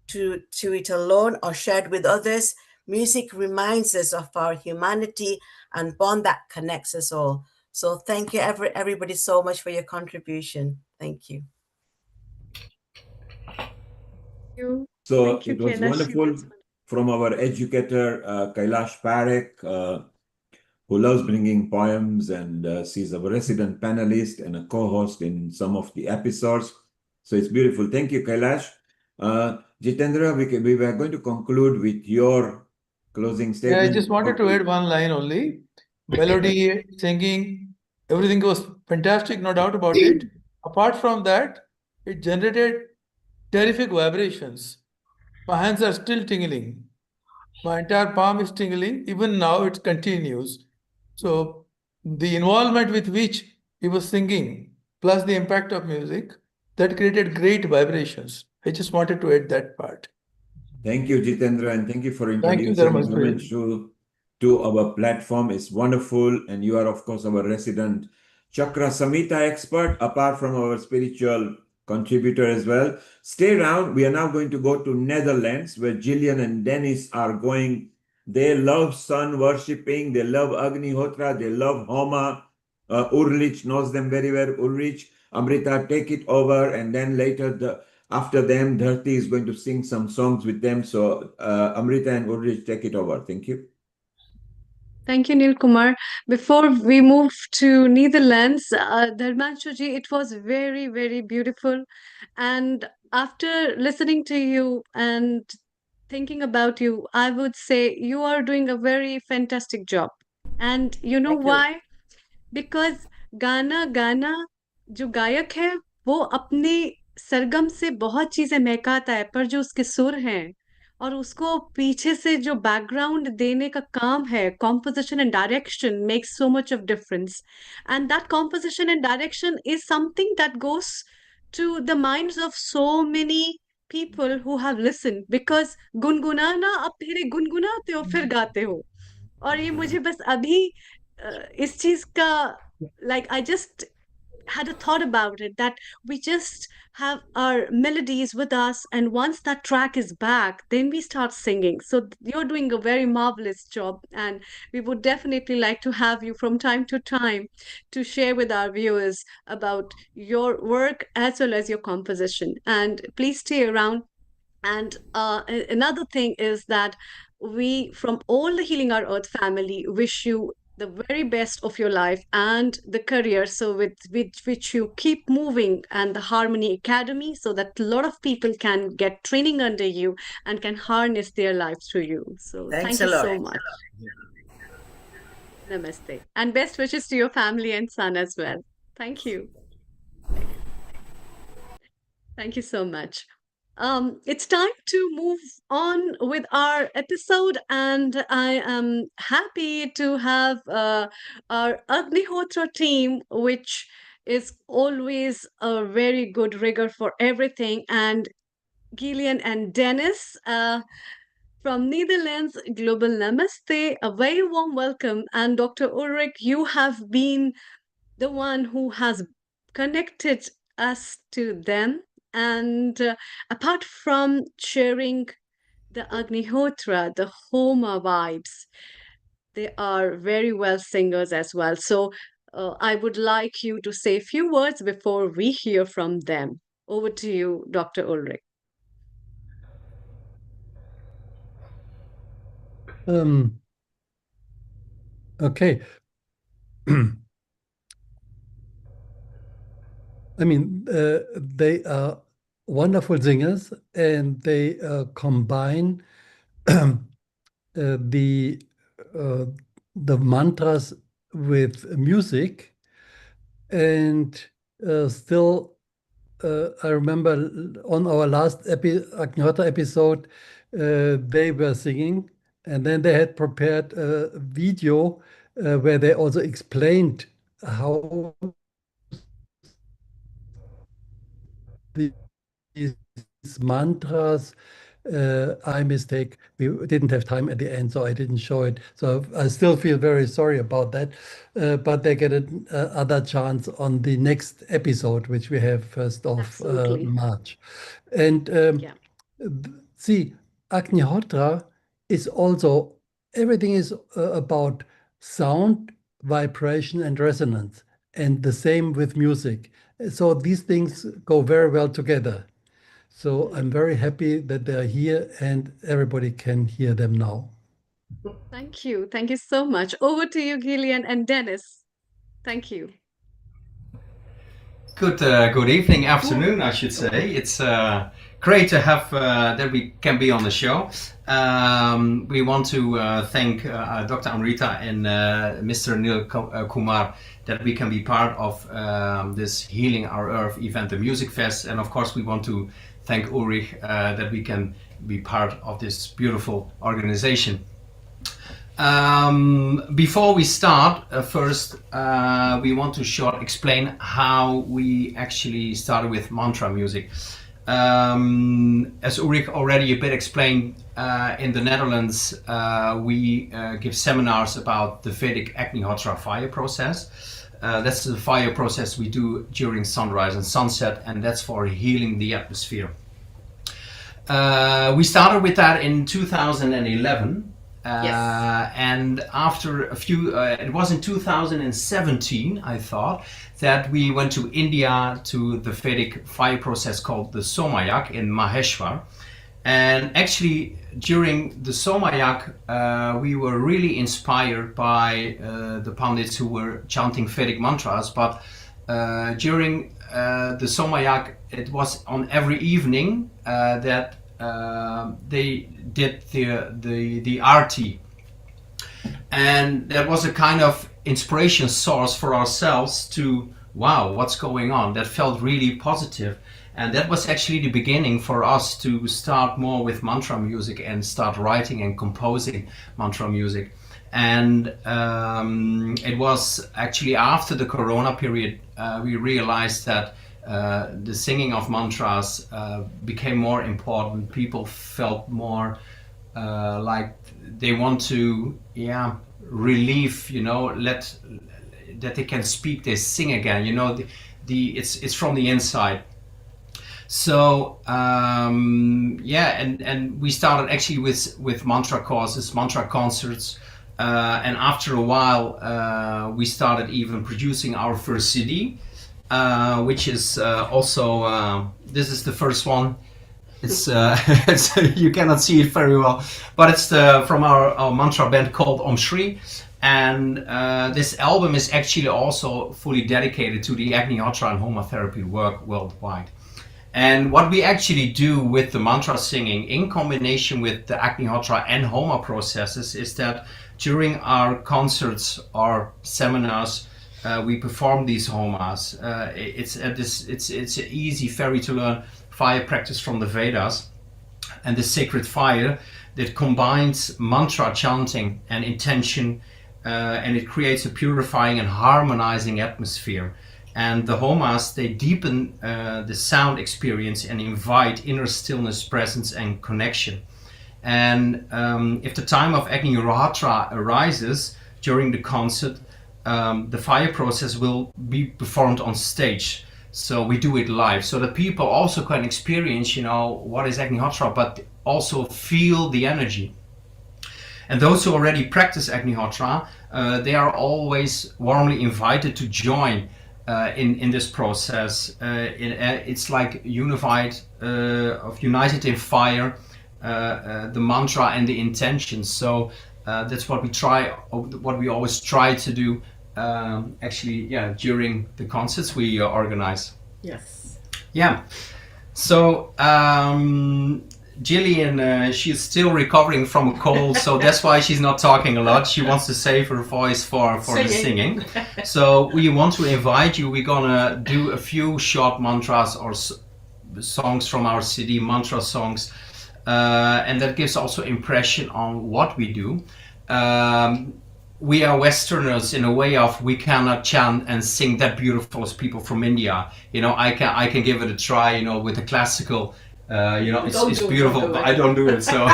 to it alone or shared with others. Music reminds us of our humanity and bond that connects us all. So thank you everybody so much for your contribution. Thank you. So it was wonderful from our educator, Kailash Parekh, who loves bringing poems, and she's a resident panelist and a co-host in some of the episodes. So it's beautiful. Thank you, Kailash. Jitendra, we were going to conclude with your closing statement. Yeah, I just wanted to add one line only. Melody, singing, everything was fantastic, no doubt about it. Apart from that, it generated terrific vibrations. My hands are still tingling. My entire palm is tingling. Even now, it continues. So, the involvement with which he was singing, plus the impact of music, that created great vibrations. I just wanted to add that part. Thank you, Jitendra, and thank you for Thank you, introducing Dharmasri. Women Show to our platform. It's wonderful, and you are, of course, our resident Chakra Samhita expert, apart from our spiritual contributor as well. Stay around. We are now going to go to Netherlands, where Gillian and Dennis are going. They love sun worshipping. They love Agnihotra. They love Homa. Ulrich knows them very well. Ulrich, Amrita, take it over, and then later after them, Dharti is going to sing some songs with them. So Amrita and Ulrich, take it over. Thank you. Thank you, Neil Kumar. Before we move to Netherlands, Dharmanshuji, it was very, very beautiful. And after listening to you and thinking about you, I would say you are doing a very fantastic job. And you know why? Because गाना गाना जो गायक है वो अपने सरगम से बहुत चीजें महकाता है पर जो उसके सुर हैं और उसको पीछे से जो बैकग्राउंड देने का काम है composition and direction makes so much of difference and that composition and direction is something that goes to the minds of so many people who have listened because गुनगुनाना आप फिर गुनगुनाते हो फिर गाते हो और ये मुझे बस अभी इस चीज का like I just had a thought about it that we just have our melodies with us and once that track is back then we start singing. So you're doing a very marvelous job and we would definitely like to have you from time to time to share with our viewers about your work as well as your composition, and please stay around. And another thing is that we, from all the Healing Our Earth family, wish you the very best of your life and the career, so with which you keep moving, and the Harmony Academy, so that a lot of people can get training under you and can harness their life through you. So Thanks thank a you lot. so much. Namaste. And best wishes to your family and son as well. Thank you. Thank you so much. It's time to move on with our episode, and I am happy to have our Agnihotra team, which is always a very good rigor for everything. And Gillian and Dennis from Netherlands, Global Namaste, a very warm welcome. And Dr. Ulrich, you have been the one who has connected us to them. And apart from sharing the Agnihotra, the Homa vibes, they are very well singers as well. So I would like you to say a few words before we hear from them. Over to you, Dr. Ulrich. Okay. I mean, they are wonderful singers, and they combine the mantras with music, and still, I remember on our last Agnihotra episode, they were singing, and then they had prepared a video where they also explained how these mantras I mistake. We didn't have time at the end, so I didn't show it. So I still feel very sorry about that. But they get another chance on the next episode, which we have 1st of Absolutely. March. And Yeah. see, Agnihotra is also, everything is about sound, vibration, and resonance. And the same with music. So these things go very well together. So I'm very happy that they're here and everybody can hear them now. Thank you. Thank you so much. Over to you, Gillian and Dennis. Thank you. Good evening, afternoon, I should say. It's great to have that we can be on the show. We want to thank Dr. Amrita and Mr. Neil Kumar that we can be part of this Healing Our Earth event, the MusicFest, and of course we want to thank Ulrich that we can be part of this beautiful organization. Before we start, first we want to explain how we actually started with mantra music. As Ulrich already a bit explained, in the Netherlands we give seminars about the Vedic Agnihotra fire process. That's the fire process we do during sunrise and sunset, and that's for healing the atmosphere. We started with that in 2011. And after a few, it was in 2017, I thought, that we went to India to the Vedic fire process called the Somayak in Maheshwar. And actually, during the Somayak, we were really inspired by the Pandits who were chanting Vedic mantras. But during the Somayak, it was on every evening that they did the arti, and that was a kind of inspiration source for ourselves to, wow, what's going on? That felt really positive, and that was actually the beginning for us to start more with mantra music and start writing and composing mantra music. And it was actually after the Corona period we realized that the singing of mantras became more important. People felt more like they want to, relieve, that they can speak, they sing again. It's from the inside. So and we started actually with mantra courses, mantra concerts, and after a while we started even producing our first CD. Which is also, this is the first one. It's, you cannot see it very well, but it's from our mantra band called Om Shri. And this album is actually also fully dedicated to the Agnihotra and Homa therapy work worldwide. And what we actually do with the mantra singing in combination with the Agnihotra and Homa processes is that during our concerts or seminars, we perform these homas. It's an easy, very to learn fire practice from the Vedas, and the sacred fire that combines mantra chanting and intention, and it creates a purifying and harmonizing atmosphere. And the homas, they deepen the sound experience and invite inner stillness, presence, and connection. And if the time of Agnihotra arises during the concert, the fire process will be performed on stage. So we do it live so that people also can experience, what is Agnihotra, but also feel the energy. And those who already practice Agnihotra, they are always warmly invited to join in this process. It's like united in fire, the mantra and the intention. So that's what we always try to do. During the concerts we organize. Yes. Yeah. So Gillian, she's still recovering from a cold, so that's why she's not talking a lot. She wants to save her voice for the singing. So we want to invite you. We're gonna do a few short mantras or songs from our CD, mantra songs, and that gives also impression on what we do. We are Westerners in a way of we cannot chant and sing that beautiful as people from India. I can give it a try, with the classical It's beautiful, but I don't do it. So,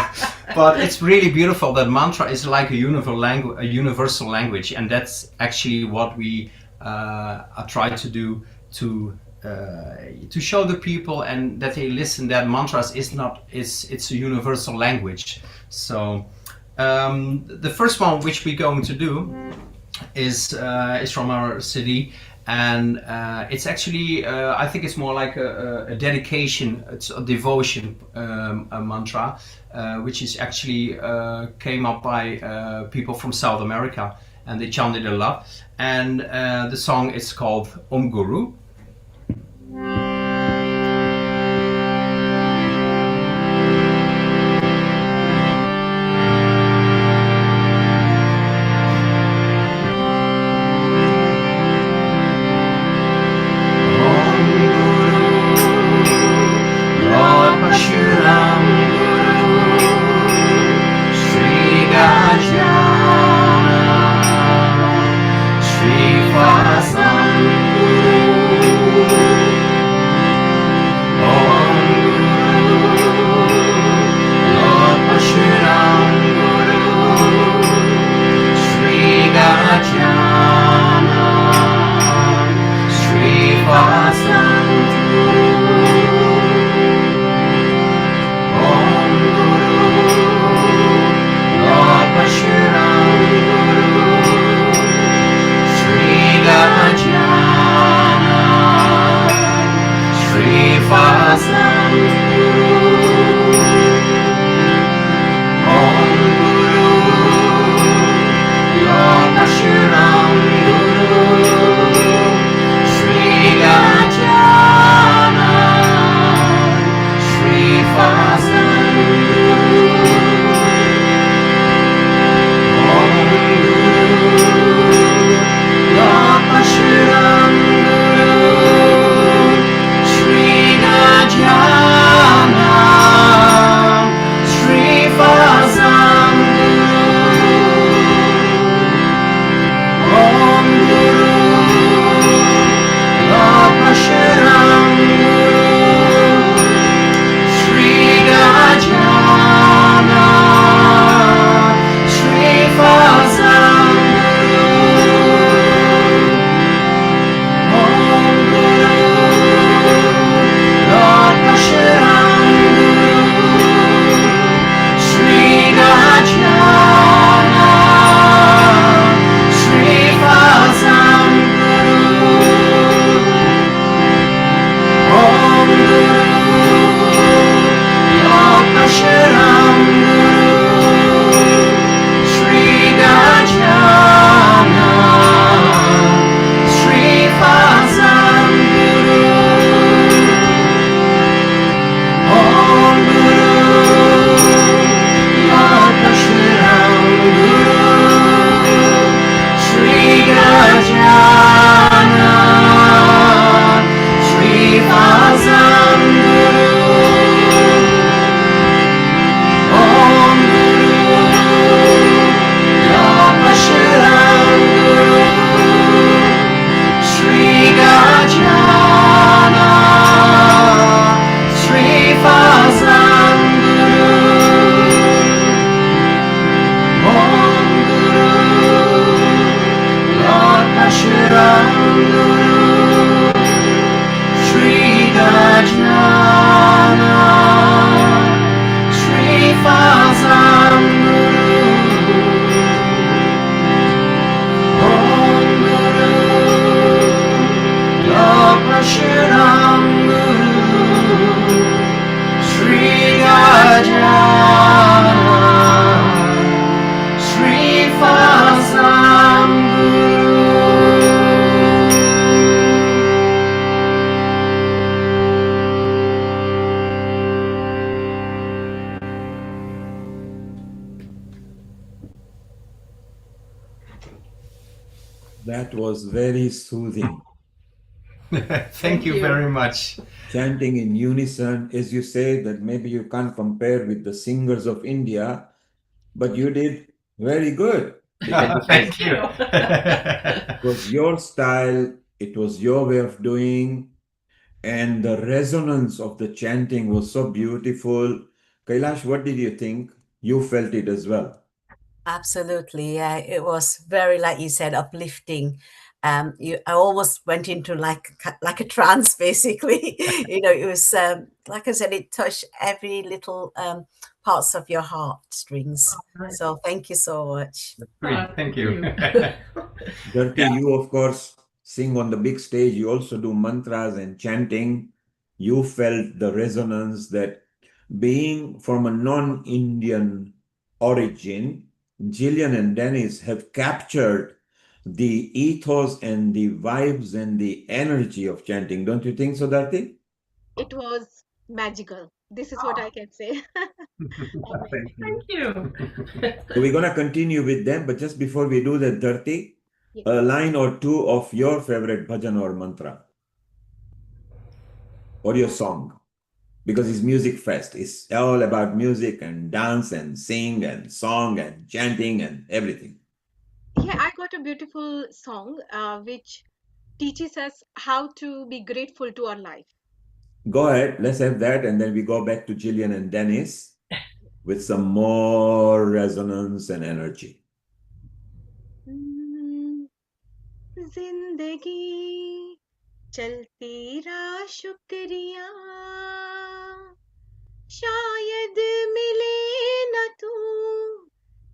but it's really beautiful. That mantra is like a universal language, and that's actually what we try to do to show the people and that they listen. That mantras it's a universal language. So, the first one which we're going to do is from our city. And it's actually, I think it's more like a dedication, it's a devotion a mantra, which is actually came up by people from South America, and they chanted a lot. And the song is called Om Guru. That was very soothing. Thank you very much. Chanting in unison, as you say, that maybe you can't compare with the singers of India, but you did very good. Thank you. It was your style, it was your way of doing, And the resonance of the chanting was so beautiful. Kailash, what did you think? You felt it as well. Absolutely, yeah. It was very, like you said, uplifting. I almost went into like a trance, basically. It was like I said, it touched every little parts of your heartstrings. So thank you so much. Great, thank you. Dharti, you of course sing on the big stage. You also do mantras and chanting. You felt the resonance that being from a non-Indian origin, Gillian and Dennis have captured the ethos and the vibes and the energy of chanting. Don't you think so, Dharti? It was magical. This is what I can say. Thank you. So we're going to continue with them, but just before we do that, Dharti, Yes. a line or two of your favorite bhajan or mantra or your song, because it's MusicFest. It's all about music and dance and sing and song and chanting and everything. Yeah, I got a beautiful song which teaches us how to be grateful to our life. Go ahead, let's have that, and then we go back to Gillian and Dennis with some more resonance and energy. जिंदगी चलती रहा शुक्रिया शायद मिले न तू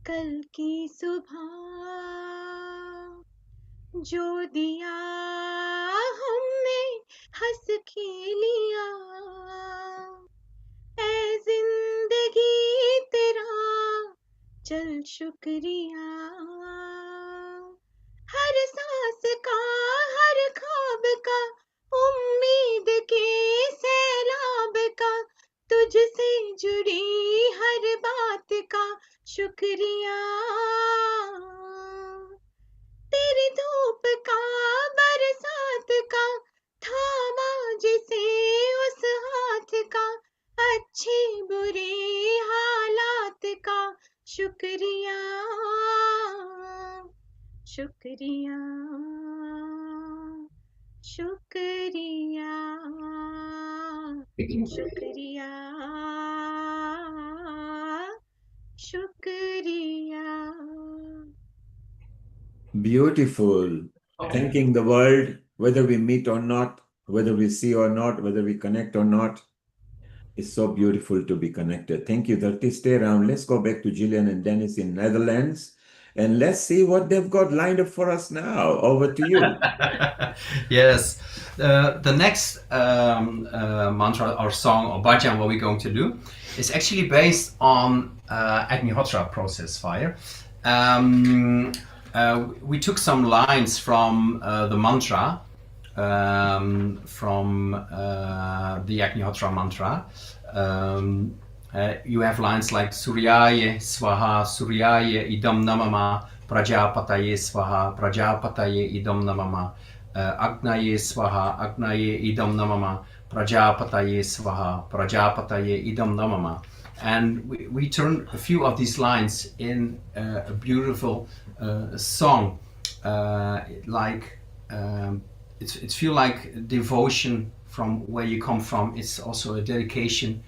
कल की सुबह जो दिया हमने हंस के लिया ऐ जिंदगी तेरा चल शुक्रिया हर सांस का हर ख्वाब का उम्मीद के सैलाब का तुझसे जुड़ी हर बात का शुक्रिया तेरी धूप का बरसात का थामा जिसे उस हाथ का अच्छे बुरे हालात का शुक्रिया शुक्रिया शुक्रिया शुक्रिया शुक्रिया Beautiful. Thanking the world, whether we meet or not, whether we see or not, whether we connect or not. It's so beautiful to be connected. Thank you, Dharti. Stay around. Let's go back to Gillian and Dennis in Netherlands. And let's see what they've got lined up for us now. Over to you. Yes. The next mantra or song or bhajan, what we're going to do, is actually based on Agnihotra process fire. We took some lines from the mantra, from the Agnihotra mantra. You have lines like Suryaye Swaha, Suryaye Idam Namama, Prajapataye Swaha, Prajapataye Idam Namama, Agnaye Swaha, Agnaye Idam Namama, Prajapataye Swaha, Prajapataye Idam Namama. And we turned a few of these lines in a beautiful song, like it feels like devotion from where you come from. It's also a dedication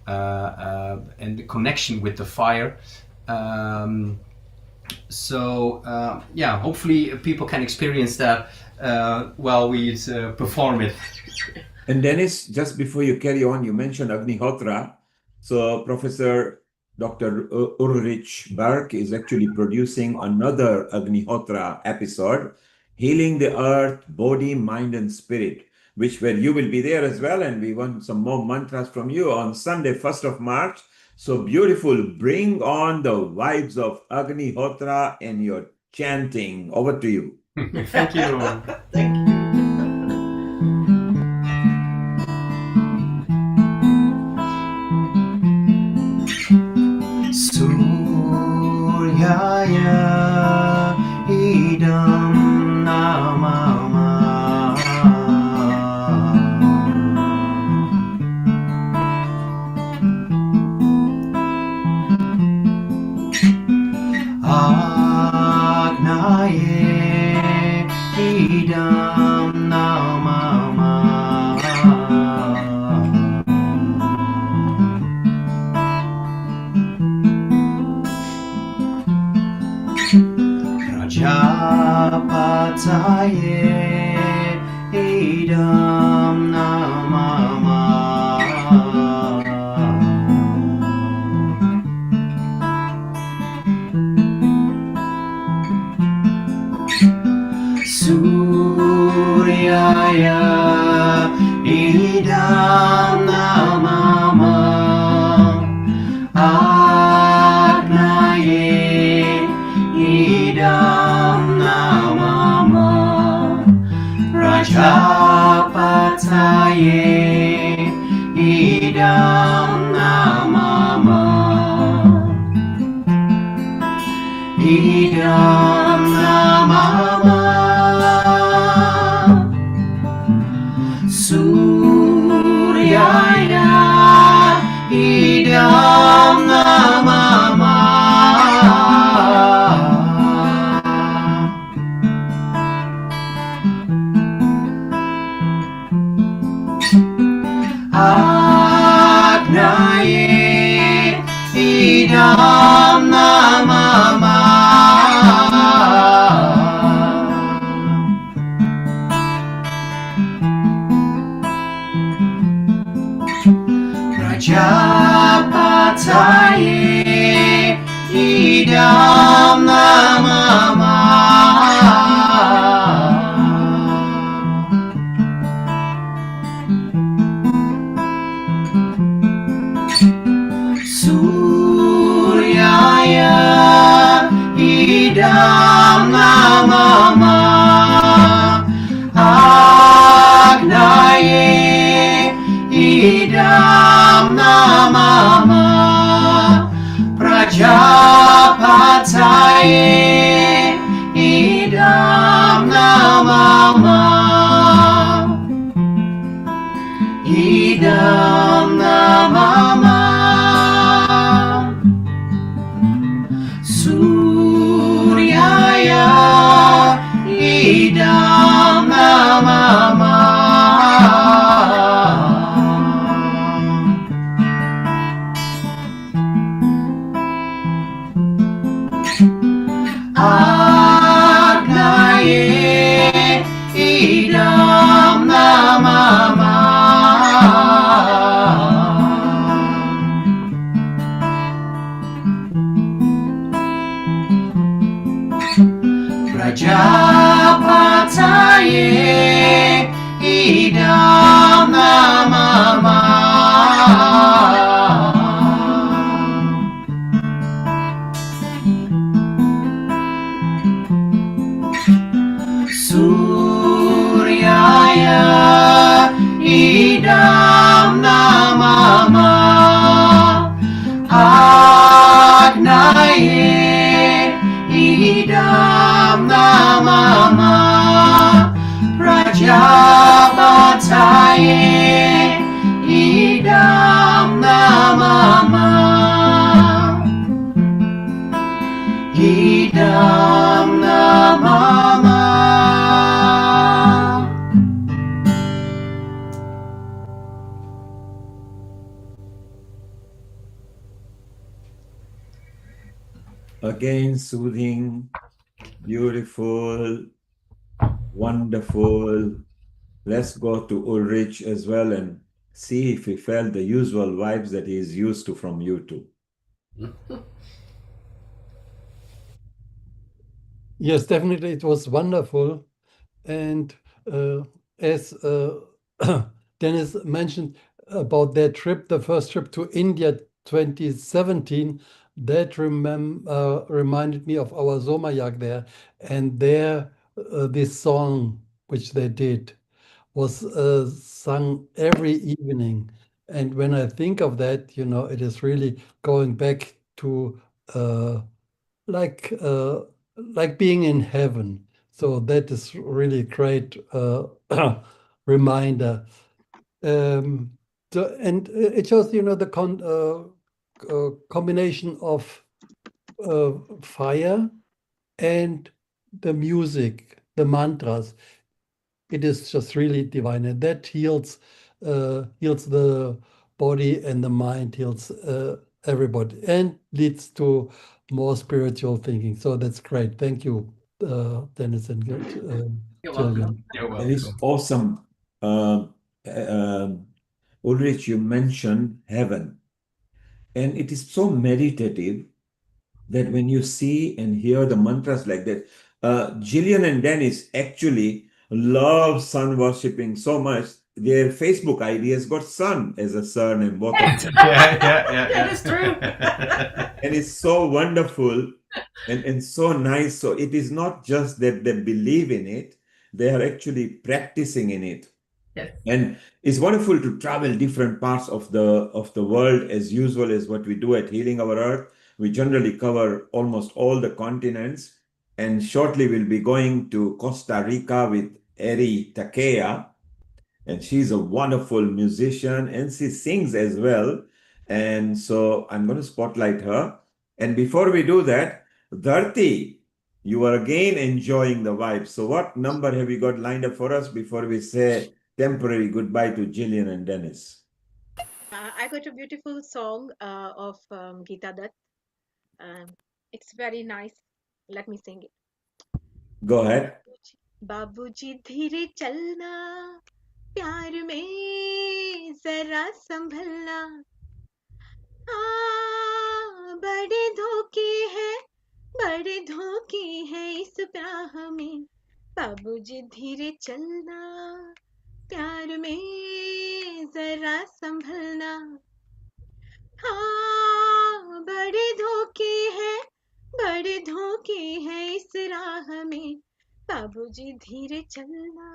and the connection with the fire. Yeah, hopefully people can experience that while we perform it. And Dennis, just before you carry on, you mentioned Agnihotra. So Professor Dr. Ulrich Berg is actually producing another Agnihotra episode, Healing the Earth, Body, Mind and Spirit, where you will be there as well. And we want some more mantras from you on Sunday, 1st of March. So beautiful. Bring on the vibes of Agnihotra and your chanting. Over to you. Thank you. Thank you. Suryaya idam namama Agnaye idam idam namama. Suryaya idam namama. Agnaye idam namama. Prajapataye idam namama. Idam namama. Suryaya idam namama. Agnaye idam namama. Prajapataye idam namama. Suryaya idam namama. Agnaye idam namama. Prajapataye idam namama. Idam namama. Suryaya idam namama. Agnaye idam namama. Prajapataye idam namama. Suryaya idam namama. Agnaye idam namama. Prajapataye idam namama. Idam namama. Again, soothing, beautiful, wonderful. Let's go to Ulrich as well and see if he felt the usual vibes that he is used to from you two. Yes, definitely, it was wonderful. And as Dennis mentioned about their trip, the first trip to India 2017, that reminded me of our Somayag there. And there, this song which they did was sung every evening. And when I think of that, it is really going back to like uh, like being in heaven. So that is really great reminder. And it shows, the combination of fire and the music, the mantras. It is just really divine, and that heals the body, and the mind heals everybody, and leads to more spiritual thinking. So that's great. Thank you. Dennis and You're Jillian. welcome. You're And it's welcome. awesome. Ulrich, you mentioned heaven, and it is so meditative that when you see and hear the mantras like that, Jillian and Dennis actually love sun worshipping so much. Their Facebook ID has got sun as a surname, both of them. That is true. And it's so wonderful and so nice. So it is not just that they believe in it, they are actually practicing in it. Yes. And it's wonderful to travel different parts of the world as usual as what we do at Healing Our Earth. We generally cover almost all the continents. And shortly we'll be going to Costa Rica with Eri Takea. And she's a wonderful musician and she sings as well. And so I'm going to spotlight her. And before we do that, Dharti, you are again enjoying the vibe. So what number have you got lined up for us before we say temporary goodbye to Jillian and Dennis? I got a beautiful song of Geeta Dutt. It's very nice. Let me sing it. Go ahead. बाबूजी धीरे चलना प्यार में जरा संभलना बड़े धोखे हैं इस प्यार में बाबूजी धीरे चलना प्यार में जरा संभलना बड़े धोखे हैं इस राह में बाबूजी धीरे चलना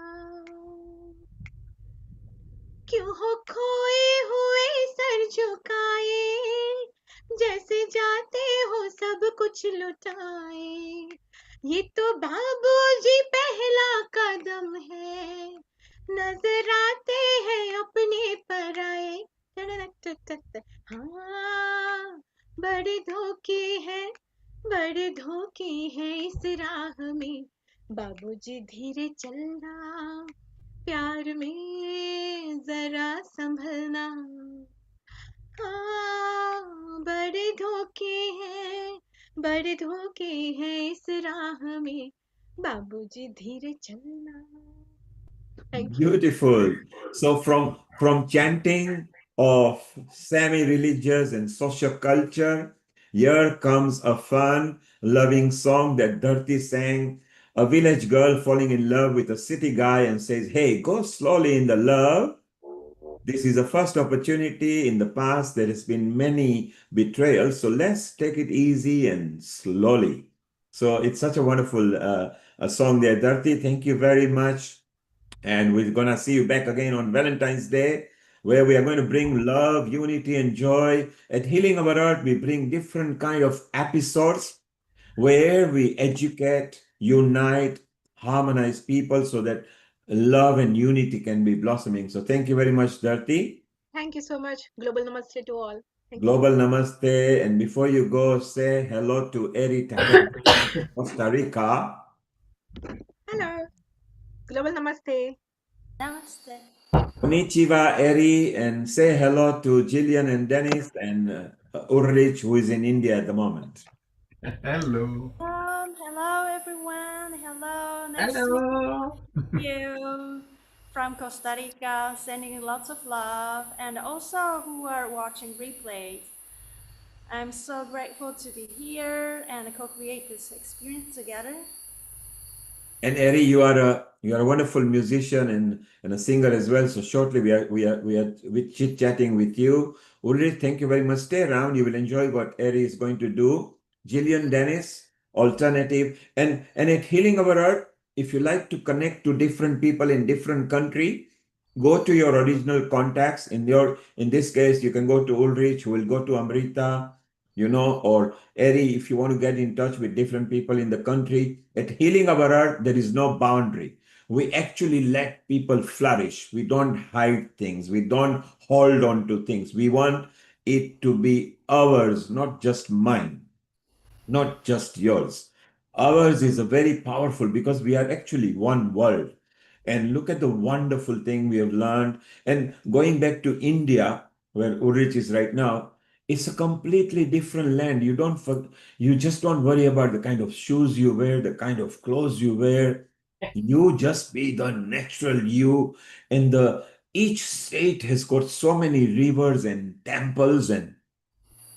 क्यों हो खोए हुए सर झुकाए जैसे जाते हो सब कुछ लुटाए ये तो बाबूजी पहला कदम है नजर आते हैं अपने पराए हाँ बड़े धोखे हैं इस राह में बाबूजी धीरे चलना प्यार में जरा संभलना बड़े धोखे हैं इस राह में बाबूजी धीरे चलना Beautiful. So from chanting of semi-religious and social culture, here comes a fun, loving song that Dharti sang. A village girl falling in love with a city guy and says, "Hey, go slowly in the love." This is a first opportunity. In the past, there has been many betrayals, so let's take it easy and slowly. So it's such a wonderful a song there, Dharti. Thank you very much. And we're going to see you back again on Valentine's Day, where we are going to bring love, unity, and joy. At Healing Our Earth, we bring different kind of episodes where we educate, unite, harmonize people so that love and unity can be blossoming. So thank you very much, Dharti. Thank you so much. Global namaste to all. Thank Global namaste. And before you go, say hello to Eri Costa Rica. Hello. Global namaste. Namaste. Konnichiwa, Eri, and say hello to Jillian and Dennis and Ulrich, who is in India at the moment. Hello. Hello, everyone. Hello. Nice Hello. to meet you from Costa Rica, sending lots of love, and also who are watching replays. I'm so grateful to be here and co-create this experience together. And Eri, you are a wonderful musician and a singer as well. So shortly we are chit chatting with you. Ulrich, thank you very much. Stay around. You will enjoy what Eri is going to do. Jillian, Dennis, alternative, and at Healing Our Earth, if you like to connect to different people in different country, go to your original contacts. In this case, you can go to Ulrich, who will go to Amrita, or Eri, if you want to get in touch with different people in the country. At Healing Our Earth, there is no boundary. We actually let people flourish. We don't hide things. We don't hold on to things. We want it to be ours, not just mine, not just yours. Ours is a very powerful because we are actually one world. And look at the wonderful thing we have learned. And going back to India, where Ulrich is right now, it's a completely different land. You just don't worry about the kind of shoes you wear, the kind of clothes you wear. You just be the natural you. And each state has got so many rivers and temples and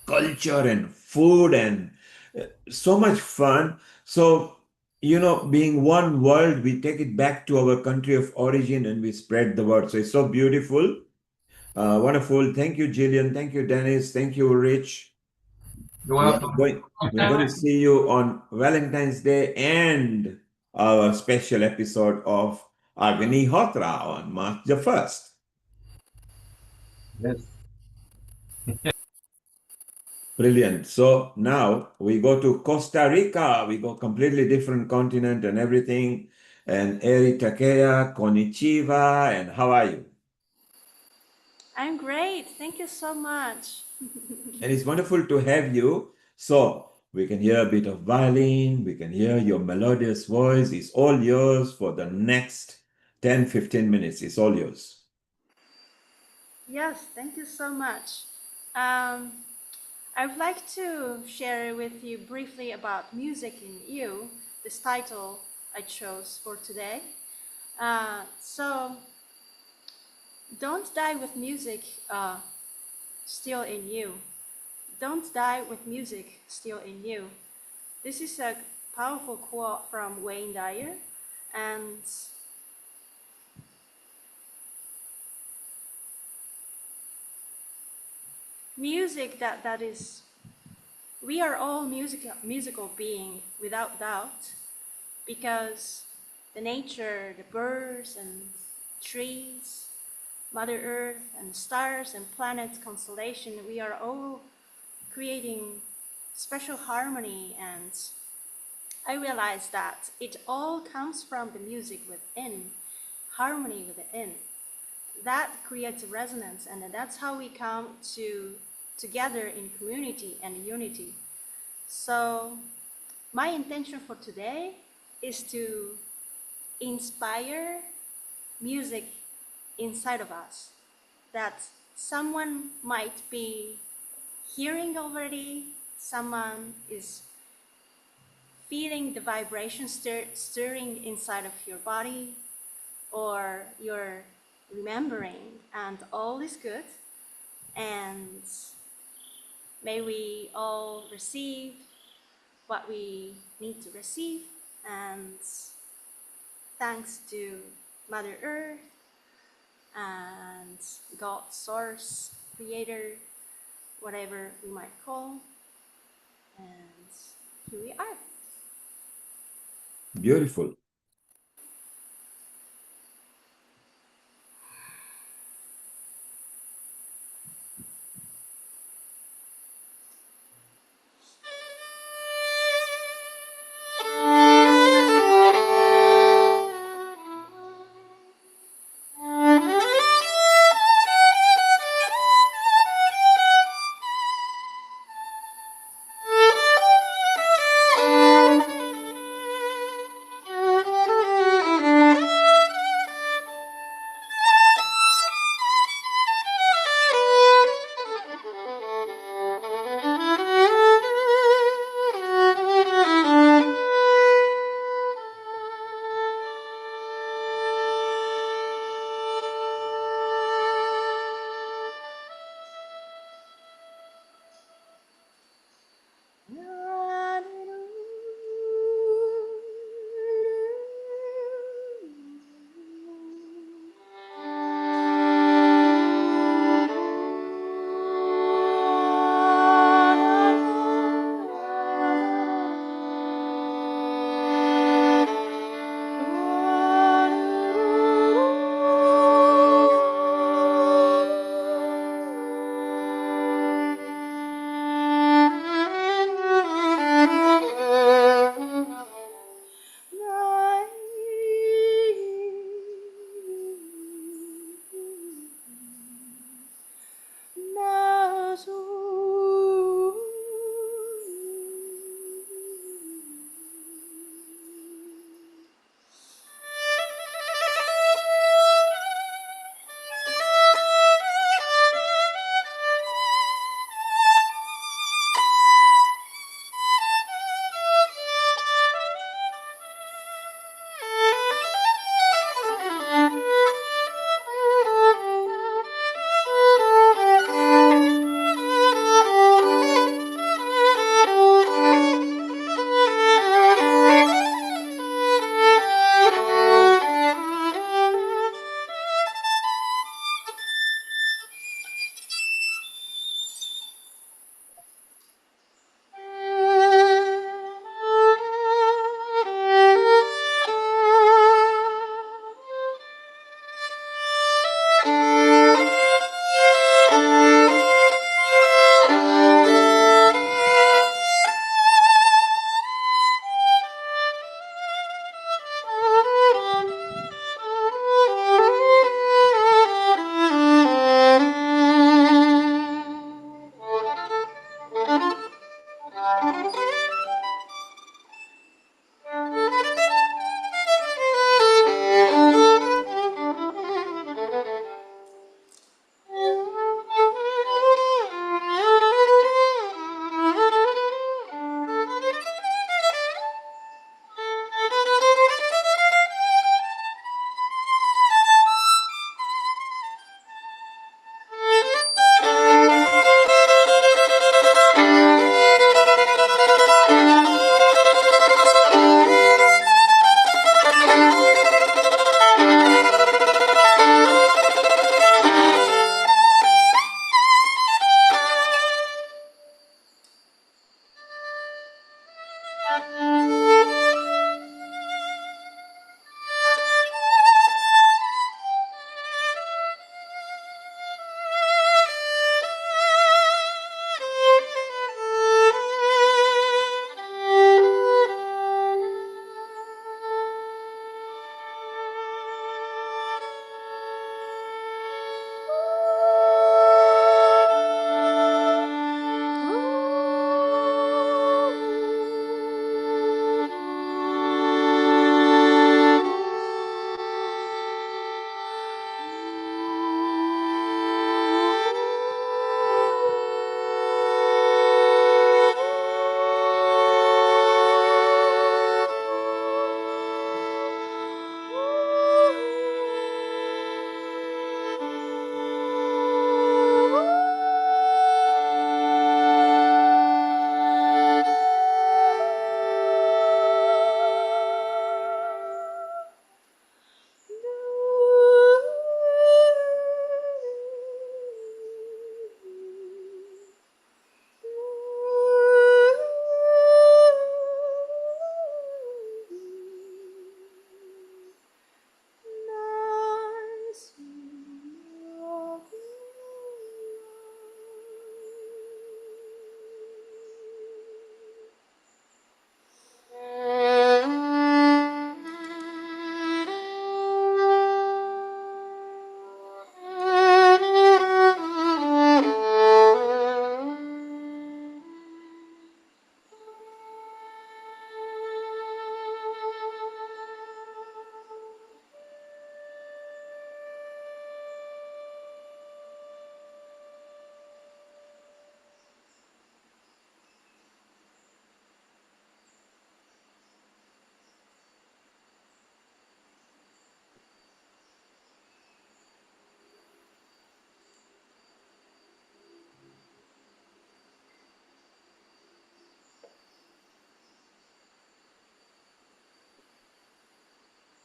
culture and food and so much fun. So, being one world, we take it back to our country of origin and we spread the word. So it's so beautiful. Wonderful. Thank you, Jillian. Thank you, Dennis. Thank you, Rich. You're We are welcome. going to see you on Valentine's Day and our special episode of Agni Hotra on March the 1st. Yes. Brilliant. So now we go to Costa Rica. We go completely different continent and everything. And Eri Takea, konnichiwa, and how are you? I'm great. Thank you so much. And it's wonderful to have you. So we can hear a bit of violin, we can hear your melodious voice. It's all yours for the next 10, 15 minutes. It's all yours. Yes, thank you so much. I'd like to share with you briefly about Music in You, this title I chose for today. So, don't die with music still in you. Don't die with music still in you. This is a powerful quote from Wayne Dyer, and music that is, we are all musical beings without doubt, because the nature, the birds and trees, Mother Earth and stars and planets, constellation, we are all creating special harmony. And I realized that it all comes from the music within, harmony within. That creates a resonance, and that's how we come together in community and unity. So my intention for today is to inspire music inside of us that someone might be hearing already, someone is feeling the vibration stirring inside of your body, or you're remembering, and all is good. And may we all receive what we need to receive, and thanks to Mother Earth and God, Source, Creator, whatever we might call. And here we are. Beautiful.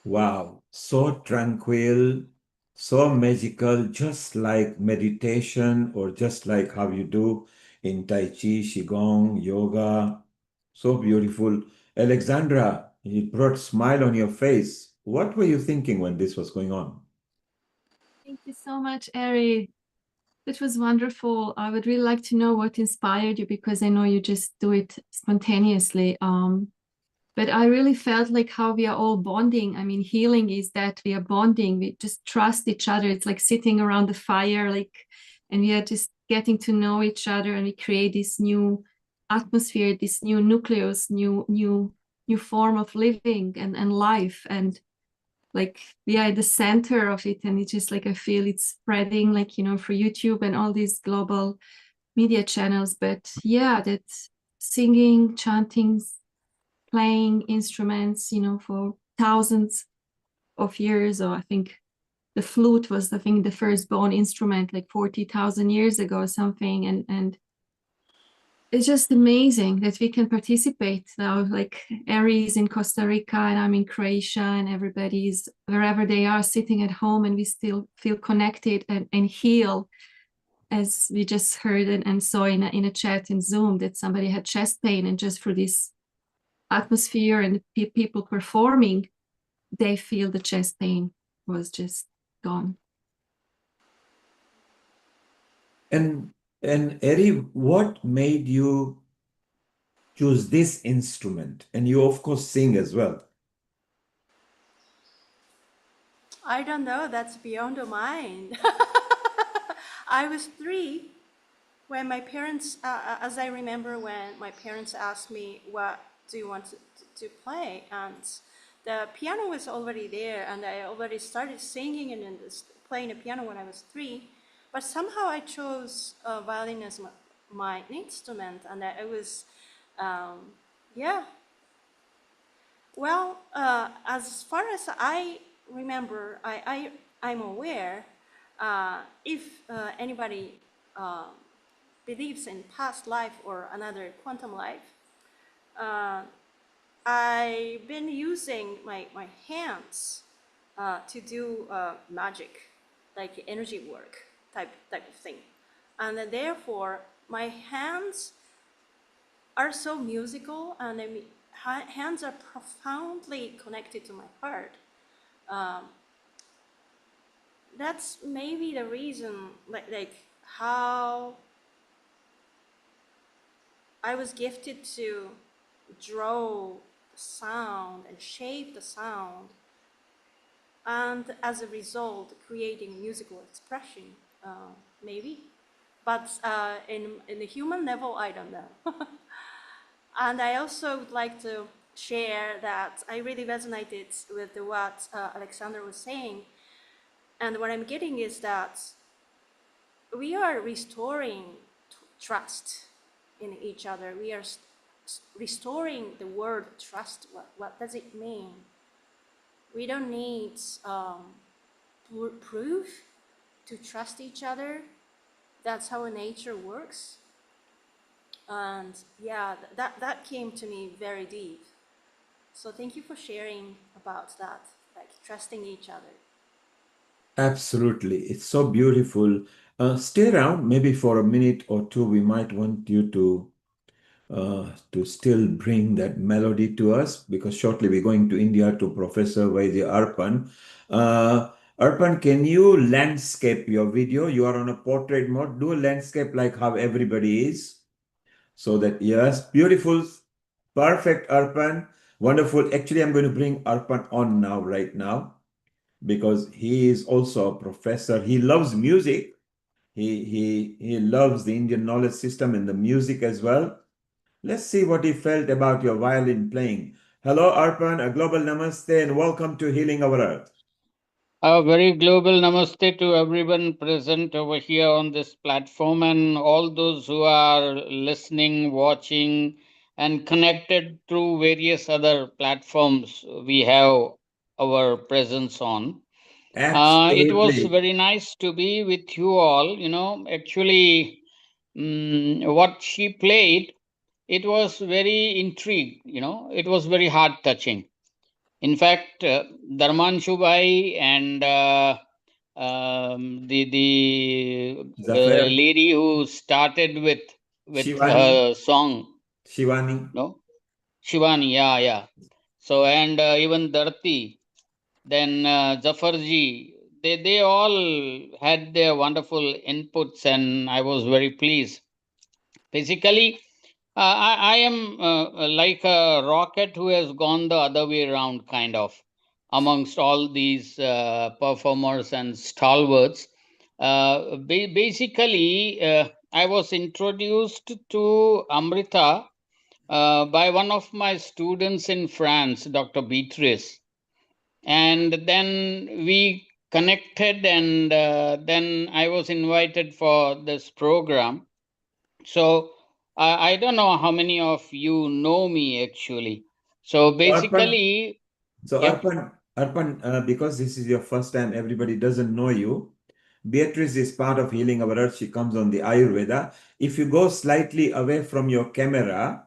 Wow, so tranquil, so magical, just like meditation or just like how you do in Tai Chi, Qigong, yoga. So beautiful. Alexandra, it brought smile on your face. What were you thinking when this was going on? Thank you so much, Ari. It was wonderful. I would really like to know what inspired you because I know you just do it spontaneously. But I really felt like how we are all bonding. I mean, healing is that we are bonding. We just trust each other. It's like sitting around the fire, and we are just getting to know each other, and we create this new atmosphere, this new nucleus, new form of living and life. And like we are at the center of it, and it's just like I feel it's spreading, for YouTube and all these global media channels. But yeah, that singing, chanting, playing instruments, for thousands of years, or I think the flute was, I think, the first bone instrument like 40,000 years ago or something. And it's just amazing that we can participate now. Like Aries in Costa Rica and I'm in Croatia, and everybody's wherever they are sitting at home, and we still feel connected and heal. As we just heard and saw in a chat in Zoom that somebody had chest pain, and just for this atmosphere and people performing, they feel the chest pain was just gone. And Eri, what made you choose this instrument? And you of course sing as well. I don't know, that's beyond the mind. I was 3 when my parents, as I remember, when my parents asked me, what do you want to play? And the piano was already there, and I already started singing and playing the piano when I was 3. But somehow I chose violin as my instrument, and I was, yeah. Well, as far as I remember, I'm aware, if anybody believes in past life or another quantum life, I've been using my hands to do magic, like energy work type of thing. And then therefore, my hands are so musical, and hands are profoundly connected to my heart. That's maybe the reason, like how I was gifted to draw the sound and shape the sound, and as a result, creating musical expression, maybe. But in the human level, I don't know. And I also would like to share that I really resonated with what Alexander was saying. And what I'm getting is that we are restoring trust in each other. We are restoring the word trust. What does it mean? We don't need proof to trust each other. That's how nature works. And yeah, that came to me very deep. So thank you for sharing about that, like trusting each other. Absolutely. It's so beautiful. Stay around maybe for a minute or two. We might want you to still bring that melody to us, because shortly we're going to India to Professor Vaidya Arpan. Arpan, can you landscape your video? You are on a portrait mode. Do a landscape like how everybody is. So that, yes, beautiful, perfect, Arpan. Wonderful. Actually, I'm going to bring Arpan on now, right now, because he is also a professor. He loves music. He loves the Indian knowledge system and the music as well. Let's see what he felt about your violin playing. Hello, Arpan, a global namaste, and welcome to Healing Our Earth. A very global namaste to everyone present over here on this platform, and all those who are listening, watching, and connected through various other platforms we have our presence on. It was Absolutely. very nice to be with you all. Actually, what she played, it was very intrigued. It was very heart touching. In fact, Dharmanshu Bhai and the Zafar, lady who started with Shivani, her song, Shivani. no, Shivani, yeah. So and even Dharti, then Zafarji, they all had their wonderful inputs, and I was very pleased. Basically, I am like a rocket who has gone the other way around, kind of, amongst all these performers and stalwarts. Basically, I was introduced to Amrita by one of my students in France, Dr. Beatrice. And then we connected, and then I was invited for this program. So I don't know how many of you know me actually. So Arpan, basically, so yep, Arpan, because this is your first time, everybody doesn't know you. Beatrice is part of Healing Our Earth. She comes on the Ayurveda. If you go slightly away from your camera,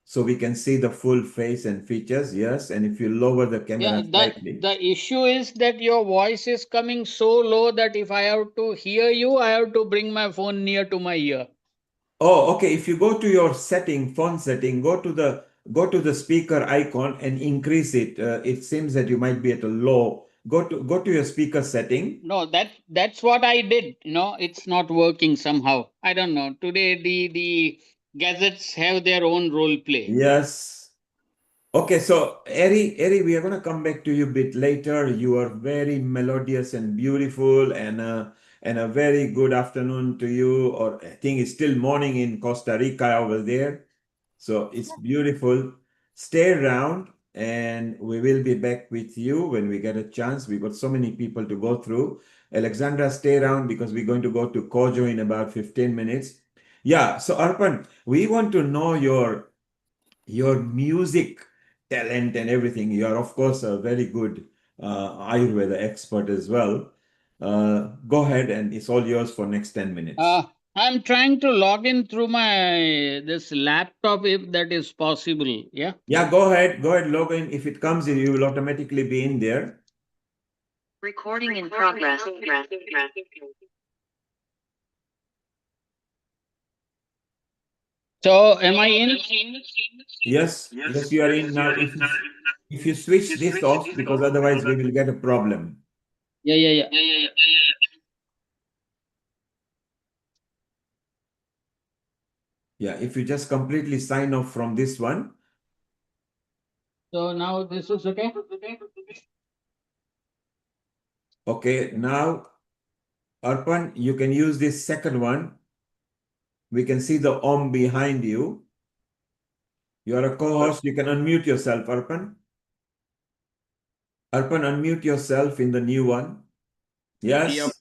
so we can see the full face and features, yes. And if you lower the yeah. camera The slightly. the issue is that your voice is coming so low that if I have to hear you, I have to bring my phone near to my ear. Oh, okay. If you go to your setting, phone setting, go to the speaker icon and increase it. It seems that you might be at a low. Go to your speaker setting. No, that's what I did. It's not working somehow. I don't know. Today the gadgets have their own role play. Yes. Okay, so Eri, we are going to come back to you a bit later. You are very melodious and beautiful, and a very good afternoon to you. Or I think it's still morning in Costa Rica over there. So it's beautiful. Stay around, and we will be back with you when we get a chance. We've got so many people to go through. Alexandra, stay around because we're going to go to Kojo in about 15 minutes. Yeah, so Arpan, we want to know your music talent and everything. You are, of course, a very good Ayurveda expert as well. Go ahead, and it's all yours for next 10 minutes. I'm trying to log in through my this laptop if that is possible. Yeah. Yeah, go ahead, log in. If it comes in, you will automatically be in there. Recording in progress. So am I in? Yes, you are in now. If you switch this off, because otherwise we will get a problem. Yeah. Yeah, if you just completely sign off from this one. So now this is okay? Okay, now, Arpan, you can use this second one. We can see the Om behind you. You are a co-host. You can unmute yourself, Arpan. Arpan, unmute yourself in the new one. Yes. Yep.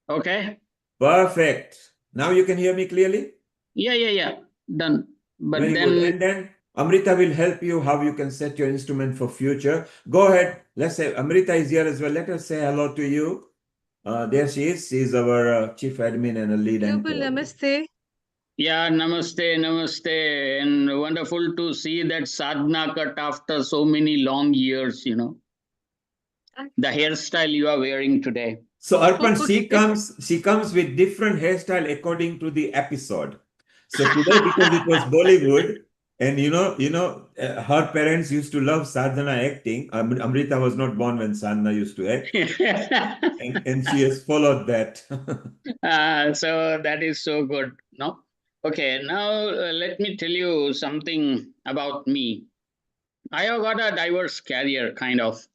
Okay. Perfect. Now you can hear me clearly? Yeah. Done. But Very then good. And then Amrita will help you how you can set your instrument for future. Go ahead. Let's say Amrita is here as well. Let us say hello to you. There she is. She is our chief admin and a lead Global anchor. Namaste. yeah, namaste, and wonderful to see that sadhana cut after so many long years. The hairstyle you are wearing today. So Arpan, she comes with different hairstyle according to the episode. So today, because it was Bollywood, and her parents used to love sadhana acting. Amrita was not born when sadhana used to act, and she has followed that. So that is so good. No. Okay. Now let me tell you something about me. I have got a diverse career, kind of.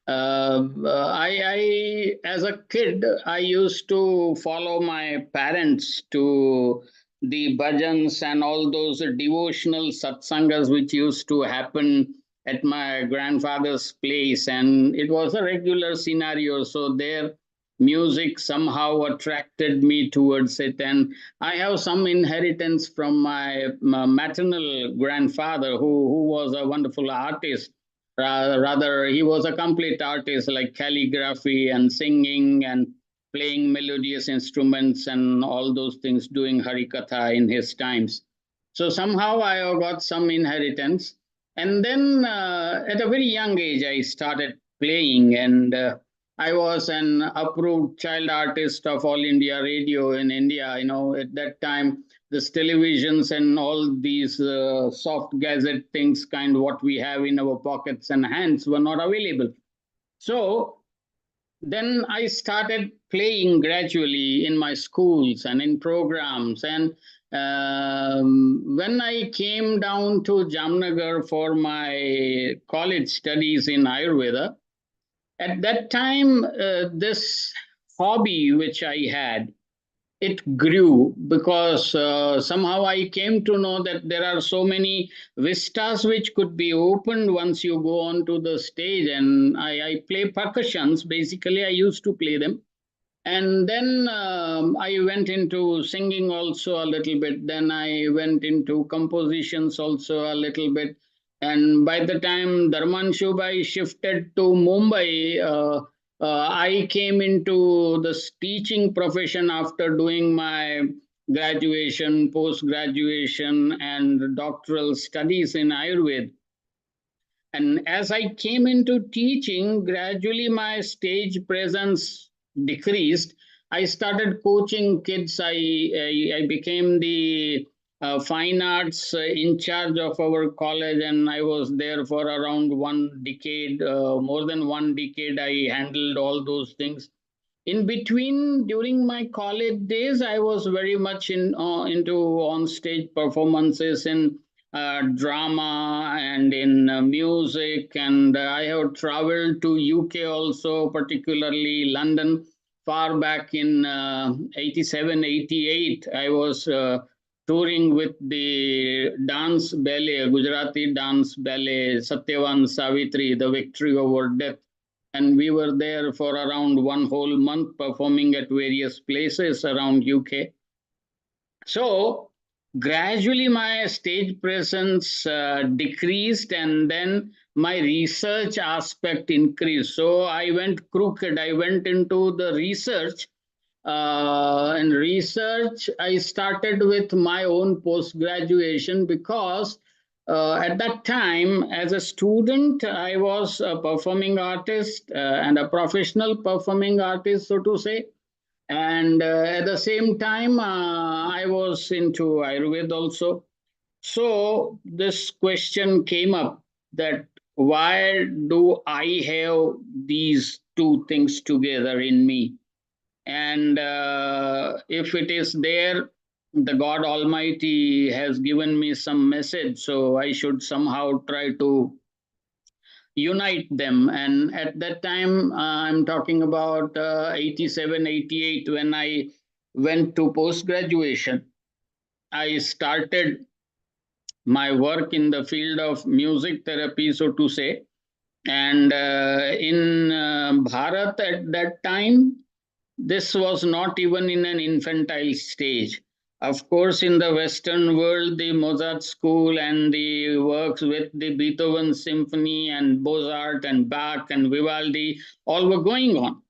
I as a kid, I used to follow my parents to the bhajans and all those devotional satsangas which used to happen at my grandfather's place, and it was a regular scenario. So their music somehow attracted me towards it, and I have some inheritance from my maternal grandfather, who was a wonderful artist. Rather, he was a complete artist, like calligraphy and singing and playing melodious instruments and all those things, doing harikatha in his times. So somehow I have got some inheritance. And then at a very young age, I started playing, and I was an approved child artist of All India Radio in India. At that time, this televisions and all these soft gadget things, kind what we have in our pockets and hands, were not available. So then I started playing gradually in my schools and in programs. And when I came down to Jamnagar for my college studies in Ayurveda, at that time, this hobby which I had, it grew because somehow I came to know that there are so many vistas which could be opened once you go on to the stage. And I play percussions. Basically, I used to play them. And then I went into singing also a little bit. Then I went into compositions also a little bit. And by the time Dharmanshu Bhai shifted to Mumbai, I came into this teaching profession after doing my graduation, post graduation, and doctoral studies in Ayurveda. And as I came into teaching, gradually my stage presence decreased. I started coaching kids. I became the fine arts in charge of our college, and I was there for around 1 decade, more than 1 decade. I handled all those things. In between, during my college days, I was very much into on stage performances in drama and in music. And I have traveled to UK also, particularly London. Far back in 87, 88, I was touring with the dance ballet, Gujarati dance ballet, Satyavan Savitri, The Victory Over Death. And we were there for around 1 whole month, performing at various places around UK. So gradually my stage presence decreased, and then my research aspect increased. So I went crooked. I went into the research. In research, I started with my own post graduation because at that time, as a student, I was a performing artist and a professional performing artist, so to say. And at the same time, I was into Ayurveda also. So this question came up, that why do I have these two things together in me? And if it is there, the God Almighty has given me some message, so I should somehow try to unite them. And at that time, I'm talking about 87, 88, when I went to post graduation. I started my work in the field of music therapy, so to say. And in Bharat at that time, this was not even in an infantile stage. Of course, in the Western world, the Mozart school and the works with the Beethoven symphony and Mozart and Bach and Vivaldi all were going on.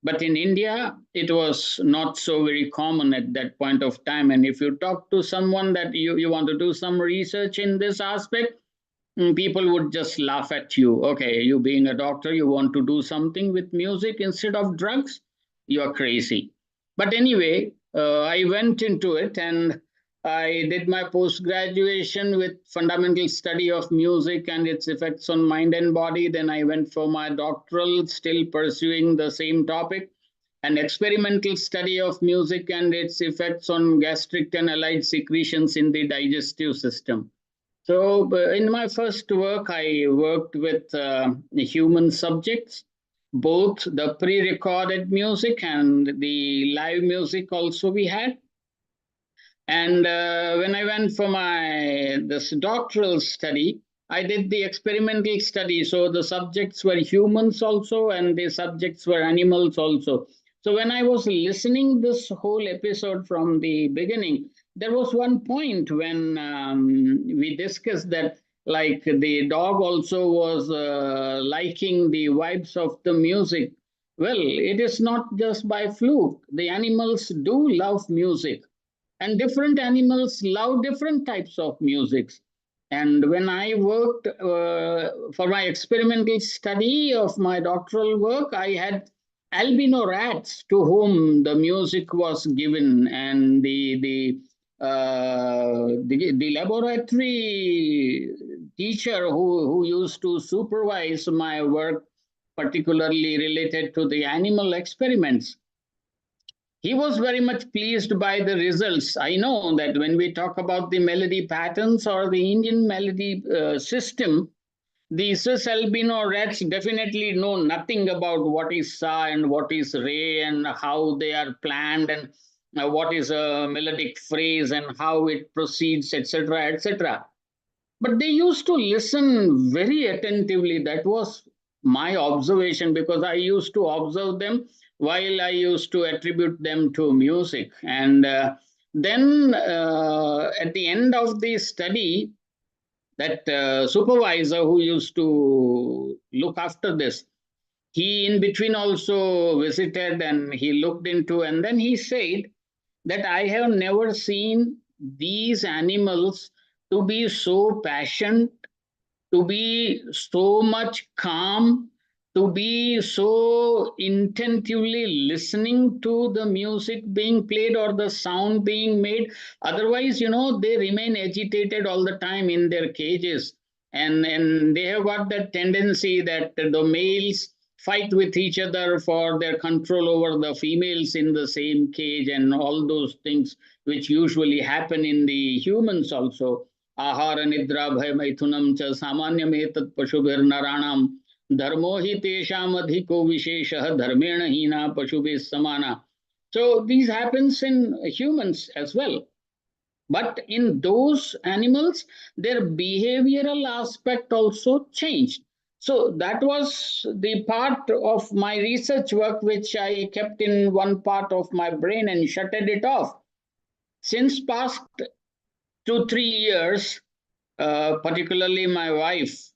But in India, it was not so very common at that point of time. And if you talk to someone that you want to do some research in this aspect, people would just laugh at you. Okay, you being a doctor, you want to do something with music instead of drugs? You're crazy. But anyway, I went into it, and I did my post graduation with fundamental study of music and its effects on mind and body. Then I went for my doctoral, still pursuing the same topic, an experimental study of music and its effects on gastric and allied secretions in the digestive system. So in my first work, I worked with human subjects, both the pre-recorded music and the live music also we had. And when I went for this doctoral study, I did the experimental study. So the subjects were humans also, and the subjects were animals also. So when I was listening this whole episode from the beginning, there was one point when we discussed that, like, the dog also was liking the vibes of the music. Well, it is not just by fluke. The animals do love music, and different animals love different types of music. And when I worked for my experimental study of my doctoral work, I had albino rats to whom the music was given, and the laboratory teacher who used to supervise my work, particularly related to the animal experiments, he was very much pleased by the results. I know that when we talk about the melody patterns or the Indian melody system, the cis albino rats definitely know nothing about what is sa and what is re and how they are planned, and what is a melodic phrase and how it proceeds, etc., etc. But they used to listen very attentively. That was my observation, because I used to observe them while I used to attribute them to music. And then at the end of the study, that supervisor who used to look after this, he in between also visited and he looked into, and then he said that I have never seen these animals to be so passionate, to be so much calm, to be so intentively listening to the music being played or the sound being made. Otherwise, they remain agitated all the time in their cages. And they have got that tendency that the males fight with each other for their control over the females in the same cage, and all those things which usually happen in the humans also. आहार निद्रा भय मैथुनम च सामान्यम एतत् पशुभिर्नराणाम धर्मो हि तेषाम अधिको विशेषः धर्मेण हीना पशुभिः समाना. So these happens in humans as well, but in those animals their behavioral aspect also changed. So that was the part of my research work which I kept in one part of my brain and shutted it off. Since past 2-3 years, particularly my wife,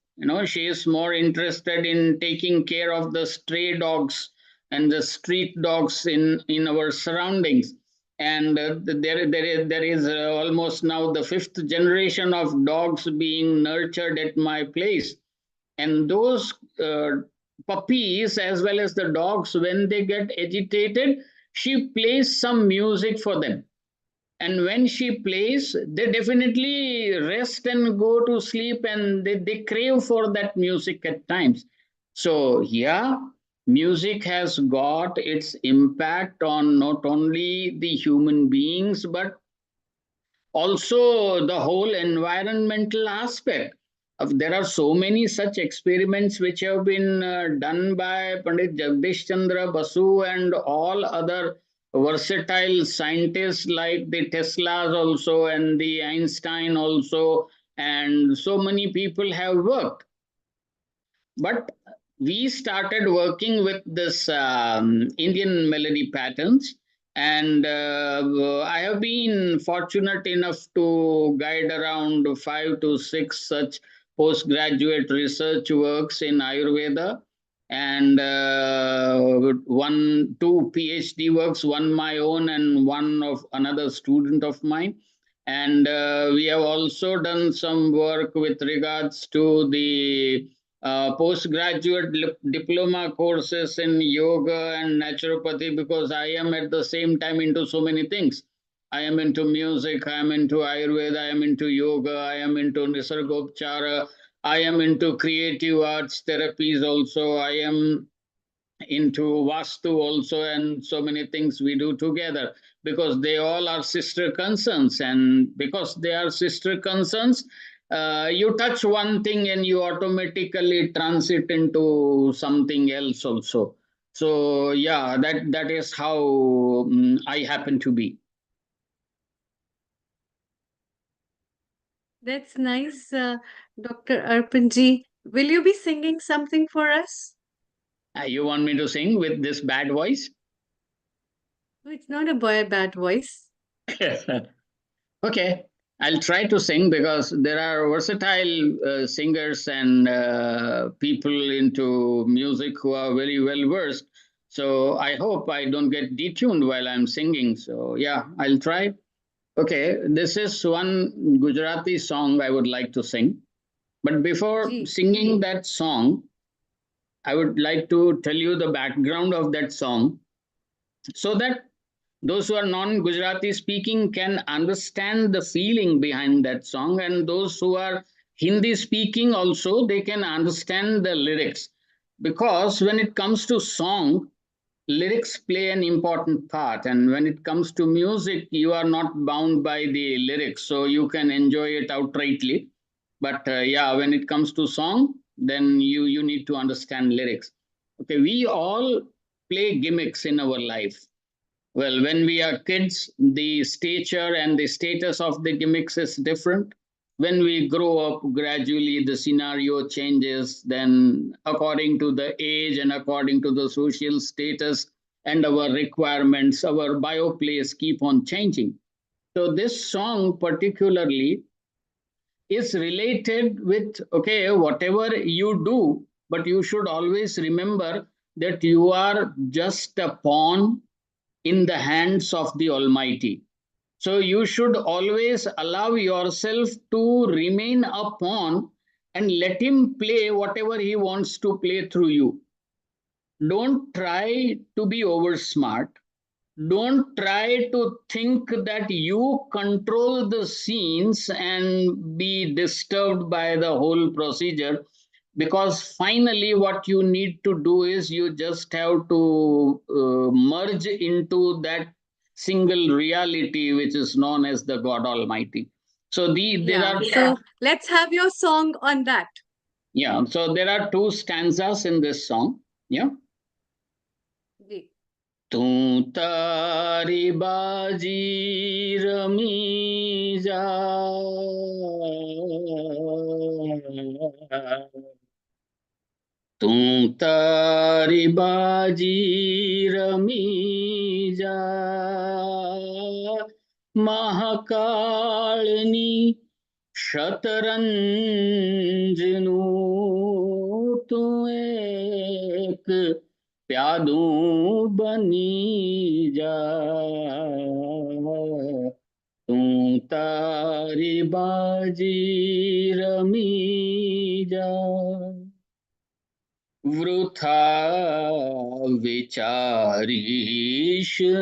she is more interested in taking care of the stray dogs and the street dogs in our surroundings. And there is almost now the fifth generation of dogs being nurtured at my place. And those puppies, as well as the dogs, when they get agitated, she plays some music for them. And when she plays, they definitely rest and go to sleep, and they crave for that music at times. So yeah, music has got its impact on not only the human beings, but also the whole environmental aspect. There are so many such experiments which have been done by Pandit Jagdish Chandra Basu and all other versatile scientists like the Teslas also and the Einstein also, and so many people have worked. But we started working with this Indian melody patterns, and I have been fortunate enough to guide around 5 to 6 such postgraduate research works in Ayurveda, and 2 PhD works, one my own and one of another student of mine. And we have also done some work with regards to the postgraduate diploma courses in yoga and naturopathy, because I am at the same time into so many things. I am into music, I am into Ayurveda, I am into yoga, I am into Nisargopchara, I am into creative arts therapies also, I am into Vastu also, and so many things we do together, because they all are sister concerns. And because they are sister concerns, you touch one thing and you automatically transit into something else also. So yeah, that is how I happen to be. That's nice, Dr. Arpanji. Will you be singing something for us? You want me to sing with this bad voice? It's not a bad voice. Okay, I'll try to sing, because there are versatile singers and people into music who are very well versed. So I hope I don't get detuned while I'm singing. So yeah, I'll try. Okay, this is one Gujarati song I would like to sing. But before singing that song, I would like to tell you the background of that song so that those who are non Gujarati speaking can understand the feeling behind that song, and those who are Hindi speaking also they can understand the lyrics. Because when it comes to song, lyrics play an important part, and when it comes to music you are not bound by the lyrics, so you can enjoy it outrightly. But yeah, when it comes to song, then you need to understand lyrics. Okay, we all play gimmicks in our life. Well, when we are kids, the stature and the status of the gimmicks is different. When we grow up, gradually the scenario changes. Then, according to the age and according to the social status and our requirements, our bioplays keep on changing. So, this song particularly is related with, okay, whatever you do, but you should always remember that you are just a pawn in the hands of the Almighty. So you should always allow yourself to remain a pawn and let Him play whatever He wants to play through you. Don't try to be over smart. Don't try to think that you control the scenes and be disturbed by the whole procedure, because finally what you need to do is you just have to merge into that single reality which is known as the God Almighty. So there Yeah, are so let's have your song on that. yeah, so there are two stanzas in this song. Yeah. तू तारी बाजी rummy जा, तू तारी बाजी rummy जा, महाकाळनी शतरंजनु तू एक प्यादू बनी जा, तू तारी बाजी रमी जा, वृथा विचारीश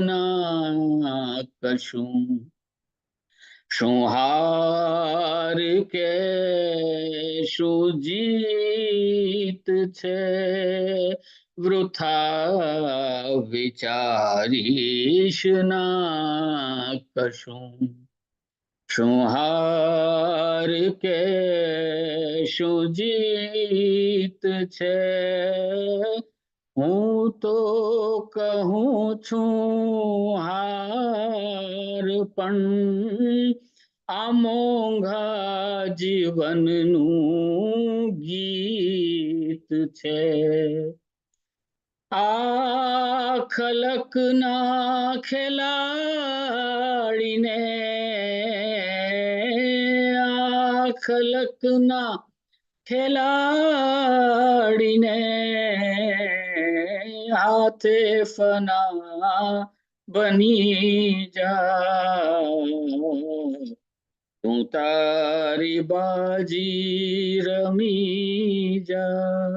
ना कशुं, संहार के सुजीत छे, वृथा विचारीश ना कशुं, संहार के सुजीत छे, હું તો કહું છું હાર, પણ આ મોંઘા જીવનનું ગીત છે. આ ખલકના ખેલાડીને, આ ખલકના ખેલાડીને હાથે ફના બની જા, તું તારી બાજી રમી જા.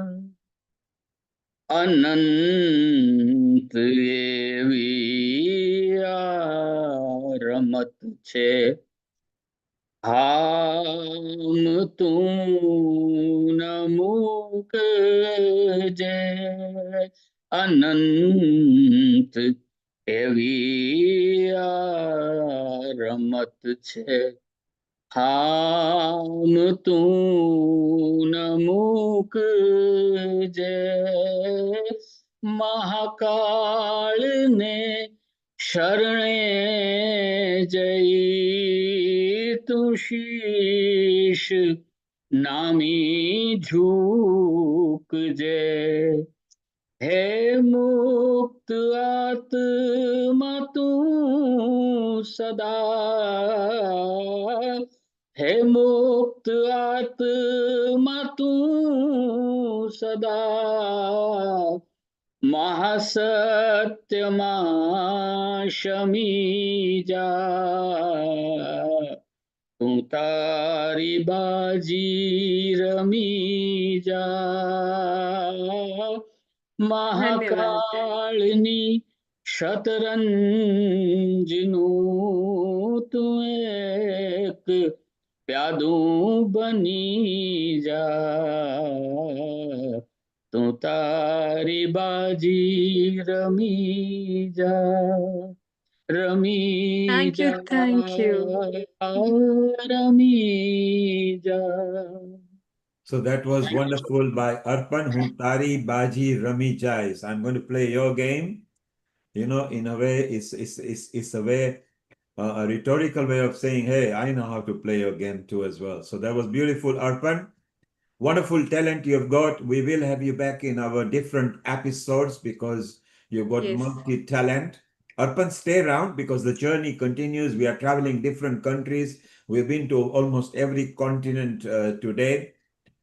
અનંત એવી આ રમત છે, હામ તું ન મૂકજે, અનંત એવી આ રમત છે, હામ તું ન મૂકજે, મહાકાળને શરણે જઈ તું શીશ નામી ઝૂકજે, હે મુક્ત આત્મા તું સદા, હે મુક્ત આત્મા તું સદા, महासत्यमा शमी जा तू तारी बाजी रमी जा धन्यवाद. महाकालिनी शतरंजनू तू एक प्यादू बनी जा तू तारी बाजी रमी जा रमी Thank जा you. Thank you. रमी जा. So that was wonderful by Arpan Huntari Baji Rami Jais. I'm going to play your game. You know, in a way, it's a way, a rhetorical way of saying, hey, I know how to play your game too as well. So that was beautiful, Arpan. Wonderful talent you've got. We will have you back in our different episodes because you've got Yes. multi-talent. Arpan, stay around because the journey continues. We are traveling different countries. We've been to almost every continent today.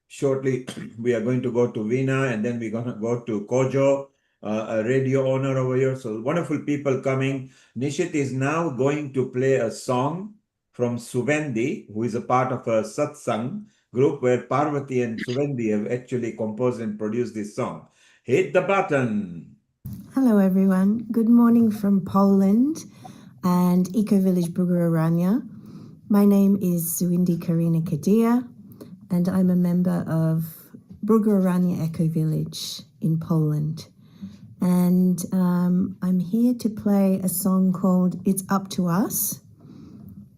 Shortly, we are going to go to Vienna and then we're going to go to Kojo, a radio owner over here. So wonderful people coming. Nishit is now going to play a song from Suvendi, who is a part of a satsang group where Parvati and Suvendi have actually composed and produced this song. Hit the button. Hello, everyone. Good morning from Poland and Eco Village Bugararanya. My name is Suindi Karina Kadia, and I'm a member of Bugararanya Eco Village in Poland. And I'm here to play a song called It's Up to Us.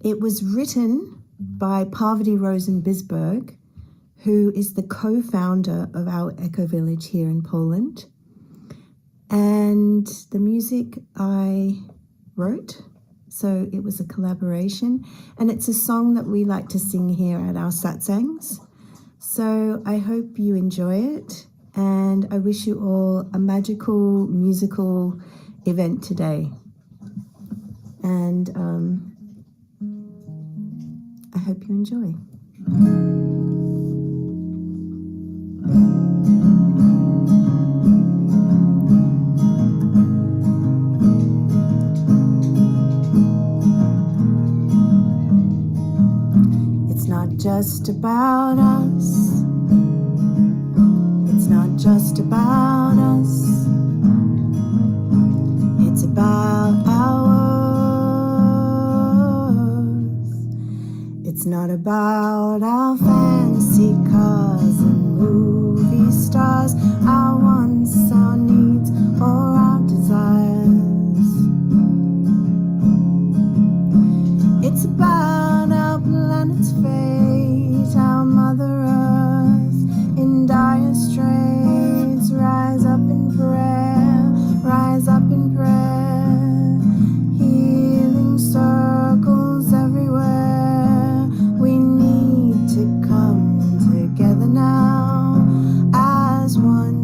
It was written by Parvati Rosen Bisberg, who is the co-founder of our Eco Village here in Poland. And the music I wrote, so it was a collaboration. And it's a song that we like to sing here at our satsangs. So I hope you enjoy it. And I wish you all a magical musical event today. And I hope you enjoy. It's not just about us. It's not just about us. It's about ours. It's not about our fancy cars and movie stars, our wants, our needs, or our desires. It's about our planet's fate, our Mother Earth in dire straits. Rise up in prayer, rise up in prayer. Healing circles everywhere. We need to come together now as one.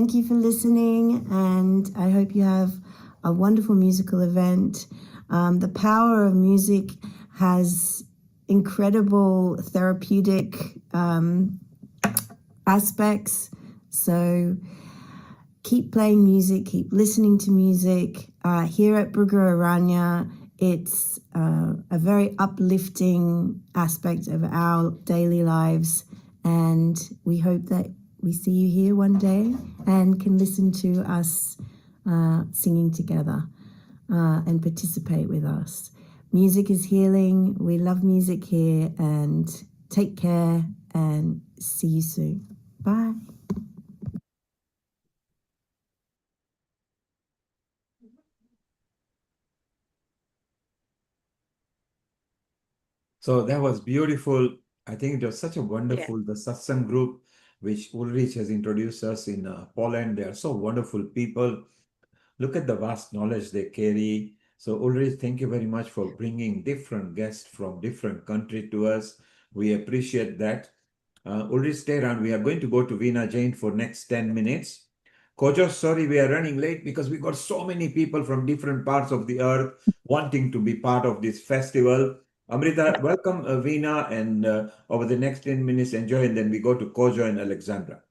thank you for listening, and I hope you have a wonderful musical event. The power of music has incredible therapeutic aspects. So keep playing music, keep listening to music. Here at Bruger Aranya, it's a very uplifting aspect of our daily lives. And we hope that we see you here one day and can listen to us singing together and participate with us. Music is healing. We love music here, and take care and see you soon. Bye. So that was beautiful. I think it was such a wonderful, the satsang group, which Ulrich has introduced us in Poland. They are so wonderful people. Look at the vast knowledge they carry. So Ulrich, thank you very much for bringing different guests from different country to us. We appreciate that. Ulrich, stay around. We are going to go to Veena Jain for next 10 minutes. Kojo, sorry, we are running late because we got so many people from different parts of the earth wanting to be part of this festival. Amrita, welcome Veena, and over the next 10 minutes, enjoy, and then we go to Kojo and Alexandra.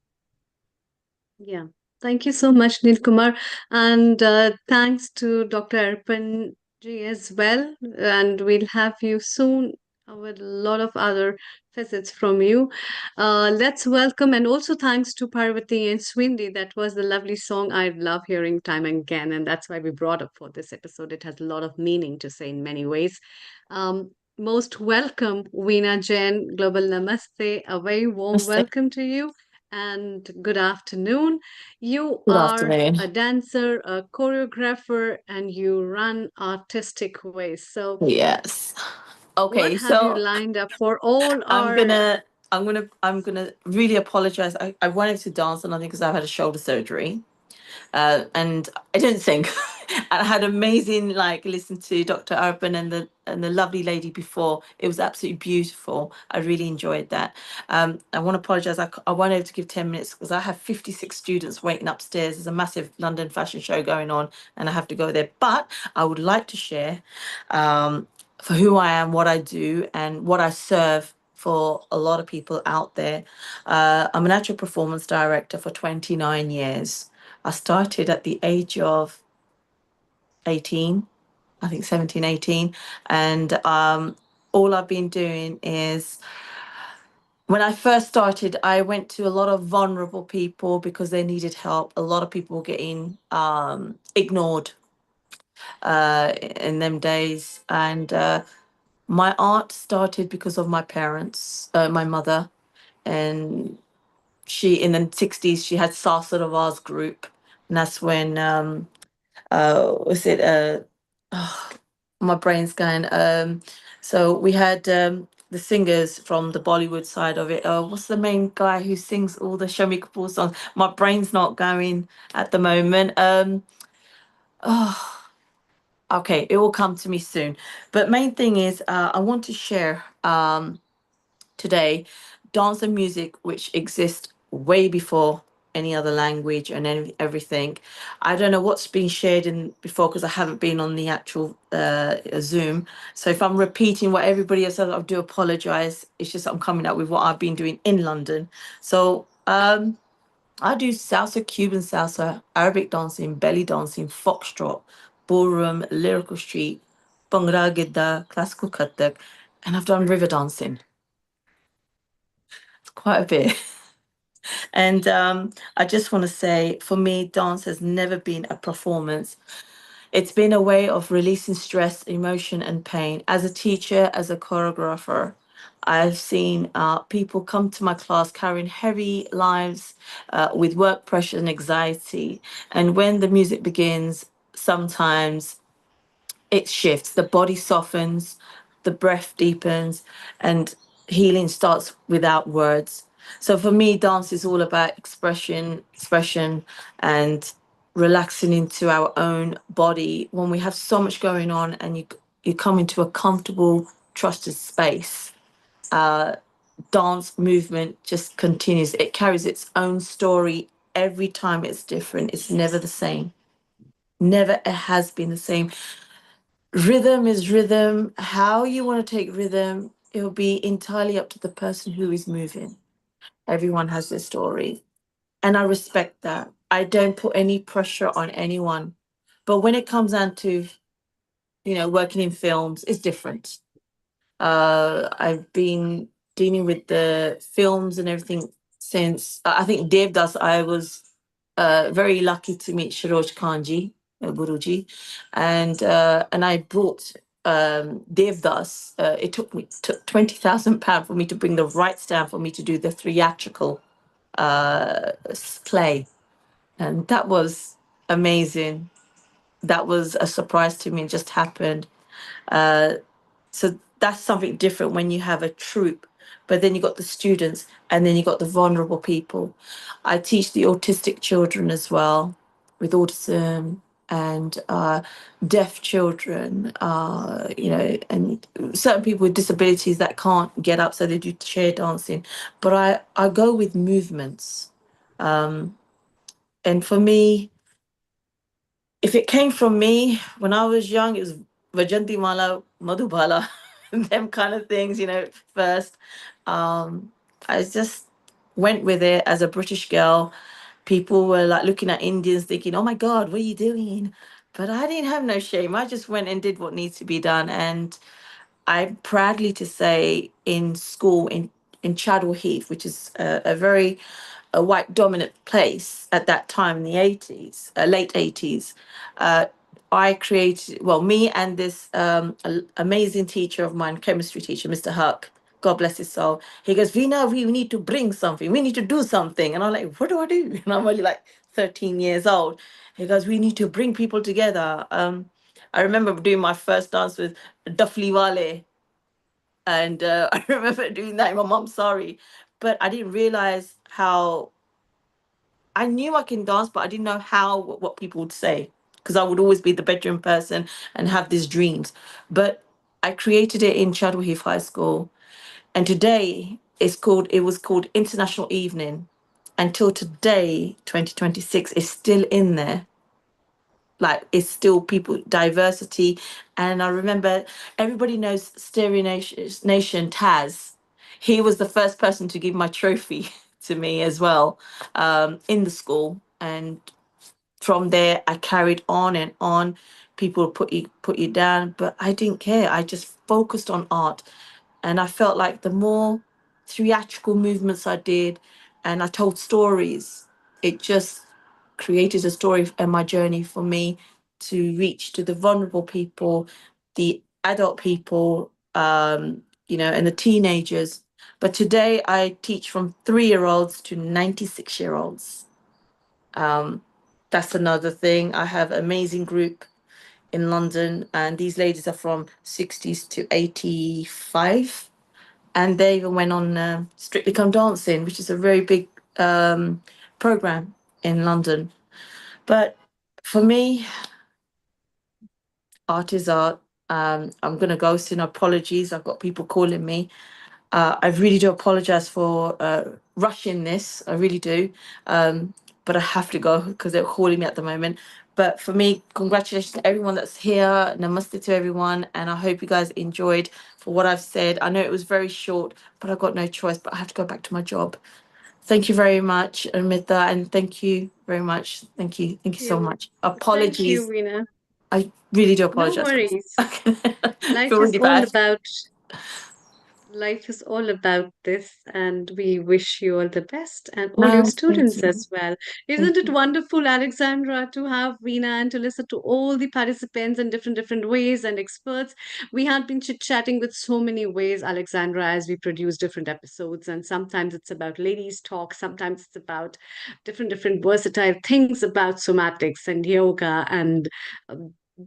Yeah, thank you so much, Neil Kumar, and thanks to Dr. Arpan ji as well. And we'll have you soon with a lot of other facets from you. Let's welcome, and also thanks to Parvati and Swindy. That was the lovely song I love hearing time and again, and that's why we brought up for this episode. It has a lot of meaning to say in many ways. Most welcome, Veena Jain, Global Namaste. A very warm welcome to you and good afternoon. You Good are afternoon. a dancer, a choreographer, and you run artistic ways. So, Yes. what Okay, have you so lined up for all I'm our? gonna really apologize. I wanted to dance, and I think because I've had a shoulder surgery, and I didn't think. I had amazing listen to Dr. Urban and the lovely lady before. It was absolutely beautiful. I really enjoyed that. I want to apologize. I won't able to give 10 minutes because I have 56 students waiting upstairs. There's a massive London fashion show going on, and I have to go there. But I would like to share for who I am, what I do, and what I serve for a lot of people out there. I'm an actual performance director for 29 years. I started at the age of 18, I think 17, 18. And all I've been doing is, when I first started, I went to a lot of vulnerable people because they needed help. A lot of people were getting ignored in them days. And my art started because of my parents, my mother. And she, in the 60s, she had Salsa de Vaz group. And that's when was it my brain's going. So we had the singers from the Bollywood side of it. What's the main guy who sings all the Shami Kapoor songs? My brain's not going at the moment. Okay, it will come to me soon. But main thing is, I want to share today dance and music which exist way before any other language and everything. I don't know what's been shared in before because I haven't been on the actual Zoom. So if I'm repeating what everybody else said, I do apologize. It's just I'm coming up with what I've been doing in London. So I do salsa, Cuban salsa, Arabic dancing, belly dancing, foxtrot, ballroom, lyrical street, bhangra gidda, classical kathak, and I've done river dancing. It's quite a bit. And I just want to say, for me, dance has never been a performance. It's been a way of releasing stress, emotion, and pain. As a teacher, as a choreographer, I've seen people come to my class carrying heavy lives with work pressure and anxiety. And when the music begins, sometimes it shifts, the body softens, the breath deepens, and healing starts without words. So for me, dance is all about expression, and relaxing into our own body when we have so much going on, and you come into a comfortable, trusted space. Dance movement just continues. It carries its own story every time it's different. It's never the same. Never it has been the same. Rhythm is rhythm. How you want to take rhythm, it'll be entirely up to the person who is moving. Everyone has their story. And I respect that. I don't put any pressure on anyone. But when it comes down to, working in films, it's different. I've been dealing with the films and everything since I think Devdas. I was very lucky to meet Shiroj Kanji, Guruji, and I brought Devdas. It took £20,000 for me to bring the rights down for me to do the theatrical play, and that was amazing. That was a surprise to me. It just happened. So that's something different when you have a troupe, but then you got the students and then you got the vulnerable people. I teach the autistic children as well, with autism and deaf children, and certain people with disabilities that can't get up, so they do chair dancing. But I go with movements. And for me, if it came from me when I was young, it was Vajanti Mala, Madhubala, them kind of things, first. I just went with it as a British girl. People were like looking at Indians thinking, oh my God, what are you doing? But I didn't have no shame. I just went and did what needs to be done. And I'm proudly to say in school in Chadwell Heath, which is a very white dominant place at that time in the 80s, late 80s, I created, me and this amazing teacher of mine, chemistry teacher, Mr. Huck, God bless his soul. He goes, Veena, we need to bring something. We need to do something. And I'm like, what do I do? And I'm only like 13 years old. He goes, we need to bring people together. I remember doing my first dance with Dafli Wale. And I remember doing that in my mom's sari. But I didn't realize how I knew I can dance, but I didn't know what people would say, because I would always be the bedroom person and have these dreams. But I created it in Chadwell Heath High School, and today it was called International Evening. Until today, 2026, is still in there. Like, it's still people, diversity. And I remember everybody knows Stereo Nation Taz. He was the first person to give my trophy to me as well, in the school. And from there, I carried on and on. People put you down, but I didn't care. I just focused on art. And I felt like the more theatrical movements I did and I told stories, it just created a story and my journey for me to reach to the vulnerable people, the adult people, and the teenagers. But today I teach from 3-year-olds to 96-year-olds. That's another thing. I have an amazing group in London, and these ladies are from 60s to 85. And they even went on Strictly Come Dancing, which is a very big program in London. But for me, art is art. I'm going to go soon. Apologies. I've got people calling me. I really do apologize for rushing this. I really do. But I have to go because they're calling me at the moment. But for me, congratulations to everyone that's here. Namaste to everyone. And I hope you guys enjoyed for what I've said. I know it was very short, but I've got no choice. But I have to go back to my job. Thank you very much, Amrita. And thank you very much. Thank you. Thank you so much. Apologies. Thank you, Veena. I really do No apologize. worries. I Life feel is really all bad. about this, and we wish you all the best and all your No, thank students you. as well. Thank Isn't it you. wonderful, Alexandra, to have Veena and to listen to all the participants in different ways and experts? We had been chit-chatting with so many ways, Alexandra, as we produce different episodes, and sometimes it's about ladies talk, sometimes it's about different versatile things about somatics and yoga and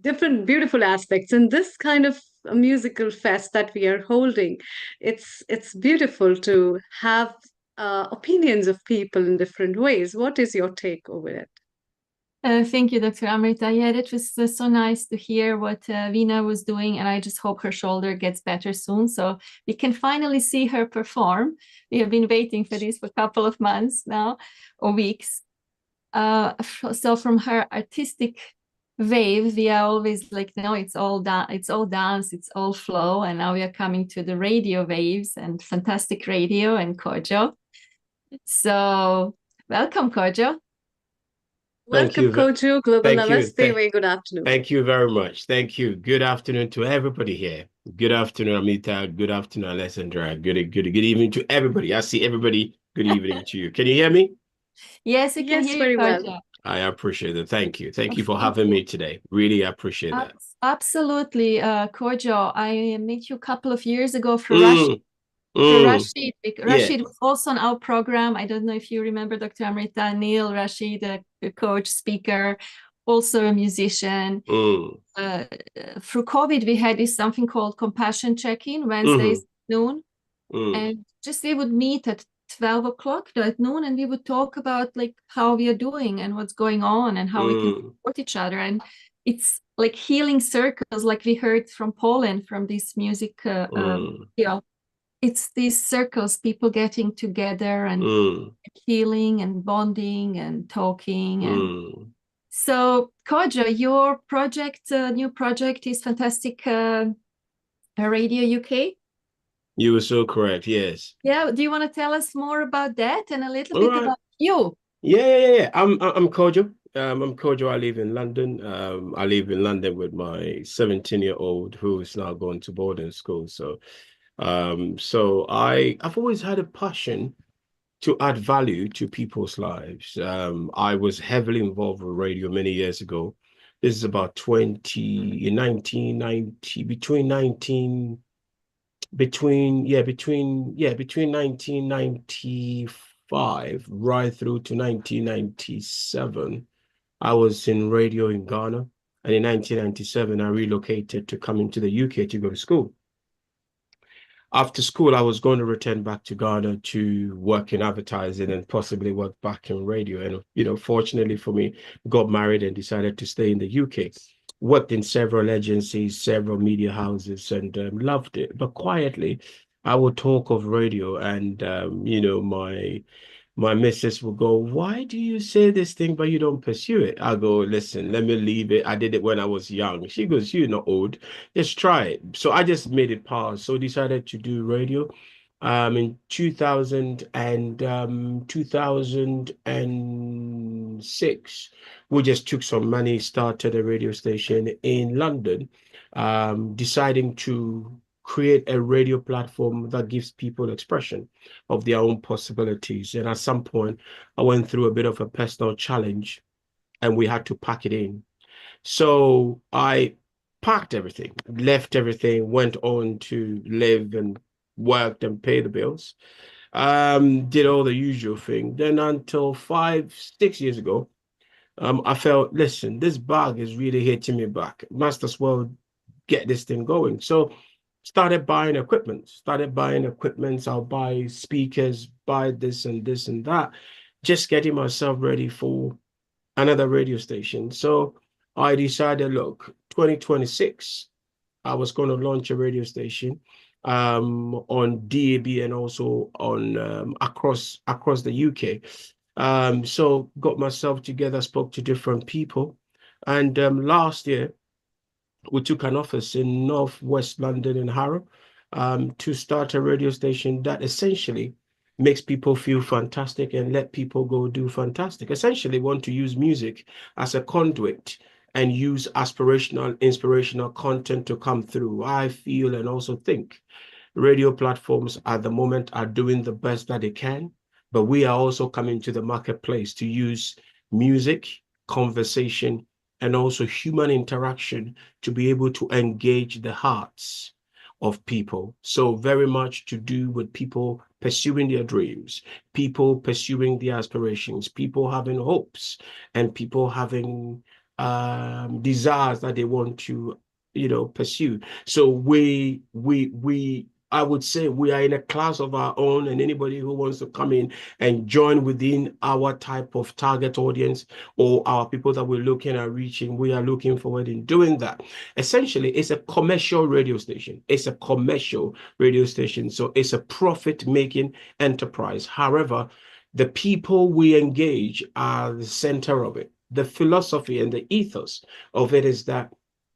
different beautiful aspects in this kind of a musical fest that we are holding. It's beautiful to have opinions of people in different ways. What is your take over it? Thank you, Dr. Amrita. Yeah, that was so nice to hear what Veena was doing, and I just hope her shoulder gets better soon so we can finally see her perform. We have been waiting for this for a couple of months now, or weeks. So from her artistic wave, we are always like, no, it's all dance, it's all flow. And now we are coming to the radio waves and fantastic radio and Kojo. So welcome, Kojo. Welcome, Kojo. Global Namaste. Very good afternoon. Thank you very much. Thank you. Good afternoon to everybody here. Good afternoon, Amita. Good afternoon, Alessandra. Good evening to everybody. I see everybody. Good evening to you. Can you hear me? Yes, we can hear very you, well. Kojo. I appreciate it. Thank you. Thank you for having me today. Really appreciate that. Absolutely, Kojo. I met you a couple of years ago for Rashid. Rashid was also on our program. I don't know if you remember Dr. Amrita Neil Rashid, a coach, speaker, also a musician. Through COVID, we had this something called Compassion Check-in, Wednesdays noon. And just we would meet at 12 o'clock at noon, and we would talk about like how we are doing and what's going on and how we can support each other. And it's like healing circles, like we heard from Poland, from this music it's these circles, people getting together and healing and bonding and talking. And so, Kojo, your project, new project is fantastic. Radio UK. You were so correct. Yes. Yeah. Do you want to tell us more about that and a little bit about you? Yeah. I'm Kojo. I'm Kojo. I live in London. I live in London with my 17-year-old who is now going to boarding school. So I've always had a passion to add value to people's lives. I was heavily involved with radio many years ago. This is about 1990, between 1995 right through to 1997. I was in radio in Ghana, and in 1997 I relocated to come into the UK to go to school. After school, I was going to return back to Ghana to work in advertising and possibly work back in radio. And, fortunately for me, got married and decided to stay in the UK. Worked in several agencies, several media houses, and loved it. But quietly, I would talk of radio and, my missus will go, why do you say this thing, but you don't pursue it? I go, listen, let me leave it. I did it when I was young. She goes, you're not old. Just try it. So I just made it pause. So decided to do radio. In 2006, we just took some money, started a radio station in London, deciding to create a radio platform that gives people expression of their own possibilities. And at some point, I went through a bit of a personal challenge and we had to pack it in. So I packed everything, left everything, went on to live and worked and pay the bills, did all the usual thing. Then until 5-6 years ago, I felt, listen, this bag is really hitting me back. Must as well get this thing going. So started buying equipment. I'll buy speakers, buy this and this and that, just getting myself ready for another radio station. So I decided, look, 2026, I was going to launch a radio station on DAB and also on across the UK. So got myself together, spoke to different people. And last year, we took an office in Northwest London in Harrow to start a radio station that essentially makes people feel fantastic and let people go do fantastic. Essentially want to use music as a conduit and use aspirational, inspirational content to come through. I feel and also think radio platforms at the moment are doing the best that they can, but we are also coming to the marketplace to use music, conversation, and also human interaction to be able to engage the hearts of people. So very much to do with people pursuing their dreams, people pursuing their aspirations, people having hopes, and people having desires that they want to, pursue. So I would say we are in a class of our own, and anybody who wants to come in and join within our type of target audience or our people that we're looking at reaching, we are looking forward in doing that. Essentially, it's a commercial radio station. So it's a profit-making enterprise. However, The people we engage are the center of it. The philosophy and the ethos of it is that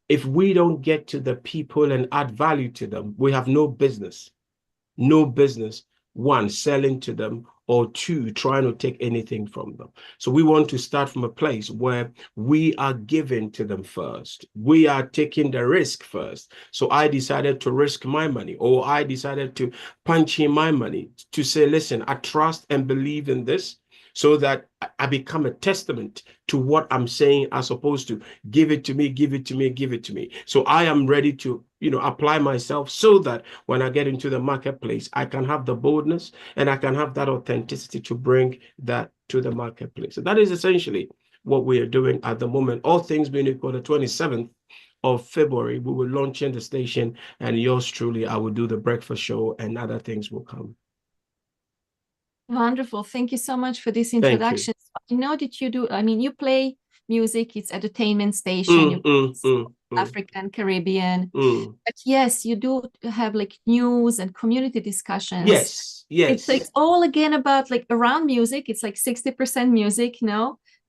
if we don't get to the people and add value to them, we have no business, one, selling to them, or two, trying to take anything from them. So we want to start from a place where we are giving to them first. We are taking the risk first. So I decided to risk my money, or I decided to punch in my money to say, listen, I trust and believe in this, so that I become a testament to what I'm saying, as opposed to give it to me, give it to me, give it to me. So I am ready to, apply myself, so that when I get into the marketplace, I can have the boldness and I can have that authenticity to bring that to the marketplace. So that is essentially what we are doing at the moment. All things being equal, the 27th of February, we will launch in the station, and yours truly, I will do the breakfast show, and other things will come. Wonderful. Thank you so much for this Thank you. introduction. I know that you play music, it's entertainment station, African, Caribbean. But yes, you do have like news and community discussions. Yes. It's all again about like around music. It's like 60% music,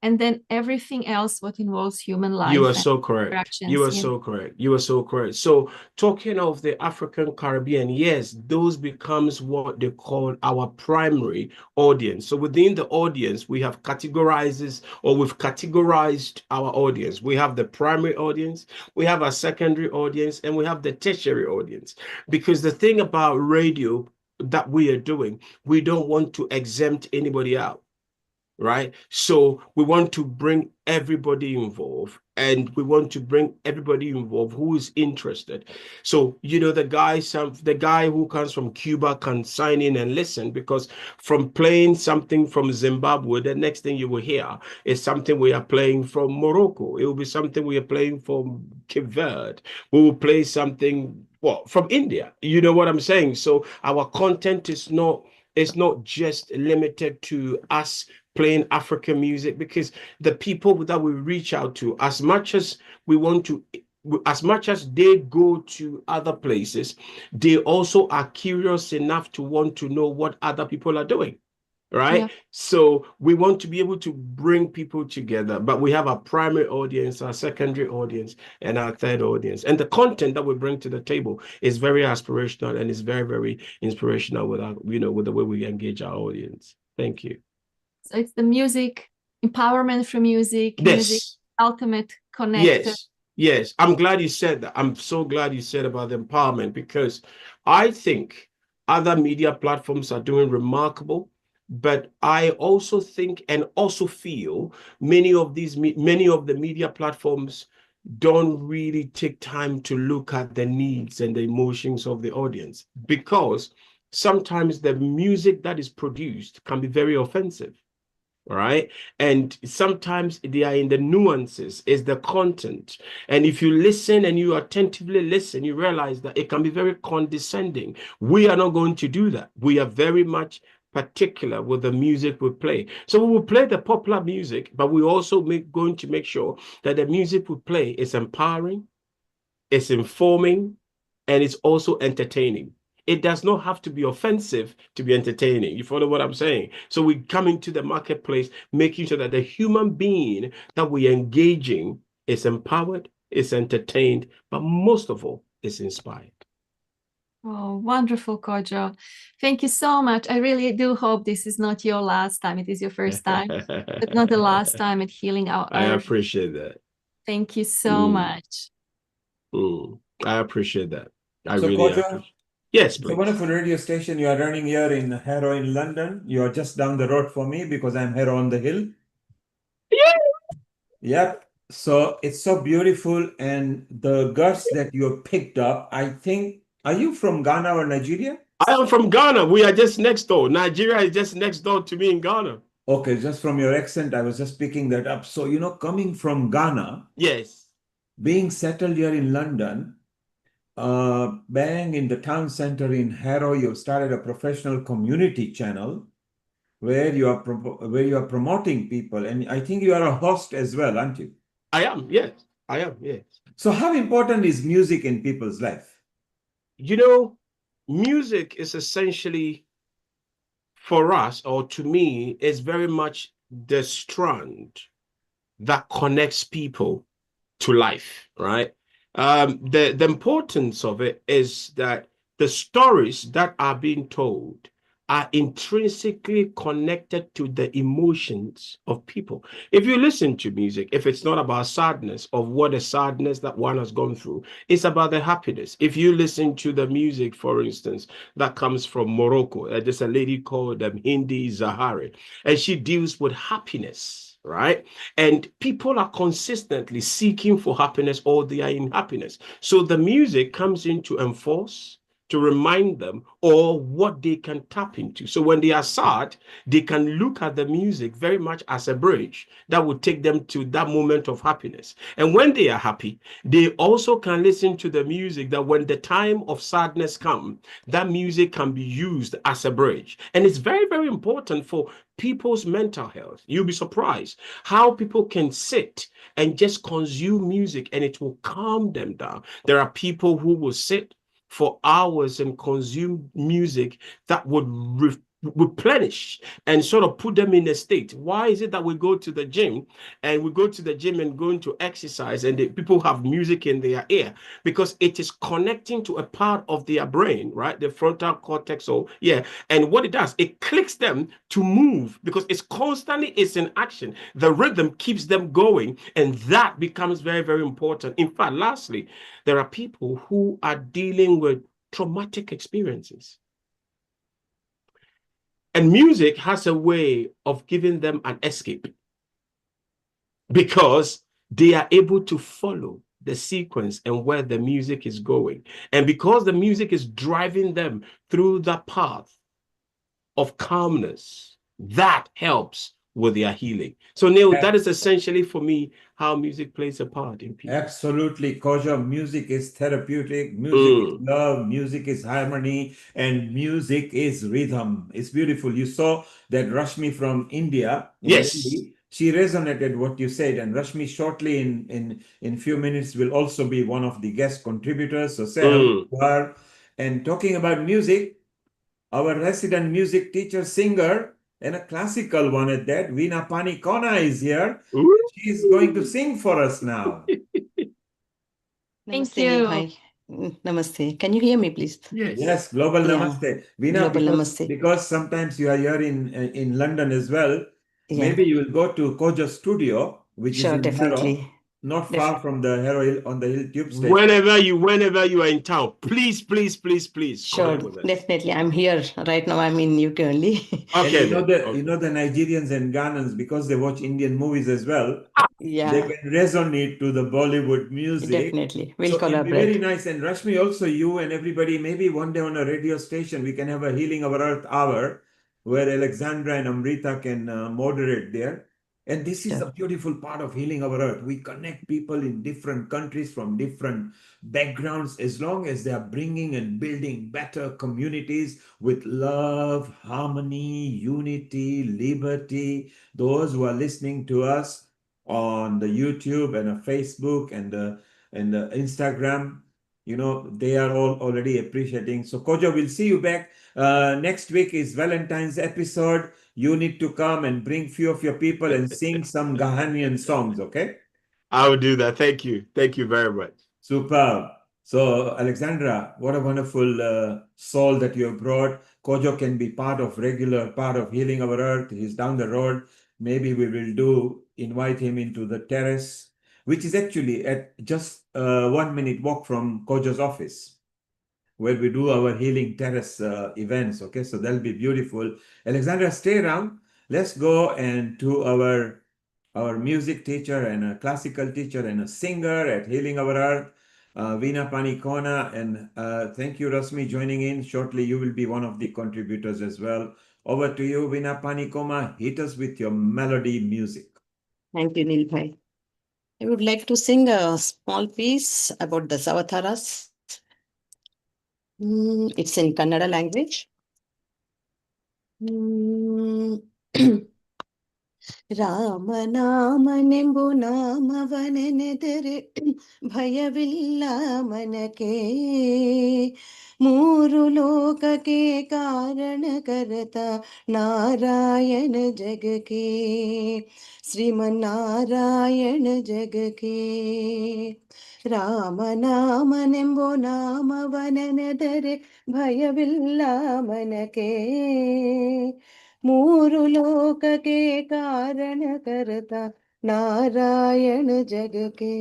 and then everything else what involves human life. You are so correct. You are so correct. You are so correct. So talking of the African Caribbean, yes, those becomes what they call our primary audience. So within the audience, we've categorized our audience. We have the primary audience, we have our secondary audience, and we have the tertiary audience. Because the thing about radio that we are doing, we don't want to exempt anybody out. Right? So we want to bring everybody involved, and we want to bring everybody involved who is interested. So, the guy who comes from Cuba can sign in and listen, because from playing something from Zimbabwe, the next thing you will hear is something we are playing from Morocco. It will be something we are playing from Cape Verde. We will play something from India. You know what I'm saying? So our content is not just limited to us playing African music, because the people that we reach out to, as much as they go to other places, they also are curious enough to want to know what other people are doing. Right? Yeah. So we want to be able to bring people together, but we have our primary audience, our secondary audience, and our third audience. And the content that we bring to the table is very aspirational, and is very, very inspirational with with the way we engage our audience. Thank you. So it's the music, empowerment through music, music, ultimate connector. Yes. I'm glad you said that. I'm so glad you said about the empowerment, because I think other media platforms are doing remarkable. But I also think and also feel many of the media platforms don't really take time to look at the needs and the emotions of the audience, because sometimes the music that is produced can be very offensive. Right? And sometimes they are in the nuances, is the content. And if you listen and you attentively listen, you realize that it can be very condescending. We are not going to do that. We are very much particular with the music we play. So we will play the popular music, but we also going to make sure that the music we play is empowering, it's informing, and it's also entertaining. It does not have to be offensive to be entertaining. You follow what I'm saying? So we come into the marketplace, making sure that the human being that we're engaging is empowered, is entertained, but most of all, is inspired. Oh, wonderful, Kojo. Thank you so much. I really do hope this is not your last time. It is your first time, but not the last time at Healing Our Earth. I appreciate that. Thank you so much. I appreciate that. I so, really Kojo, appreciate. Yes, please. It's a wonderful radio station you are running here in Harrow in London. You are just down the road for me, because I'm Harrow on the Hill. Yeah. Yep. So it's so beautiful, and the guts that you have picked up, I think, are you from Ghana or Nigeria? I am from Ghana. We are just next door. Nigeria is just next door to me in Ghana. Okay, just from your accent, I was just picking that up. So, coming from Ghana, yes, being settled here in London, bang in the town center in Harrow, you've started a professional community channel where you are promoting people, and I think you are a host as well, aren't you? I am, yes. I am, yes. So how important is music in people's life? Music is essentially for us, or to me, is very much the strand that connects people to life, right? The importance of it is that the stories that are being told are intrinsically connected to the emotions of people. If you listen to music, if it's not about sadness, of what a sadness that one has gone through, it's about the happiness. If you listen to the music, for instance, that comes from Morocco, there's a lady called Hindi Zahari, and she deals with happiness, right? And people are consistently seeking for happiness, or they are in happiness. So the music comes in to enforce, to remind them, or what they can tap into. So when they are sad, they can look at the music very much as a bridge that would take them to that moment of happiness. And when they are happy, they also can listen to the music that when the time of sadness comes, that music can be used as a bridge. And it's very, very important for people's mental health. You'll be surprised how people can sit and just consume music and it will calm them down. There are people who will sit for hours and consume music that would replenish and sort of put them in a state. Why is it that we go to the gym and going to exercise and people have music in their ear? Because it is connecting to a part of their brain, right? The frontal cortex. So yeah. And what it does, it clicks them to move because it's in action. The rhythm keeps them going, and that becomes very, very important. In fact, lastly, there are people who are dealing with traumatic experiences. And music has a way of giving them an escape because they are able to follow the sequence and where the music is going. And because the music is driving them through the path of calmness, that helps with their healing. So Neil, that is essentially for me how music plays a part in people. Absolutely, Koja. Music is therapeutic, music is love, music is harmony, and music is rhythm. It's beautiful. You saw that Rashmi from India in Delhi, she resonated what you said, and Rashmi shortly in few minutes will also be one of the guest contributors. So say hello to her. And talking about music, our resident music teacher, singer, and a classical one at that, Veena Panikona is here. She's going to sing for us now. Thank Namaste, you. Nilbhai. Namaste. Can you hear me, please? Yes, global Yeah. namaste. Veena, Global namaste. because sometimes you are here in London as well, maybe you will go to Koja's studio, which is Sure, in definitely. Harrow, not far from the Harrow Hill, on the Hill Tube Station. Whenever you are in town, please Sure, connect with us. definitely. I'm here right now. I'm in UK only. And you know the Nigerians and Ghanaians, because they watch Indian movies as well, they can resonate to the Bollywood music. Definitely. We'll So it'll be collaborate. very nice. And Rashmi, also you and everybody, maybe one day on a radio station, we can have a Healing Our Earth hour where Alexandra and Amrita can moderate there. And this is the beautiful part of Healing Our Earth. We connect people in different countries from different backgrounds, as long as they are bringing and building better communities with love, harmony, unity, liberty. Those who are listening to us on the YouTube and the Facebook and the Instagram, you know, they are all already appreciating. So Koja, we'll see you back. Next week is Valentine's episode. You need to come and bring few of your people and sing some Ghanaian songs, okay? I will do that. Thank you. Thank you very much. Superb. So Alexandra, what a wonderful soul that you have brought. Kojo can be regular part of Healing Our Earth. He's down the road. Maybe we will invite him into the terrace, which is actually at just 1 minute walk from Kojo's office, where we do our healing terrace events. Okay, so that'll be beautiful. Alexandra, stay around. Let's go and to our music teacher and a classical teacher and a singer at Healing Our Earth, Veena Panikona. And thank you, Rasmi, joining in. Shortly, you will be one of the contributors as well. Over to you, Veena Panikona. Hit us with your melody music. Thank you, Nilbhai. I would like to sing a small piece about the Savataras. It's in Kannada language. ರಾಮನಾಮನೆಂಬು ನಾಮವನೆನೆದರೆ ಭಯವಿಲ್ಲ ಮನಕೆ ಮೂರು ಲೋಕಕ್ಕೆ ಕಾರಣಕರ್ತ ನಾರಾಯಣ ಜಗಕ್ಕೆ ಶ್ರೀಮನ್ನಾರಾಯಣ ಜಗಕ್ಕೆ ರಾಮನಾಮನೆಂಬು ನಾಮವನೆನೆದರೆ ಭಯವಿಲ್ಲ ಮನಕೆ ಮೂರು ಲೋಕಕ್ಕೆ ಕಾರಣಕರ್ತ ನಾರಾಯಣ ಜಗಕ್ಕೆ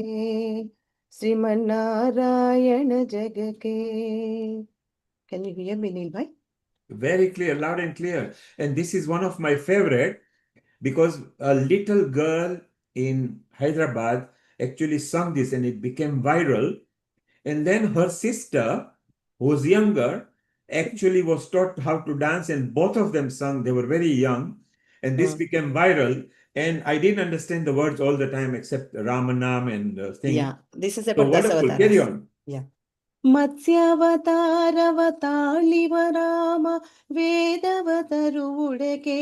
ಶ್ರೀಮನ್ನಾರಾಯಣ ಜಗಕ್ಕೆ. Can you hear me, Neil bhai? Very clear, loud and clear. And this is one of my favorite because a little girl in Hyderabad actually sung this and it became viral. And then her sister, who was younger, actually was taught how to dance and both of them sung. They were very young and this became viral. And I didn't understand the words all the time except Ramanam and things. Yeah, this is So about wonderful. Dasavataras. Carry on. Yeah. ಮತ್ಸ್ಯಾವತಾರವತಾಳಿವ Rama ವೇದವತರುವುಡಕೆ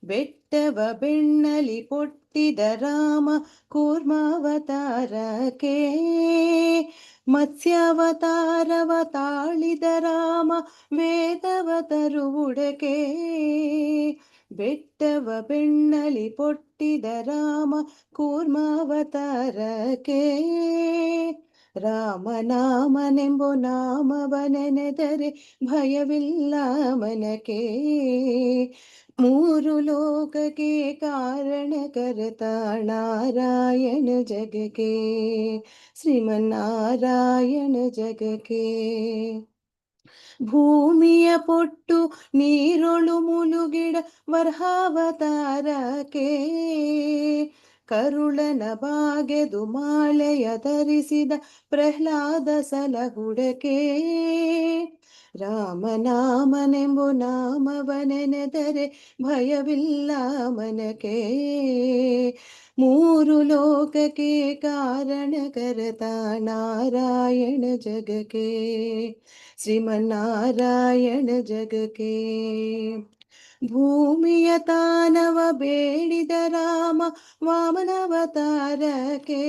ಬೆಟ್ಟವ ಬೆಣ್ಣಲಿ ಕೊಟ್ಟಿದ ರಾಮ ಕೂರ್ಮಾವತಾರಕ್ಕೆ ಮತ್ಸ್ಯಾವತಾರವತಾಳಿದ ರಾಮ ವೇದವತರುವುಡಕೆ ಬೆಟ್ಟವ ಬೆಣ್ಣಲಿ ಪೊಟ್ಟಿದ ರಾಮ ಕೂರ್ಮಾವತಾರಕ್ಕೆ ರಾಮನಾಮನೆಂಬು ನಾಮವನೆನೆದರೆ ಭಯವಿಲ್ಲ ಮನಕೆ ಮೂರು ಲೋಕಕ್ಕೆ ಕಾರಣಕರ್ತ ನಾರಾಯಣ ಜಗಕ್ಕೆ ಶ್ರೀಮನ್ನಾರಾಯಣ ಜಗಕ್ಕೆ ಭೂಮಿಯ ಪೊಟ್ಟು ನೀರೊಳು ಮುಳುಗಿಡ ವರ್ಹಾವತಾರಕ್ಕೆ ಕರುಳನ ಬಾಗೆದು ಮಾಲೆಯ ಧರಿಸಿದ ಪ್ರಹ್ಲಾದ ಸಲಹುಡಕೆ ರಾಮನಾಮನೆಂಬು ನಾಮವನೆನೆದರೆ ಭಯವಿಲ್ಲ ಮನಕೆ ಮೂರು ಲೋಕಕ್ಕೆ ಕಾರಣಕರ್ತ ನಾರಾಯಣ ಜಗಕ್ಕೆ ಶ್ರೀಮನ್ನಾರಾಯಣ ಜಗಕ್ಕೆ ಭೂಮಿಯ ತಾನವ ಬೇಡಿದ ರಾಮ ವಾಮನವತಾರಕ್ಕೆ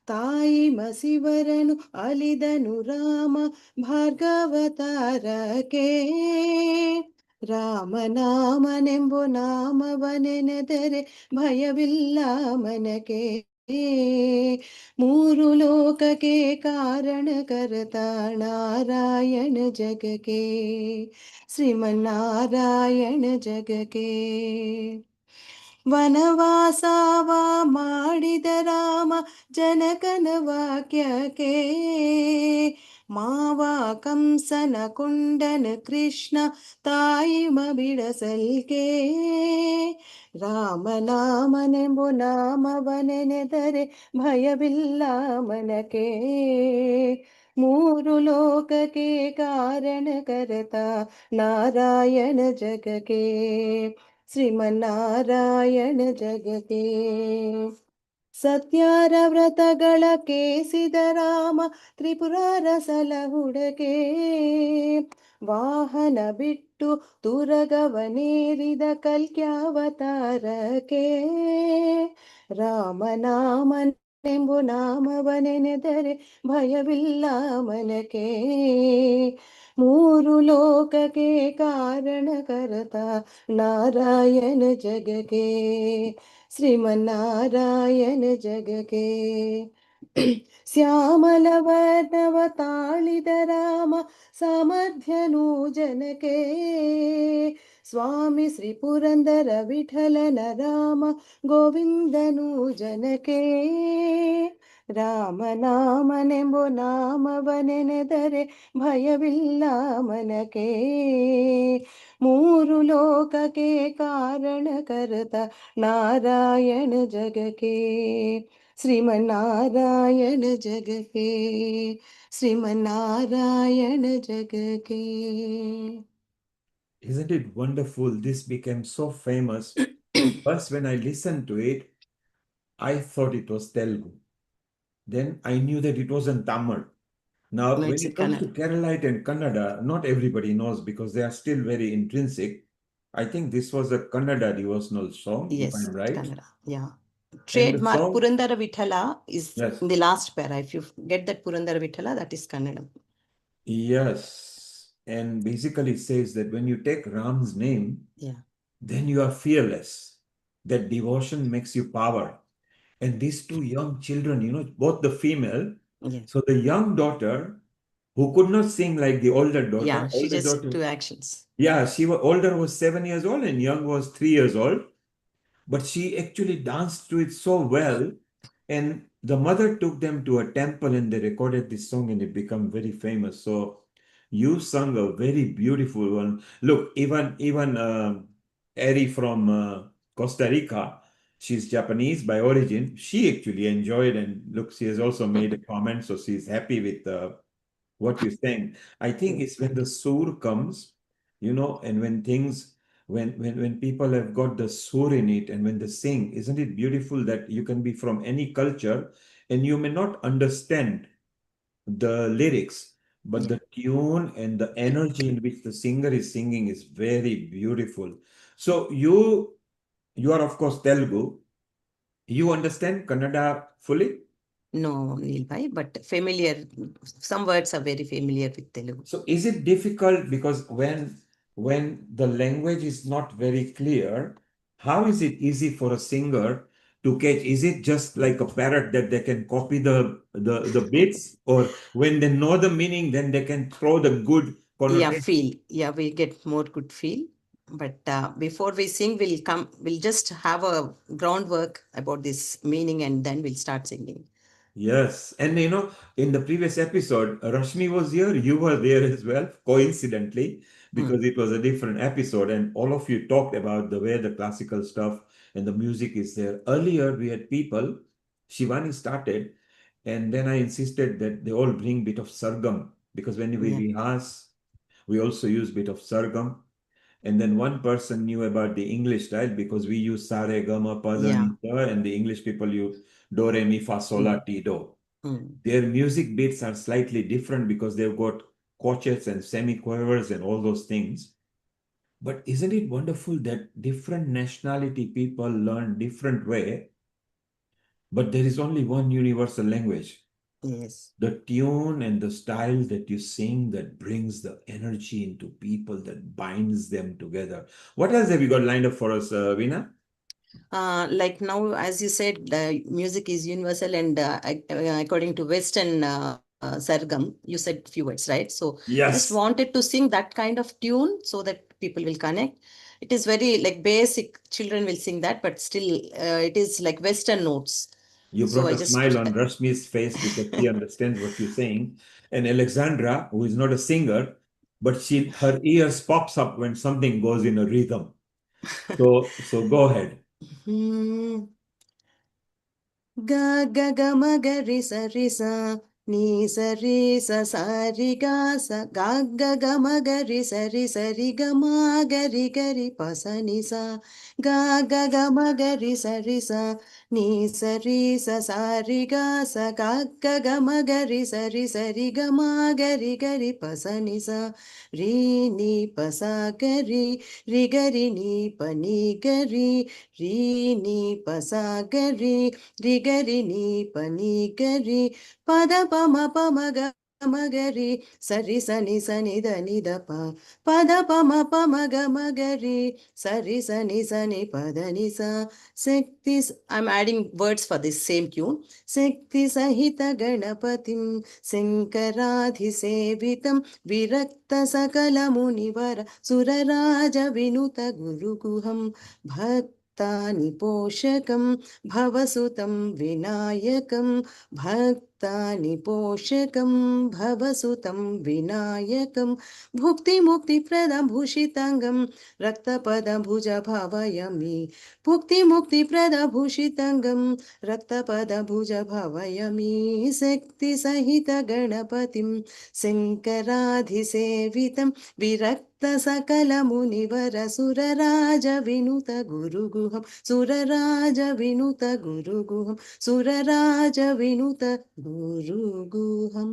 ತಾಯಿ ಮಸಿವರನು ಅಲಿದನು ರಾಮ ಭಾರ್ಗವತಾರಕ್ಕೆ ರಾಮನಾಮನೆಂಬು ನಾಮವನೆನೆದರೆ ಭಯವಿಲ್ಲ ಮನಕೆ ಮೂರು ಲೋಕಕ್ಕೆ ಕಾರಣಕರ್ತ ನಾರಾಯಣ ಜಗಕ್ಕೆ ಶ್ರೀಮನ್ನಾರಾಯಣ ಜಗಕ್ಕೆ ವನವಾಸವ ಮಾಡಿದ ರಾಮ ಜನಕನ ವಾಕ್ಯಕ್ಕೆ ಮಾವ ಕಂಸನ ಕೊಂಡನ ಕೃಷ್ಣ ತಾಯಿಮ ಬಿಡಸಲ್ಕೆ ರಾಮನಾಮನೆಂಬು ನಾಮವನೆನೆದರೆ ಭಯವಿಲ್ಲ ಮನಕೆ ಮೂರು ಲೋಕಕ್ಕೆ ಕಾರಣಕರ್ತ ನಾರಾಯಣ ಜಗಕ್ಕೆ ಶ್ರೀಮನ್ನಾರಾಯಣ ಜಗಕ್ಕೆ ಸತ್ಯಾರ ವ್ರತಗಳ ಕೇಸಿದ ರಾಮ ತ್ರಿಪುರಾರ ಸಲಹುಡಕೆ ವಾಹನ ಬಿಟ್ಟು ತುರಗವನೇರಿದ ಕಲ್ಕ್ಯಾವತಾರಕ್ಕೆ ರಾಮನಾಮನೆಂಬು ನಾಮವನೆನೆದರೆ ಭಯವಿಲ್ಲ ಮನಕೆ ಮೂರು ಲೋಕಕ್ಕೆ ಕಾರಣಕರ್ತ ನಾರಾಯಣ ಜಗಕ್ಕೆ ಶ್ರೀಮನ್ನಾರಾಯಣ ಜಗಕ್ಕೆ ಶ್ಯಾಮಲವರ್ಣವ ತಾಳಿದ ರಾಮ ಸಾಮರ್ಥ್ಯನು ಜನಕ್ಕೆ ಸ್ವಾಮಿ ಶ್ರೀ ಪುರಂದರ ವಿಠಲನ ರಾಮ ಗೋವಿಂದನು ಜನಕ್ಕೆ ರಾಮನಾಮನೆಂಬು ನಾಮವನೆನೆದರೆ ಭಯವಿಲ್ಲ ಮನಕೆ ಮೂರು ಲೋಕಕ್ಕೆ ಕಾರಣಕರ್ತ ನಾರಾಯಣ ಜಗಕ್ಕೆ ಶ್ರೀಮನ್ನಾರಾಯಣ ಜಗಕ್ಕೆ ಶ್ರೀಮನ್ನಾರಾಯಣ ಜಗಕ್ಕೆ. Isn't it wonderful? This became so famous. First, when I listened to it, I thought it was Telugu. Then I knew that it wasn't Tamil. Now, No, when it's it comes to Kannada. Keralite and Kannada, not everybody knows because they are still very intrinsic. I think this was a Kannada devotional song, if Yes, I'm right. Kannada. Yeah. And the Trademark song, Purandara Vithala is yes, in the last para. If you get that Purandara Vithala, that is Kannada. yes. And basically it says that when you take Ram's name, Yeah. then you are fearless. That devotion makes you power. And these two young children, you know, both the female, Yes. so the young daughter who could not sing like the older daughter, Yeah, she older just daughter, two actions. yeah, she was older was 7 years old and young was 3 years old. But she actually danced to it so well. And the mother took them to a temple and they recorded this song and it became very famous. So you sung a very beautiful one. Look, even Eri from Costa Rica, she's Japanese by origin. She actually enjoyed, and look, she has also made a comment, so she's happy with what you're saying. I think it's when the sur comes, you know, and when things, when people have got the sur in it and when they sing, isn't it beautiful that you can be from any culture and you may not understand the lyrics, but the tune and the energy in which the singer is singing is very beautiful. So you are of course Telugu. You understand Kannada fully? No, Neelbhai, but familiar. Some words are very familiar with Telugu. So is it difficult because when the language is not very clear, how is it easy for a singer to catch? Is it just like a parrot that they can copy the bits, or when they know the meaning, then they can throw the good Yeah, connotation? feel. Yeah, we get more good feel. But before we sing, we'll just have a groundwork about this meaning and then we'll start singing. Yes. And you know, in the previous episode, Rashmi was here, you were there as well, coincidentally, because it was a different episode, and all of you talked about the way the classical stuff and the music is there. Earlier, we had people, Shivani started, and then I insisted that they all bring bit of sargam, because when we rehearse, we also use bit of sargam. And then one person knew about the English style because we use sa re ga ma pa da ni sa, and the English people use do re mi fa sol la ti do. Their music beats are slightly different because they've got crotchets and semiquavers and all those things. But isn't it wonderful that different nationality people learn different way, but there is only one universal language? Yes. The tune and the style that you sing that brings the energy into people, that binds them together. What else have you got lined up for us, Veena? Like now, as you said, music is universal, and according to Western Sargam, you said few words, right? So just Yes. wanted to sing that kind of tune so that people will connect. It is very like basic, children will sing that, but still it is like Western notes. You So brought I a just smile on Rashmi's face because she understands what you're saying. And Alexandra, who is not a singer, but her ears pops up when something goes in a rhythm. So go ahead. Ga ga ga ma ga ri sa ni sa ri ga ga ma ga ri ri ga ma ga ri pa sa ni sa ga ga ma ga ri ni sa ri ga ga ma ga ri ri ga ma ga ri pa sa ni sa ri ni pa sa ga ri ga ri ni pa ni ga ri ni pa sa ga ri gari ni pani gari pada pa ma ga magari sari sani da ni da pa pada pa ma ga magari sari sani pada ni sa I'm adding words for this same tune. Sakti sahita ganapatim sankaradhi sevitam virakta sakala munivara suraraja vinuta guruguham भक्तानि पोषकं भवसुतं विनायकं भक्तानि पोषकं भवसुतं विनायकं भुक्तिमुक्तिप्रदं भूषिताङ्गं रक्तपदं भुज भावयामि भुक्तिमुक्तिप्रदं भूषिताङ्गं रक्तपदं भुज भावयामि शक्तिसहितगणपतिं शङ्कराधिसेवितं विरक्तसकलमुनिवर सुरराज विनुत गुरुगुहं सुरराज विनुत गुरुगुहं सुरराज विनुत गुरुगुहम्.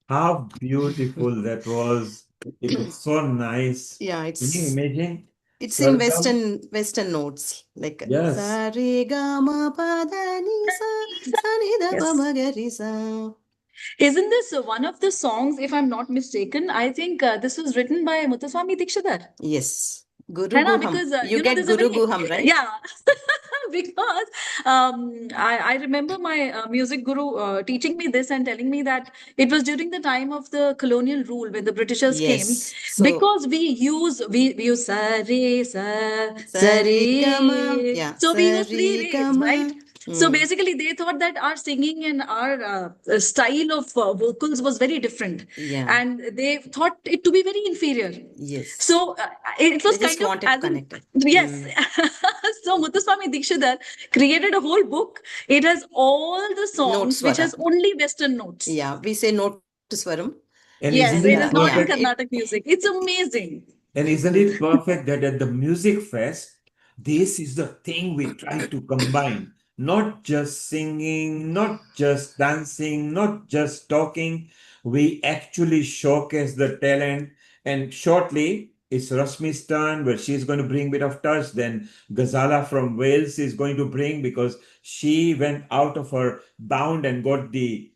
How beautiful that was. It was so nice. Yeah, Can you it's imagine? in Swargam? Western notes, like Yes. sa re ga ma pa da ni sa sa ni da pa Yes. ma ga ri sa. Isn't this one of the songs, if I'm not mistaken? I think this was written by Muthuswami Dikshidhar. Yes, Guru है ना? Guham. Because You get there's a Guru very Guham, right? yeah. Because I remember my music guru teaching me this and telling me that it was during the time of the colonial rule when the Britishers came, Yes. So because we use sa re sa sa re ga ma. re. Yeah, So we sa use three re ga rays, ma. right? So basically, they thought that our singing and our style of vocals was very different, Yeah. and they thought it to be very inferior. Yes. So it was They just kind of wanted to as in, connect it. yes. So Muthuswami Dikshidhar created a whole book. It has all the songs which Swara. has only Western notes. Yeah, we say note to swaram. And Yes, isn't it it is not in perfect? Carnatic music. It's amazing. And isn't it perfect that at the MusicFest, this is the thing we try to combine? Not just singing, not just dancing, not just talking. We actually showcase the talent. And shortly, it's Rashmi's turn where she's going to bring a bit of touch. Then Ghazala from Wales is going to bring, because she went out of her bound and got the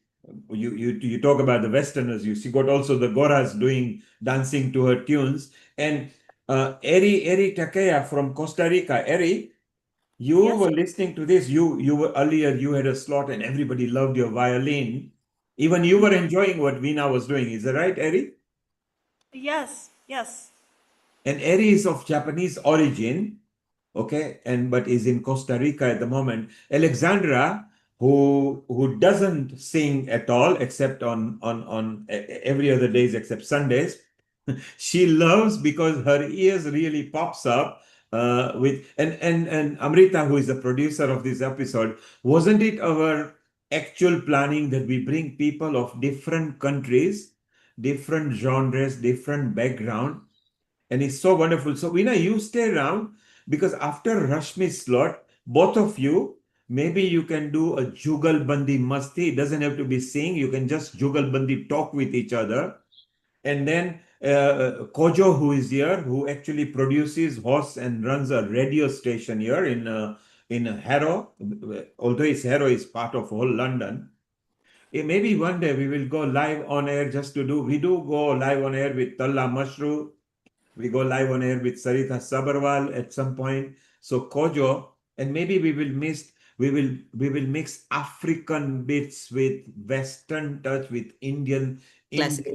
you talk about the Westerners. She got also the Goras doing dancing to her tunes. And Eri Takea from Costa Rica. Eri, you Yes. were listening to this. You were earlier. You had a slot, and everybody loved your violin. Even you were enjoying what Veena was doing. Is that right, Eri? Yes. Yes. And Eri is of Japanese origin, okay, but is in Costa Rica at the moment. Alexandra, who doesn't sing at all except on every other days except Sundays. She loves because her ears really pops up with and Amrita, who is the producer of this episode. Wasn't it our actual planning that we bring people of different countries, different genres, different background? And it's so wonderful. So Veena, you stay around, because after Rashmi's slot, both of you, maybe you can do a jugal bandi masti. It doesn't have to be sing. You can just jugal bandi talk with each other. And then Kojo, who is here, who actually produces, hosts, and runs a radio station here in Harrow, although Harrow is part of whole London. Maybe one day we will go live on air we do go live on air with Talla Mashru. We go live on air with Sarita Sabarwal at some point. So Kojo, and maybe we will mix African bits with Western touch with Indian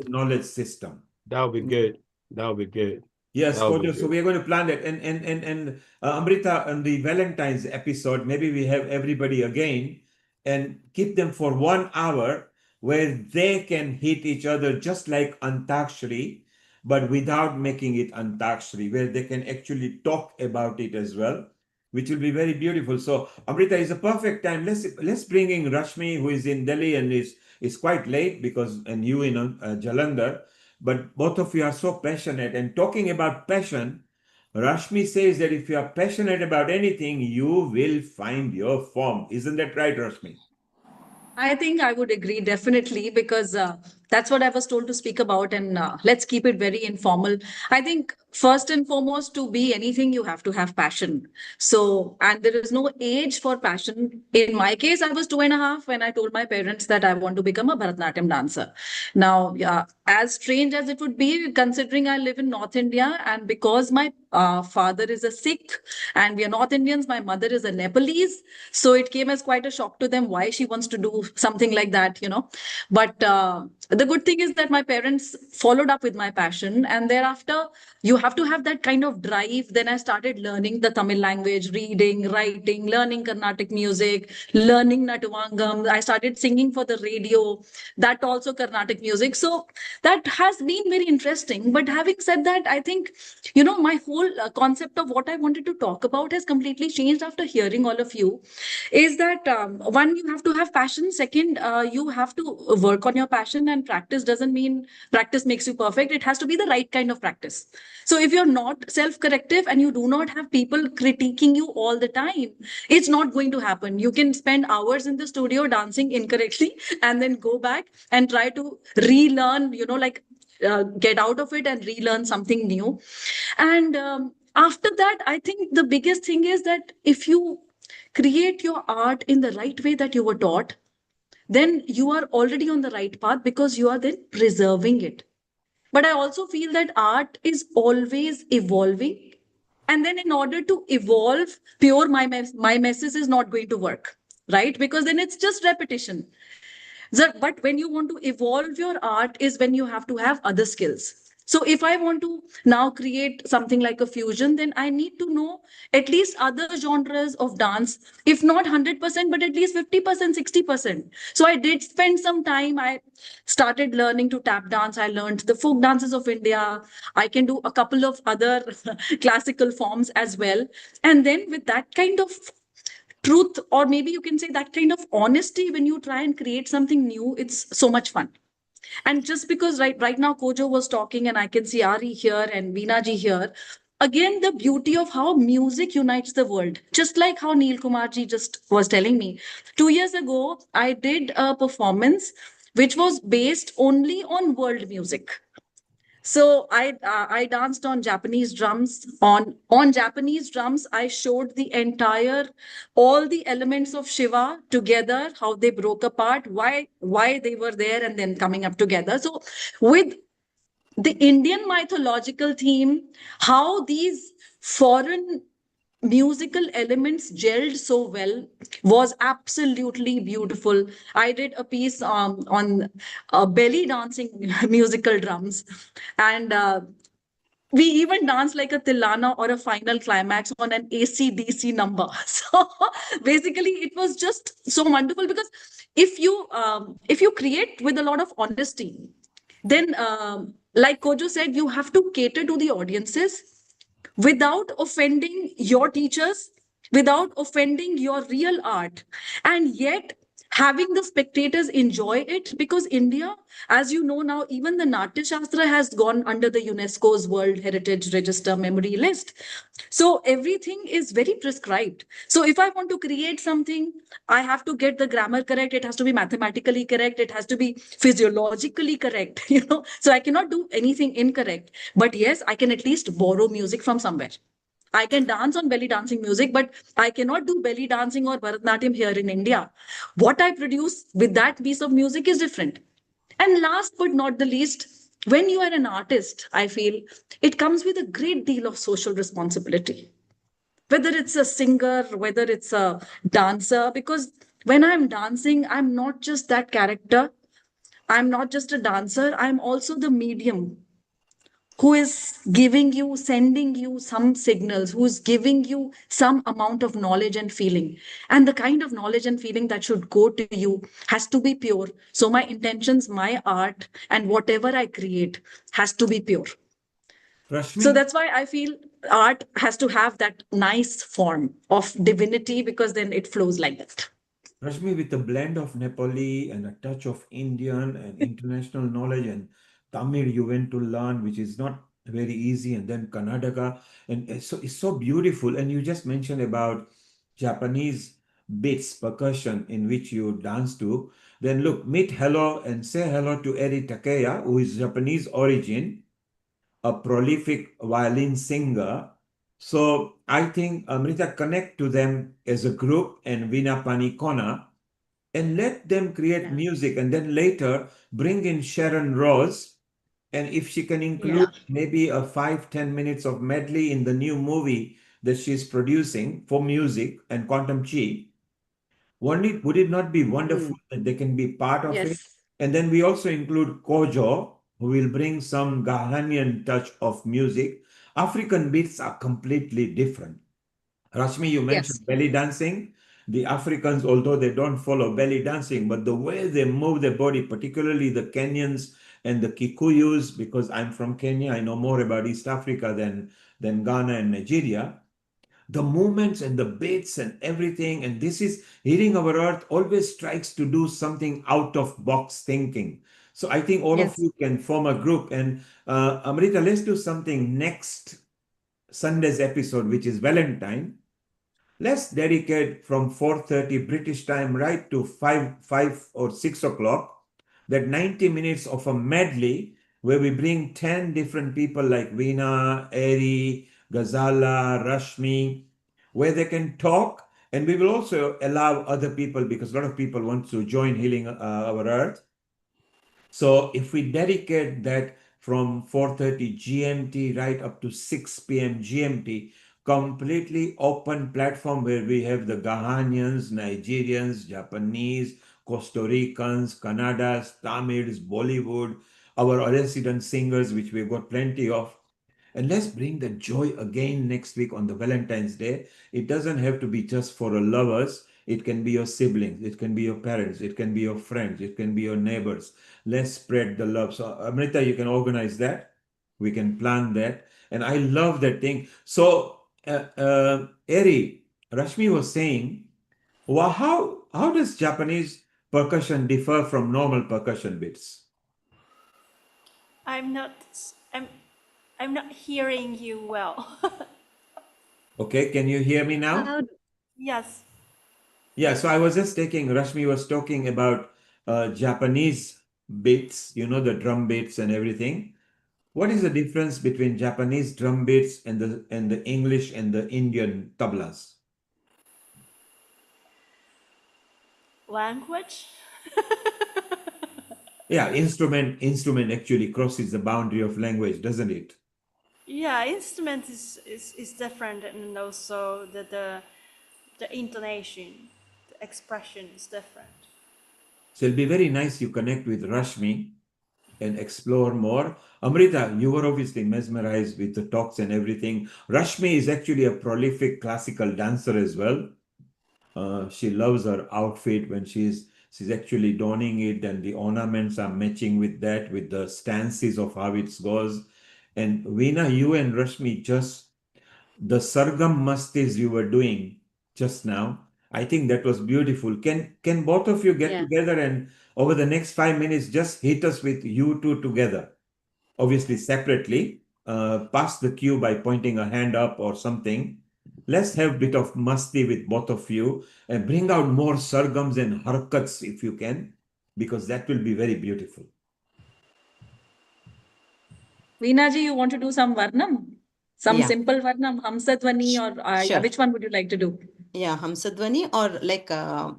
knowledge system. That'll be good. That'll be good. Yes, That'll be Kojo. So good. we are going to plan that. And Amrita, on the Valentine's episode, maybe we have everybody again and keep them for 1 hour where they can hit each other just like Antakshari, but without making it Antakshari, where they can actually talk about it as well, which will be very beautiful. So Amrita, is a perfect time. Let's bring in Rashmi, who is in Delhi and is quite late and you in Jalandhar. But both of you are so passionate. And talking about passion, Rashmi says that if you are passionate about anything, you will find your form. Isn't that right, Rashmi? I think I would agree definitely, because that's what I was told to speak about, and let's keep it very informal. I think first and foremost, to be anything, you have to have passion. So, and there is no age for passion. In my case, I was 2.5 when I told my parents that I want to become a Bharatanatyam dancer. Now, as strange as it would be, considering I live in North India, and because my father is a Sikh and we are North Indians, my mother is a Nepalese. So it came as quite a shock to them why she wants to do something like that, But the good thing is that my parents followed up with my passion, and thereafter you have to have that kind of drive. Then I started learning the Tamil language, reading, writing, learning Carnatic music, learning Natuvangam. I started singing for the radio, that also Carnatic music. So that has been very interesting. But having said that, I think, my whole concept of what I wanted to talk about has completely changed after hearing all of you. Is that one, you have to have passion. Second, you have to work on your passion. And and practice doesn't mean practice makes you perfect. It has to be the right kind of practice. So if you're not self-corrective and you do not have people critiquing you all the time, it's not going to happen. You can spend hours in the studio dancing incorrectly and then go back and try to relearn, get out of it and relearn something new. And after that, I think the biggest thing is that if you create your art in the right way that you were taught, then you are already on the right path because you are then preserving it. But I also feel that art is always evolving. And then in order to evolve, pure my message is not going to work, right? Because then it's just repetition. But when you want to evolve your art is when you have to have other skills. So if I want to now create something like a fusion, then I need to know at least other genres of dance, if not 100%, but at least 50%, 60%. So I did spend some time. I started learning to tap dance. I learned the folk dances of India. I can do a couple of other classical forms as well. And then with that kind of truth, or maybe you can say that kind of honesty, when you try and create something new, it's so much fun. And just because right now Kojo was talking and I can see Ari here and Veena ji here, again, the beauty of how music unites the world, just like how Neil Kumar ji just was telling me. 2 years ago, I did a performance which was based only on world music. So I danced on Japanese drums. On Japanese drums, I showed the entire, all the elements of Shiva together, how they broke apart, why they were there, and then coming up together. So with the Indian mythological theme, how these foreign musical elements gelled so well was absolutely beautiful. I did a piece on belly dancing musical drums, and we even danced like a Tilana or a final climax on an AC/DC number. So basically, it was just so wonderful because if you create with a lot of honesty, then like Kojo said, you have to cater to the audiences without offending your teachers, without offending your real art, and yet having the spectators enjoy it. Because India, as you know now, even the Natya Shastra has gone under the UNESCO's World Heritage Register memory list. So everything is very prescribed. So if I want to create something, I have to get the grammar correct. It has to be mathematically correct. It has to be physiologically correct, So I cannot do anything incorrect. But yes, I can at least borrow music from somewhere. I can dance on belly dancing music, but I cannot do belly dancing or Bharatanatyam here in India. What I produce with that piece of music is different. And last but not the least, when you are an artist, I feel it comes with a great deal of social responsibility. Whether it's a singer, whether it's a dancer, because when I'm dancing, I'm not just that character. I'm not just a dancer. I'm also the medium who is giving you, sending you some signals, who is giving you some amount of knowledge and feeling. And the kind of knowledge and feeling that should go to you has to be pure. So my intentions, my art, and whatever I create has to be pure. Rashmi? So that's why I feel art has to have that nice form of divinity, because then it flows like that. Rashmi, with a blend of Nepali and a touch of Indian and international knowledge, and Tamil you went to learn, which is not very easy, and then Karnataka, and it's so beautiful. And you just mentioned about Japanese beats, percussion in which you dance to. Then look, meet hello and say hello to Eri Takeya, who is Japanese origin, a prolific violin singer. So I think Amrita, connect to them as a group and Veena Panikona and let them create music, and then later bring in Sharon Rose, and if she can include maybe a 5-10 minutes of medley in the new movie that she's producing for music and Quantum Chi, would it not be wonderful that they can be part of it? And then we also include Kojo, who will bring some Ghanaian touch of music. African beats are completely different. Rashmi, you mentioned belly dancing. The Africans, although they don't follow belly dancing, but the way they move their body, particularly the Kenyans and the Kikuyus, because I'm from Kenya, I know more about East Africa than Ghana and Nigeria. The movements and the beats and everything, and this is Healing Our Earth always strikes to do something out of box thinking. So I think all of you can form a group. And Amrita, let's do something next Sunday's episode, which is Valentine. Let's dedicate from 4:30 British time right to 5 or 6 o'clock, that 90 minutes of a medley where we bring 10 different people like Veena, Eri, Ghazala, Rashmi, where they can talk. And we will also allow other people, because a lot of people want to join Healing Our Earth. So if we dedicate that from 4:30 GMT right up to 6 p.m. GMT, completely open platform where we have the Ghanaians, Nigerians, Japanese, Costa Ricans, Kannadians, Tamils, Bollywood, our resident singers, which we've got plenty of. And let's bring the joy again next week on the Valentine's Day. It doesn't have to be just for lovers. It can be your siblings, it can be your parents, it can be your friends, it can be your neighbors. Let's spread the love. So Amrita, you can organize that. We can plan that. And I love that thing. So Eri, Rashmi was saying, well, how does Japanese percussion differ from normal percussion bits? I'm not hearing you well. Okay, can you hear me now? Yes. Yeah, so I was just Rashmi was talking about Japanese beats, the drum beats and everything. What is the difference between Japanese drum beats and the English and the Indian tablas? Language? Yeah, instrument actually crosses the boundary of language, doesn't it? Yeah, instrument is different, and also the intonation, the expression is different. So it'll be very nice you connect with Rashmi and explore more. Amrita, you were obviously mesmerized with the talks and everything. Rashmi is actually a prolific classical dancer as well. She loves her outfit when she's actually donning it, and the ornaments are matching with that, with the stances of how it goes. And Veena, you and Rashmi, just the Sargam Mastis you were doing just now, I think that was beautiful. Can both of you get together and over the next 5 minutes just hit us with you two together? Obviously separately, pass the cue by pointing a hand up or something. Let's have a bit of masti with both of you and bring out more sargams and harkats if you can, because that will be very beautiful. Veena ji, you want to do some varnam? Some simple varnam, Hamsadvani, or which one would you like to do? Yeah, Hamsadvani, or like,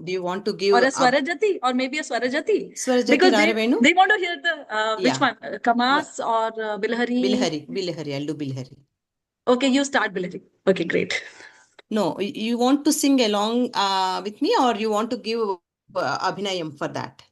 do you want to give or a Swarajati, or maybe a Swarajati? Swarajati Because Raravenu? they want to hear the which one? Kamas or Bilhari? Bilhari, I'll do Bilhari. Okay, you start Bilhari. Okay, great. No, you want to sing along with me, or you want to give Abhinayam for that?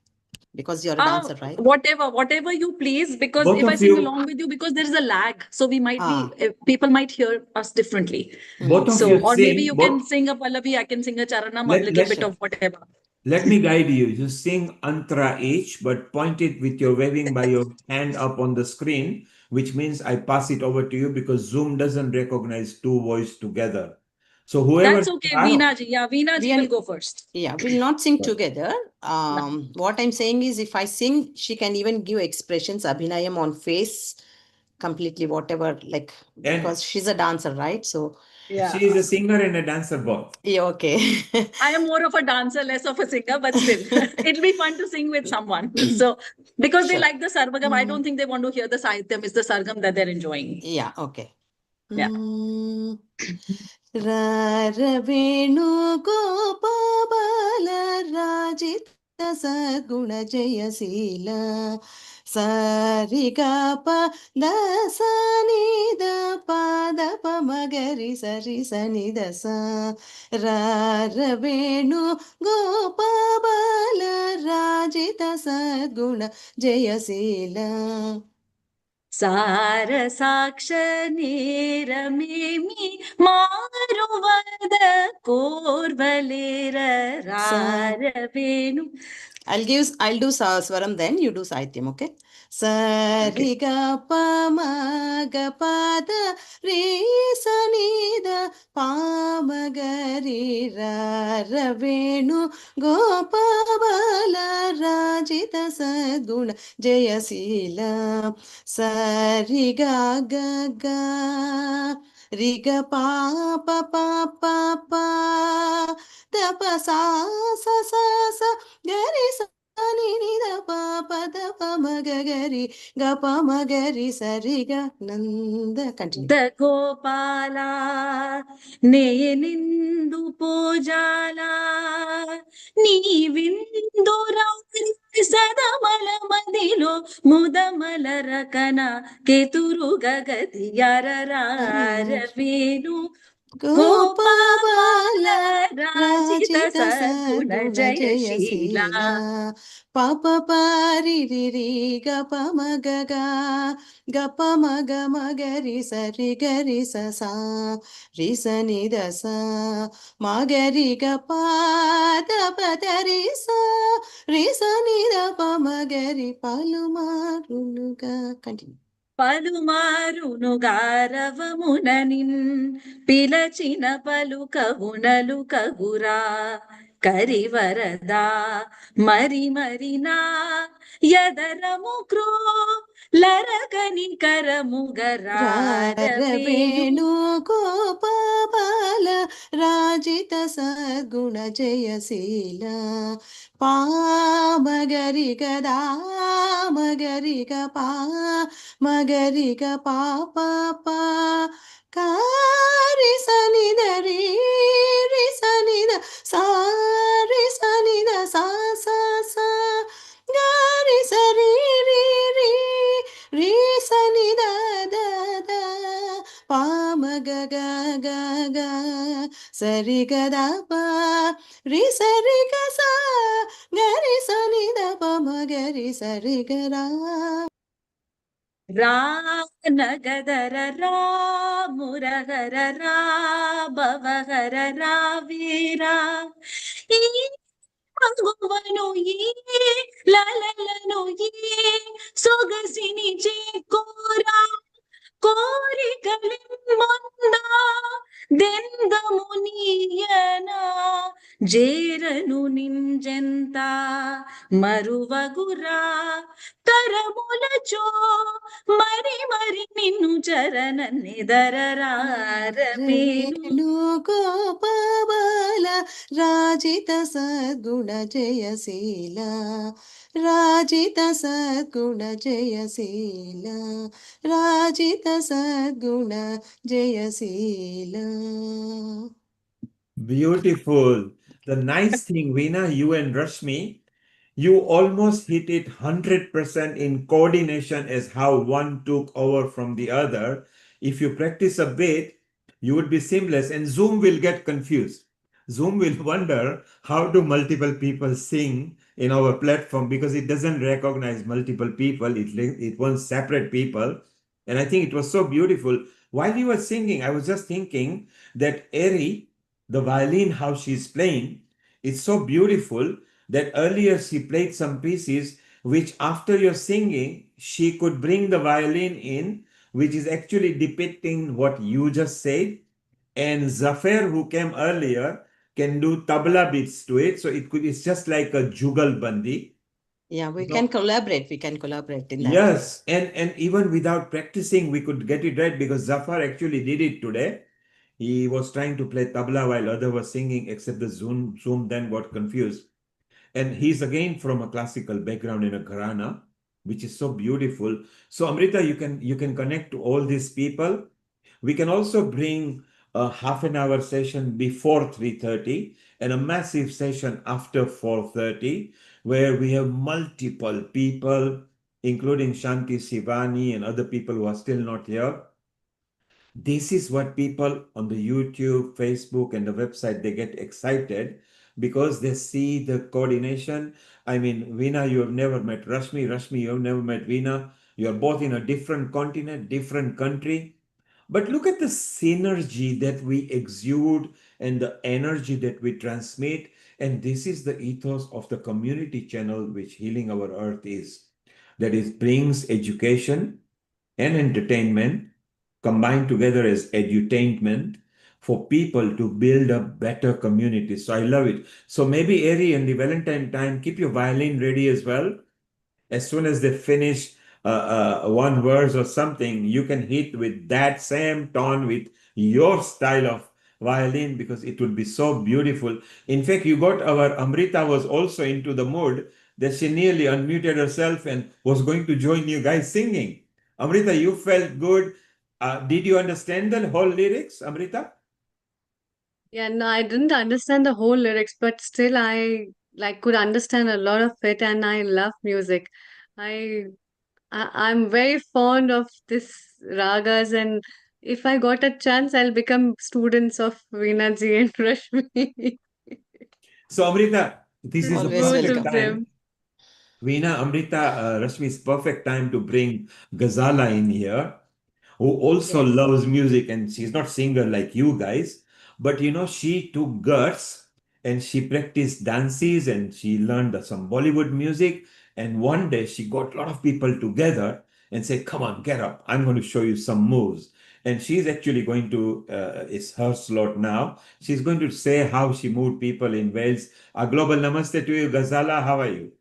Because you're a dancer, right? Whatever you please, because Both if I of sing you- along with you, because there is a lag, so we might be, people might hear us differently. Both of So, you or maybe sing, you can sing a Pallavi, I can sing a Charanam, a little bit of whatever. Let me guide you. You sing antra each, but point it with your waving by your hand up on the screen, which means I pass it over to you because Zoom doesn't recognize two voices together. So whoever That's okay, Veena ji. Yeah, Veena ji will go first. Yeah, we'll not sing together. What I'm saying is, if I sing, she can even give expressions, Abhinayam on face, completely whatever, like, because she's a dancer, right? So she is a singer and a dancer both. Yeah, okay. I am more of a dancer, less of a singer, but still, it'll be fun to sing with someone. So, because they Sure. like the Sarvagam, I don't think they want to hear the Sahityam, it's the Sargam that they're enjoying. Yeah, okay. Yeah. Raravenu Gopabala Rajita Saguna Jayasila Sarigapa Dasani da Pada Pamagari Sari Sani Dasa Raravenu Gopabala Rajita Saguna Jayasila ಸಾರ ಸಾಕ್ಷ ನೇರಮೇಮಿ ಮಾರುವದ ಕೋರ್ವಲೇರ ರಾರವೇನು I'll do Swaram, then you do Sahityam, okay? Sa ri ga pa ma ga pa da re sa ni da pa ma ga ri ra ra venu gopala rajita sadguna jayasila sa ri ga ga ga ri ga pa pa pa pa pa da pa sa sa sa sa gari sa ni ni da pa pa da pa ma ga gari ga pa ma gari sa ri ga nanda. Continue. ದ ಗೋಪಾಲ ನೇಯನೆಂದು ಪೂಜಾಲ ನೀವಿಂದು ಸದಮಲ ಮದಿಲೋ ಮುದಮಲರ ಕನ ಕೆತುರು ಗಗತಿಯರರಾರವೇನು ಗೋಪಾಲ ರಾಜಿತ ಸದ್ಗುಣ Jayasheela Papa pari ri ri ga pa ma ga ga pa ma ga ri sa sa ri sa ni da sa ma ga ri ga pa da pa da ri sa ni da pa ma ga ri palu ma runu ga. Continue. పలుమారును గారవముననిన్ పిలచిన పలుకవునలు కగురా కరివరదా మరి మరినా యదరము క్రో లరగని కరముగరారవేణు గోపాల రాజిత సద్గుణ జయశీల పామగరి గదా మగరి గ పా మగరి గ పా పా పా కారి సని దరి రి సని ద సా రి సని ద సా సా సా గారి సరి రి రి రి సని ద ద ద పా మగ గ గ గ సరి గ ద పా రి సరి గ సా గరి సని ద ప మగరి సరి గ రా రా నగదర రా మురగర రా భవహర రా వీరా ఈ మగువను ఈ లలలను ఈ సొగసిని చేకూరా కోరికలిమ్మందా దెందము నీయనా జేరను నింజెంత మరువగురా తరములచో మరి మరి నిన్ను చరణనిదరరారవేణు గోపాల రాజిత సద్గుణ జయశీల రాజిత సద్గుణ జయశీల రాజిత సద్గుణ Jayasheela. Beautiful. The nice thing, Veena, you and Rashmi, you almost hit it 100% in coordination as how one took over from the other. If you practice a bit, you would be seamless, and Zoom will get confused. Zoom will wonder how do multiple people sing in our platform because it doesn't recognize multiple people. It wants separate people. And I think it was so beautiful. While you were singing, I was just thinking that Eri, the violin, how she's playing, it's so beautiful that earlier she played some pieces which after your singing, she could bring the violin in, which is actually depicting what you just said. And Zafar, who came earlier, can do tabla beats to it. So it's just like a jugal bandi. Yeah, we can collaborate. We can collaborate in that. Yes, and even without practicing, we could get it right because Zafar actually did it today. He was trying to play tabla while other was singing, except the Zoom then got confused. And he's again from a classical background in a gharana, which is so beautiful. So Amrita, you can connect to all these people. We can also bring a half an hour session before 3:30 and a massive session after 4:30, where we have multiple people, including Shanti, Shivani, and other people who are still not here. This is what people on the YouTube, Facebook, and the website, they get excited because they see the coordination. I mean, Veena, you have never met Rashmi. Rashmi, you have never met Veena. You are both in a different continent, different country. But look at the synergy that we exude and the energy that we transmit. And this is the ethos of the community channel, which Healing Our Earth is. That is, brings education and entertainment combined together as edutainment for people to build a better community. So I love it. So maybe, Ari, in the Valentine time, keep your violin ready as well. As soon as they finish one verse or something, you can hit with that same tone with your style of violin, because it would be so beautiful. In fact, you got our Amrita was also into the mood that she nearly unmuted herself and was going to join you guys singing. Amrita, you felt good. Did you understand the whole lyrics, Amrita? Yeah, no, I didn't understand the whole lyrics, but still I could understand a lot of it, and I love music. I, I'm very fond of this ragas, and if I got a chance, I'll become students of Veena ji and Rashmi. So, Amrita, this is the Both perfect of time. them. Veena, Amrita, Rashmi's perfect time to bring Ghazala in here, who also Yes. loves music, and she's not singer like you guys, but she took guts and she practiced dances and she learned some Bollywood music. And one day she got a lot of people together and said, "Come on, get up. I'm going to show you some moves." And she's actually going to, it's her slot now. She's going to say how she moved people in Wales. A global namaste to you, Ghazala. How are you?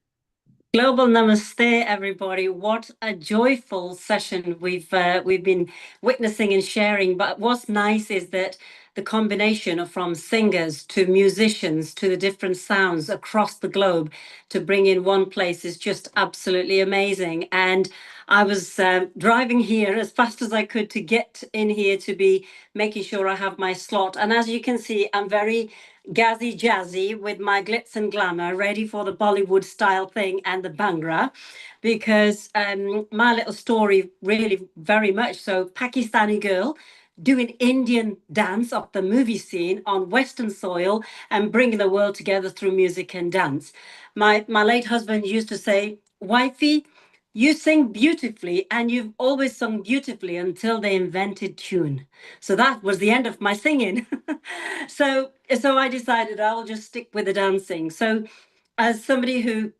Global namaste, everybody. What a joyful session we've been witnessing and sharing. But what's nice is that the combination of from singers to musicians to the different sounds across the globe to bring in one place is just absolutely amazing. And I was driving here as fast as I could to get in here to be making sure I have my slot. And as you can see, I'm very gazzy jazzy with my glitz and glamour, ready for the Bollywood style thing and the Bhangra, because my little story really very much so Pakistani girl doing Indian dance of the movie scene on Western soil and bringing the world together through music and dance. My late husband used to say, "Wifey, you sing beautifully, and you've always sung beautifully until they invented tune." So that was the end of my singing. So I decided I'll just stick with the dancing. So as somebody who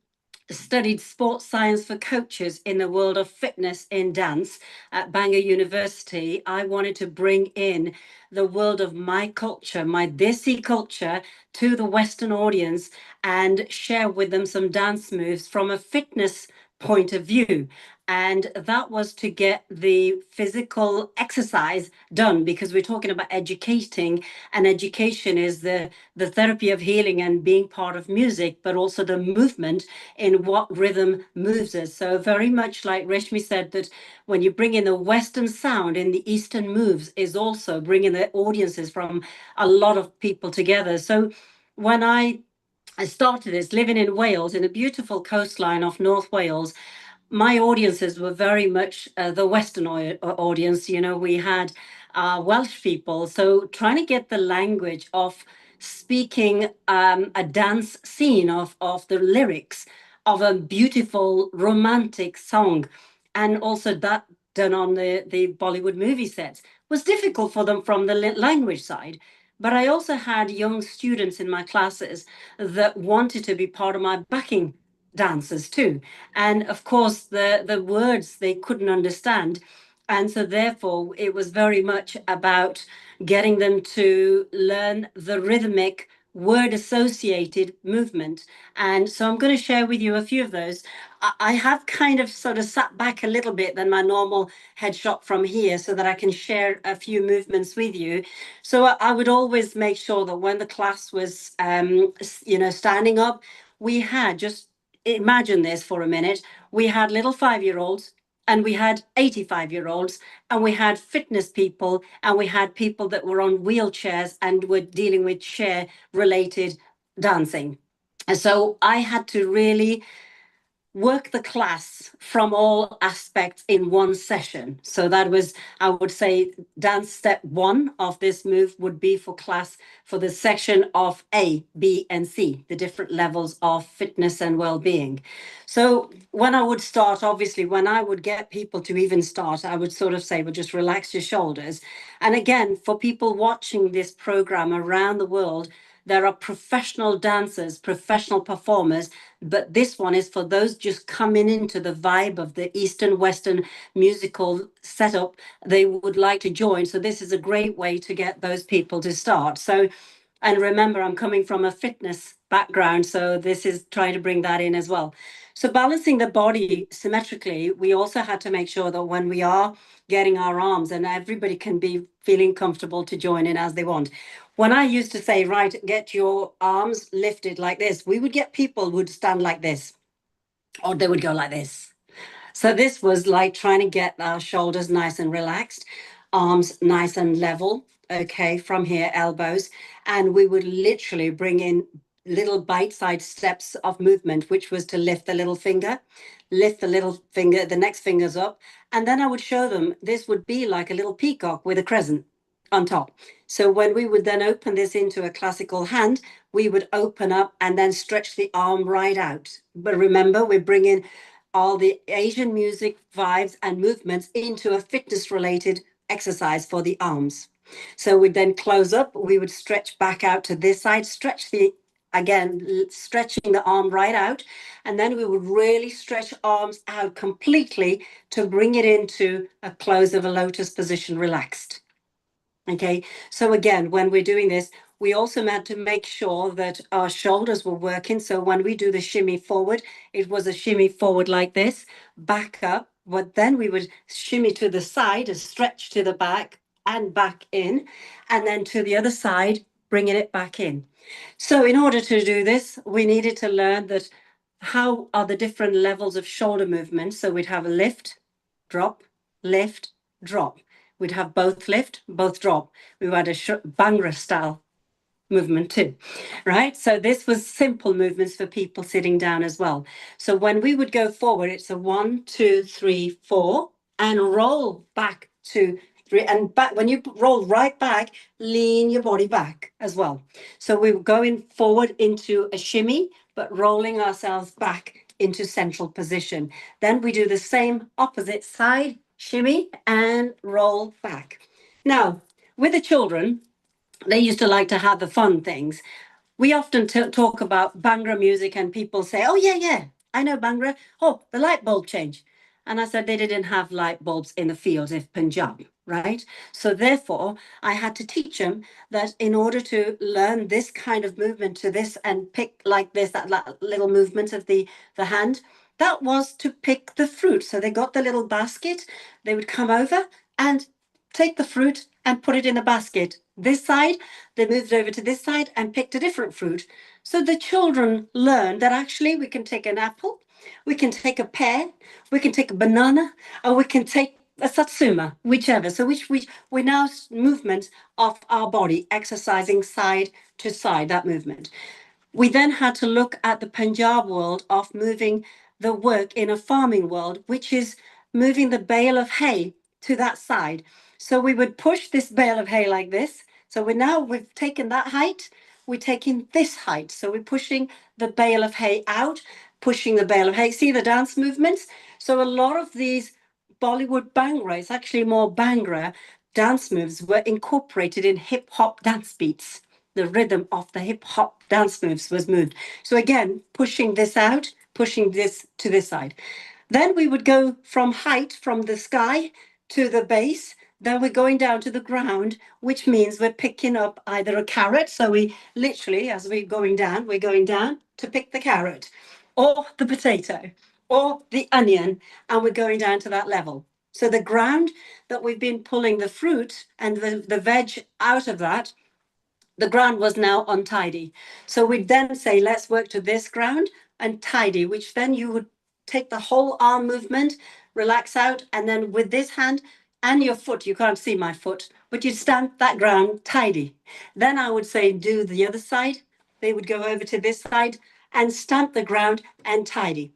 studied sports science for coaches in the world of fitness in dance at Bangor University, I wanted to bring in the world of my culture, my Desi culture, to the Western audience and share with them some dance moves from a fitness point of view. And that was to get the physical exercise done, because we're talking about educating, and education is the therapy of healing and being part of music, but also the movement in what rhythm moves us. So very much like Reshmi said, that when you bring in the Western sound in the Eastern moves is also bringing the audiences from a lot of people together. So when I started this living in Wales, in a beautiful coastline of North Wales, my audiences were very much the Western audience. We had Welsh people. So trying to get the language of speaking a dance scene of the lyrics of a beautiful romantic song, and also that done on the Bollywood movie sets, was difficult for them from the language side. But I also had young students in my classes that wanted to be part of my backing dancers too. And of course, the words they couldn't understand. And so therefore, it was very much about getting them to learn the rhythmic word associated movement. And so I'm going to share with you a few of those. I have kind of sort of sat back a little bit than my normal headshot from here so that I can share a few movements with you. So I would always make sure that when the class was, standing up, we had, just imagine this for a minute, we had little 5-year-olds, and we had 85-year-olds, and we had fitness people, and we had people that were on wheelchairs and were dealing with chair related dancing. And so I had to really work the class from all aspects in one session. So that was, I would say, dance step 1 of this move would be for class for the section of A, B, and C, the different levels of fitness and well-being. So when I would start, obviously, when I would get people to even start, I would sort of say, well, just relax your shoulders. And again, for people watching this program around the world, There are professional dancers, professional performers, but this one is for those just coming into the vibe of the Eastern Western musical setup. They would like to join. So this is a great way to get those people to start. So, and remember, I'm coming from a fitness background, so this is trying to bring that in as well. So balancing the body symmetrically, we also had to make sure that when we are getting our arms, and everybody can be feeling comfortable to join in as they want. When I used to say, right, get your arms lifted like this, we would get people who would stand like this, or they would go like this. So this was like trying to get our shoulders nice and relaxed, arms nice and level, okay, from here, elbows. And we would literally bring in little bite-sized steps of movement, which was to lift the little finger, the next finger's up. And then I would show them, this would be like a little peacock with a crescent on top. So when we would then open this into a classical hand, we would open up and then stretch the arm right out. But remember, we're bringing all the Asian music vibes and movements into a fitness-related exercise for the arms. So we'd then close up, we would stretch back out to this side, stretching the arm right out, and then we would really stretch arms out completely to bring it into a close of a lotus position, relaxed. Okay, so again, when we're doing this, we also had to make sure that our shoulders were working. So when we do the shimmy forward, it was a shimmy forward like this, back up, but then we would shimmy to the side, a stretch to the back and back in, and then to the other side, bringing it back in. So in order to do this, we needed to learn that how are the different levels of shoulder movement. So we'd have a lift, drop, lift, drop. We'd have both lift, both drop. We had a Bhangra style movement too, right? So this was simple movements for people sitting down as well. So when we would go forward, it's a 1, 2, 3, 4, and roll back 2, 3, and back. When you roll right back, lean your body back as well. So we were going forward into a shimmy, but rolling ourselves back into central position. Then we do the same opposite side, shimmy and roll back. Now, with the children, they used to like to have the fun things. We often talk about Bhangra music and people say, oh, yeah, I know Bhangra. Oh, the light bulb change. And I said they didn't have light bulbs in the fields of Punjab, right? So therefore, I had to teach them that in order to learn this kind of movement to this and pick like this, that little movement of the hand, that was to pick the fruit. So they got the little basket, they would come over and take the fruit and put it in a basket. This side, they moved over to this side and picked a different fruit. So the children learned that actually we can take an apple, we can take a pear, we can take a banana, or we can take a satsuma, whichever. So we now movement of our body, exercising side to side, that movement. We then had to look at the Punjab world of moving the work in a farming world, which is moving the bale of hay to that side. So we would push this bale of hay like this. So we've taken that height, we're taking this height. So we're pushing the bale of hay out, pushing the bale of hay. See the dance movements? So a lot of these Bollywood Bhangra, it's actually more Bhangra dance moves were incorporated in hip hop dance beats. The rhythm of the hip hop dance moves was moved. So again, pushing this out, pushing this to this side. Then we would go from height, from the sky to the base. Then we're going down to the ground, which means we're picking up either a carrot. So we literally, as we're going down to pick the carrot or the potato or the onion, and we're going down to that level. So the ground that we've been pulling the fruit and the veg out of that, the ground was now untidy. So we'd then say, let's work to this ground and tidy, which then you would take the whole arm movement, relax out, and then with this hand and your foot, you can't see my foot, but you'd stamp that ground tidy. Then I would say, do the other side. They would go over to this side and stamp the ground and tidy.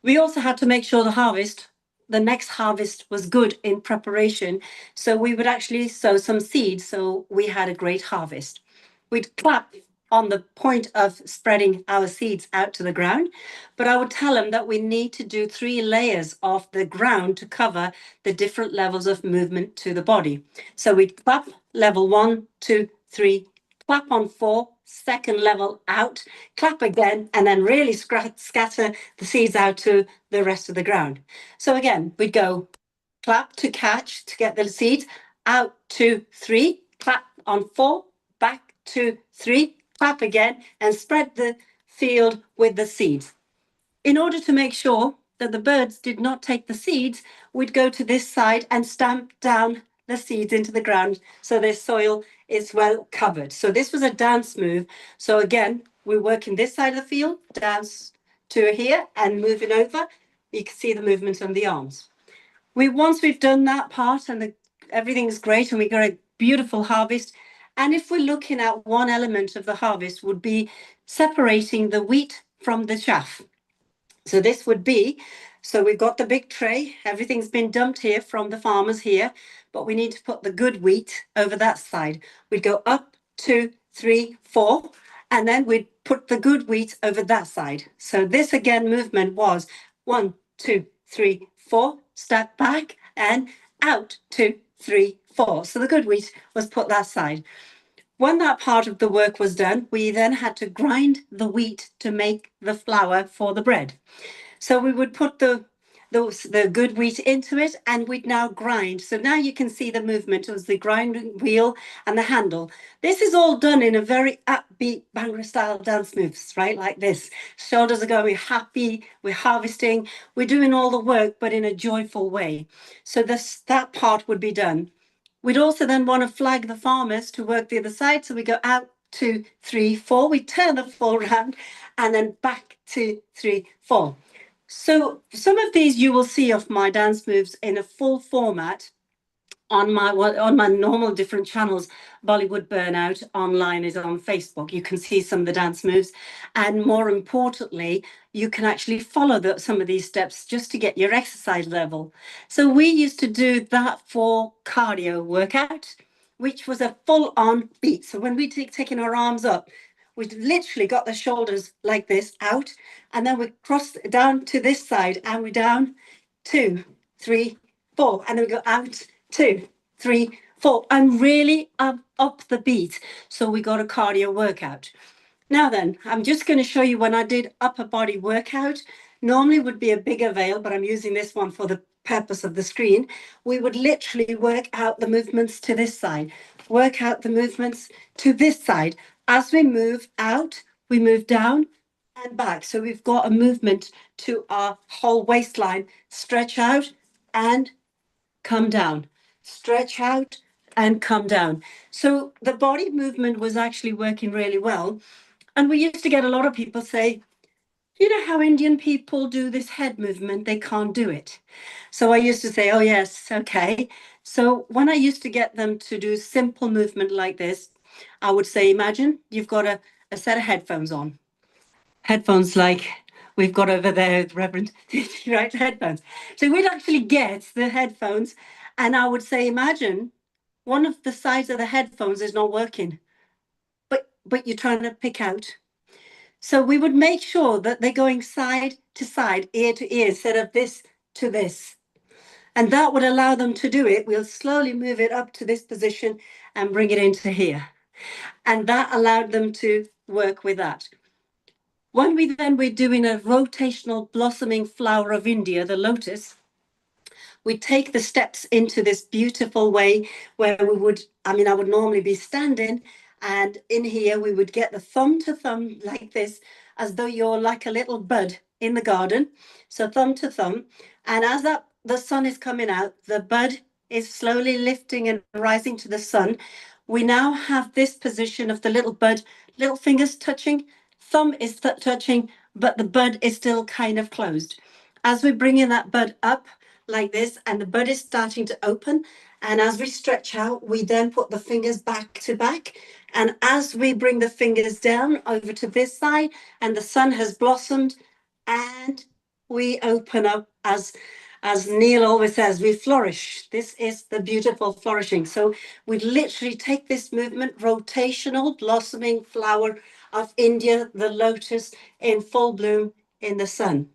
We also had to make sure the next harvest was good in preparation. So we would actually sow some seeds. So we had a great harvest. We'd clap on the point of spreading our seeds out to the ground. But I would tell them that we need to do 3 layers of the ground to cover the different levels of movement to the body. So we'd clap level 1, 2, 3, clap on 4, second level out, clap again, and then really scatter the seeds out to the rest of the ground. So again, we'd go clap to catch to get the seeds, out 2, 3, clap on 4, back 2, 3, clap again, and spread the field with the seeds. In order to make sure that the birds did not take the seeds, we'd go to this side and stamp down the seeds into the ground so their soil is well covered. So this was a dance move. So again, we're working this side of the field, dance to here and moving over. You can see the movement on the arms. Once we've done that part and everything's great and we got a beautiful harvest. And if we're looking at one element of the harvest would be separating the wheat from the chaff. So this would be, so we've got the big tray, everything's been dumped here from the farmers here, but we need to put the good wheat over that side. We'd go up 2, 3, 4, and then we'd put the good wheat over that side. So this again movement was 1, 2, 3, 4, step back and out 2, 3, 4. So the good wheat was put that side. When that part of the work was done, we then had to grind the wheat to make the flour for the bread. So we would put the good wheat into it and we'd now grind. So now you can see the movement of the grinding wheel and the handle. This is all done in a very upbeat Bhangra style dance moves, right? Like this. Shoulders are going, we're happy, we're harvesting, we're doing all the work, but in a joyful way. So that part would be done. We'd also then want to flag the farmers to work the other side. So we go out 2, 3, 4. We turn the full round and then back 2, 3, 4. So some of these you will see of my dance moves in a full format on my normal different channels. Bollywood Burnout online is on Facebook. You can see some of the dance moves, and more importantly, you can actually follow some of these steps just to get your exercise level. So we used to do that for cardio workout, which was a full-on beat. So when we taking our arms up, we literally got the shoulders like this out, and then we cross down to this side, and we're down 2, 3, 4, and then we go out 2, 3, 4, and really up the beat. So we got a cardio workout. Now then, I'm just going to show you when I did upper body workout. Normally would be a bigger veil, but I'm using this one for the purpose of the screen. We would literally work out the movements to this side, work out the movements to this side. As we move out, we move down and back. So we've got a movement to our whole waistline. Stretch out and come down. Stretch out and come down. So the body movement was actually working really well. And we used to get a lot of people say, you know how Indian people do this head movement, they can't do it. So I used to say, oh yes, okay. So when I used to get them to do simple movement like this, I would say, imagine you've got a set of headphones on. Headphones like we've got over there, Reverend, right? Headphones. So we'd actually get the headphones and I would say, imagine one of the sides of the headphones is not working, but you're trying to pick out. So we would make sure that they're going side to side, ear to ear, instead of this to this. And that would allow them to do it. We'll slowly move it up to this position and bring it into here. And that allowed them to work with that. When we're doing a rotational blossoming flower of India, the lotus, we take the steps into this beautiful way where we would, I would normally be standing, and in here we would get the thumb to thumb like this, as though you're like a little bud in the garden. So thumb to thumb. And as the sun is coming out, the bud is slowly lifting and rising to the sun. We now have this position of the little bud, little fingers touching, thumb is touching, but the bud is still kind of closed. As we're bringing that bud up like this, and the bud is starting to open, and as we stretch out, we then put the fingers back to back. And as we bring the fingers down over to this side, and the sun has blossomed, and we open up, as Neil always says, we flourish. This is the beautiful flourishing. So we literally take this movement, rotational blossoming flower of India, the lotus in full bloom in the sun.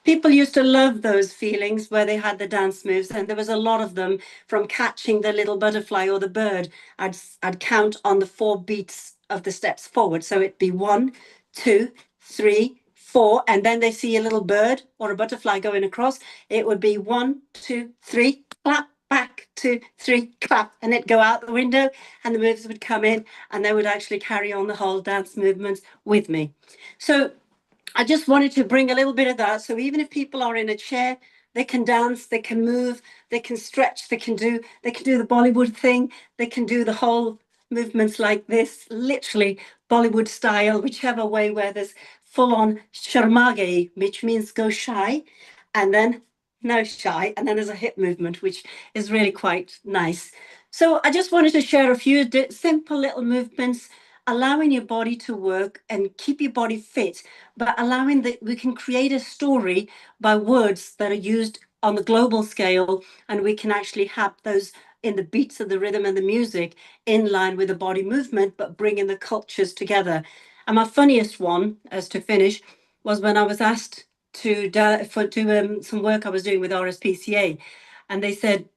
People used to love those feelings where they had the dance moves, and there was a lot of them, from catching the little butterfly or the bird. I'd count on the 4 beats of the steps forward. So it'd be 1, 2, 3, 4, and then they see a little bird or a butterfly going across. It would be 1, 2, 3, clap, back, 2, 3, clap, and it'd go out the window, and the moves would come in, and they would actually carry on the whole dance movements with me. So I just wanted to bring a little bit of that. So even if people are in a chair, they can dance, they can move, they can stretch, they can do the Bollywood thing, they can do the whole movements like this, literally Bollywood style, whichever way, where there's full on sharmage, which means go shy, and then no shy, and then there's a hip movement, which is really quite nice. So I just wanted to share a few simple little movements, allowing your body to work and keep your body fit, but allowing that we can create a story by words that are used on the global scale, and we can actually have those in the beats of the rhythm and the music in line with the body movement, but bringing the cultures together. And my funniest one, as to finish, was when I was asked to do some work I was doing with RSPCA, and they said,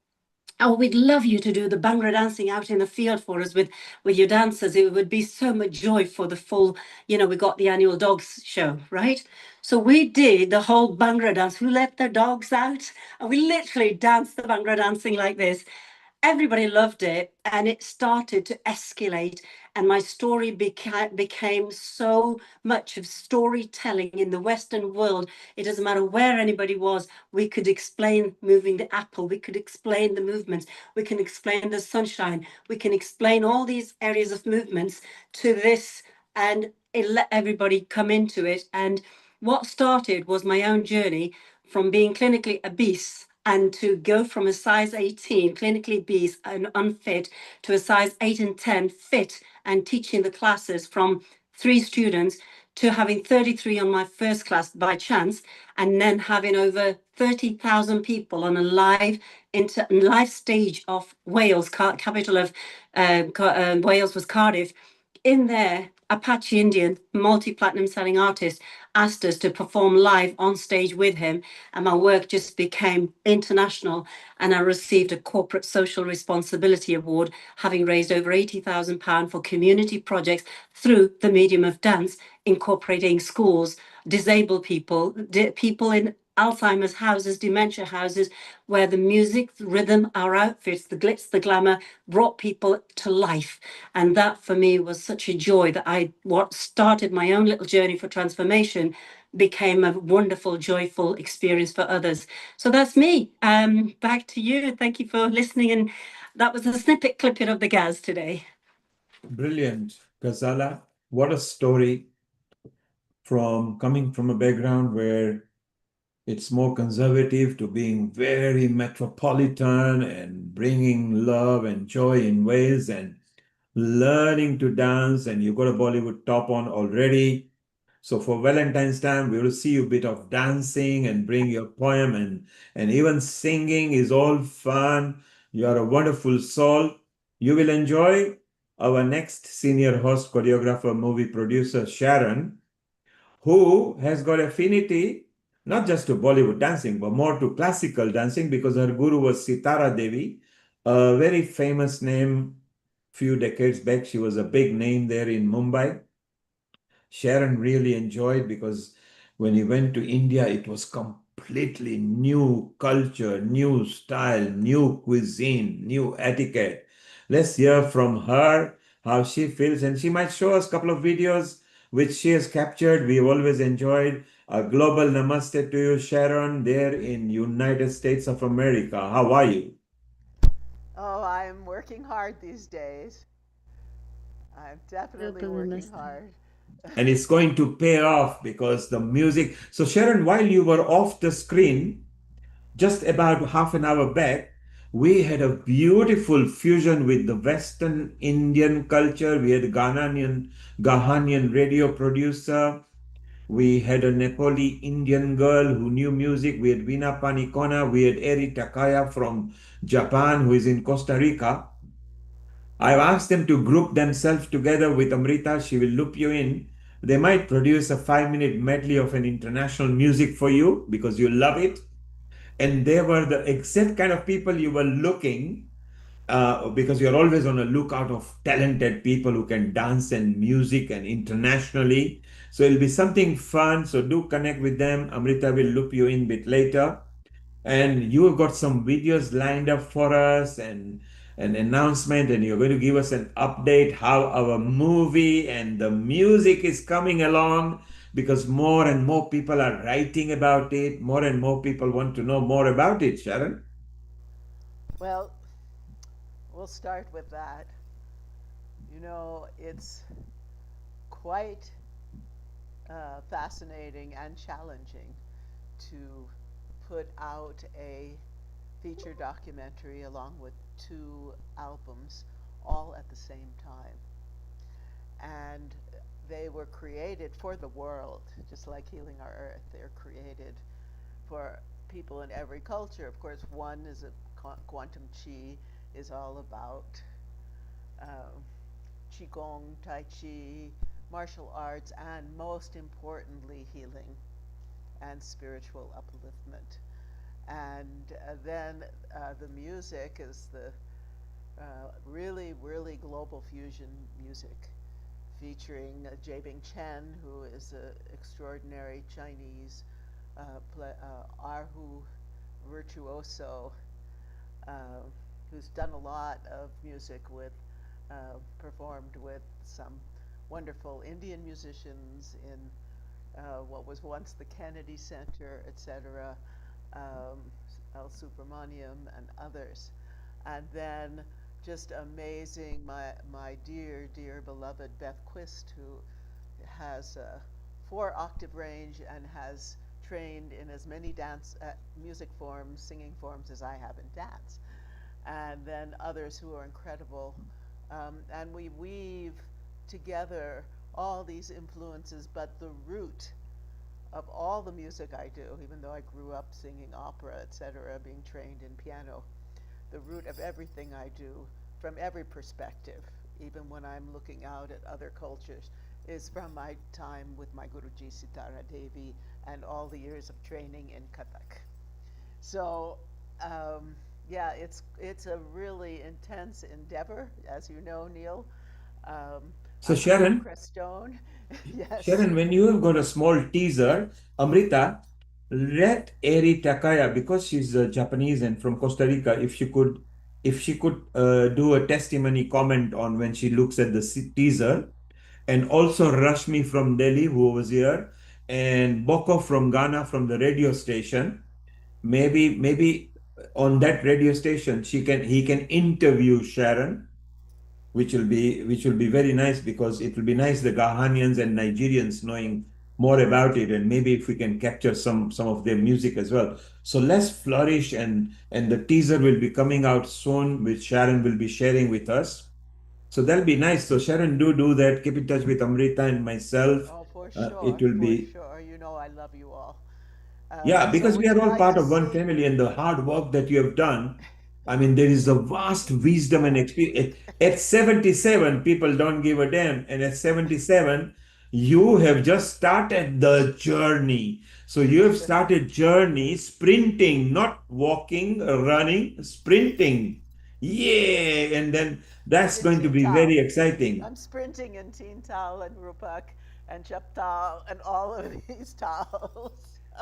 "Oh, we'd love you to do the Bhangra dancing out in the field for us with your dancers. It would be so much joy for the full, we got the annual dogs show, right?" So we did the whole Bhangra dance. Who let their dogs out? And we literally danced the Bhangra dancing like this. Everybody loved it, and it started to escalate, and my story became so much of storytelling in the Western world. It doesn't matter where anybody was, we could explain moving the apple, we could explain the movements, we can explain the sunshine, we can explain all these areas of movements to this, and it let everybody come into it. And what started was my own journey from being clinically obese, and to go from a size 18, clinically obese and unfit, to a size 8 and 10 fit, and teaching the classes from 3 students to having 33 on my first class by chance, and then having over 30,000 people on a live stage of Wales, capital of Wales was Cardiff. In there, Apache Indian, multi-platinum selling artist, asked us to perform live on stage with him, and my work just became international, and I received a corporate social responsibility award, having raised over £80,000 for community projects through the medium of dance, incorporating schools, disabled people, people in Alzheimer's houses, dementia houses, where the music, the rhythm, our outfits, the glitz, the glamour brought people to life. And that for me was such a joy that what started my own little journey for transformation became a wonderful, joyful experience for others. So that's me. Back to you. Thank you for listening. And that was a snippet clipping of the Gaz today. Brilliant. Ghazala, what a story, from coming from a background where it's more conservative to being very metropolitan and bringing love and joy in Wales and learning to dance, and you got a Bollywood top on already. So for Valentine's time, we will see you a bit of dancing and bring your poem, and even singing is all fun. You are a wonderful soul. You will enjoy our next senior host, choreographer, movie producer, Sharon, who has got affinity not just to Bollywood dancing, but more to classical dancing, because her guru was Sitara Devi, a very famous name. Few decades back, she was a big name there in Mumbai. Sharon really enjoyed, because when he went to India, it was completely new culture, new style, new cuisine, new etiquette. Let's hear from her how she feels, and she might show us a couple of videos which she has captured. We've always enjoyed. A global namaste to you, Sharon, there in United States of America. How are you? Oh, I'm working hard these days. I'm definitely working hard. And it's going to pay off, because the music. So Sharon, while you were off the screen, just about half an hour back, we had a beautiful fusion with the Western Indian culture. We had a Ghanaian radio producer. We had a Nepali Indian girl who knew music. We had Veena Panikona. We had Eri Takaya from Japan, who is in Costa Rica. I've asked them to group themselves together with Amrita. She will loop you in. They might produce a 5-minute medley of an international music for you, because you love it. And they were the exact kind of people you were looking because you're always on a lookout of talented people who can dance and music and internationally. So it'll be something fun. So do connect with them. Amrita will loop you in a bit later. And you have got some videos lined up for us and an announcement, and you're going to give us an update how our movie and the music is coming along, because more and more people are writing about it. More and more people want to know more about it, Sharon. Well, we'll start with that. You know, it's quite fascinating and challenging to put out a feature documentary along with 2 albums all at the same time. And they were created for the world, just like Healing Our Earth. They're created for people in every culture. Of course, one is a quantum chi is all about qigong, tai chi, martial arts, and most importantly, healing and spiritual upliftment. And then the music is the really, really global fusion music, featuring Jabing Chen, who is an extraordinary Chinese Erhu virtuoso, who's done a lot of music with, performed with some wonderful Indian musicians in what was once the Kennedy Center, etc., El Subramaniam and others. And then just amazing, my dear, dear beloved Beth Quist, who has a 4-octave range and has trained in as many dance music forms, singing forms as I have in dance. And then others who are incredible. And we weave together all these influences, but the root of all the music I do, even though I grew up singing opera, etc., being trained in piano, the root of everything I do, from every perspective, even when I'm looking out at other cultures, is from my time with my Guruji Sitara Devi and all the years of training in Kathak. So, yeah, it's a really intense endeavor, as you know, Neil. So I'm Sharon, Crestone. Yes. Sharon, when you have got a small teaser, Amrita, let Eri Takaya, because she's Japanese and from Costa Rica, if she could do a testimony comment on when she looks at the teaser, and also Rashmi from Delhi, who was here, and Boko from Ghana from the radio station. Maybe on that radio station he can interview Sharon, which will be very nice, because it will be nice the Ghanaians and Nigerians knowing more about it, and maybe if we can capture some of their music as well. So let's flourish, and the teaser will be coming out soon, which Sharon will be sharing with us. So that'll be nice. So Sharon, do that. Keep in touch with Amrita and myself. Oh, for sure, It will be. for sure. You know I love you all. Yeah, So because would we are you all like part to of one see? family, and the hard work that you have done. I mean, there is a vast wisdom and experience. At 77, people don't give a damn. And at 77, you have just started the journey. So you have started journey sprinting, not walking, running, sprinting. Yeah. And then that's In going to be Tintal. very exciting. I'm sprinting in Tintal and Rupak and Chaptal and all of these towels.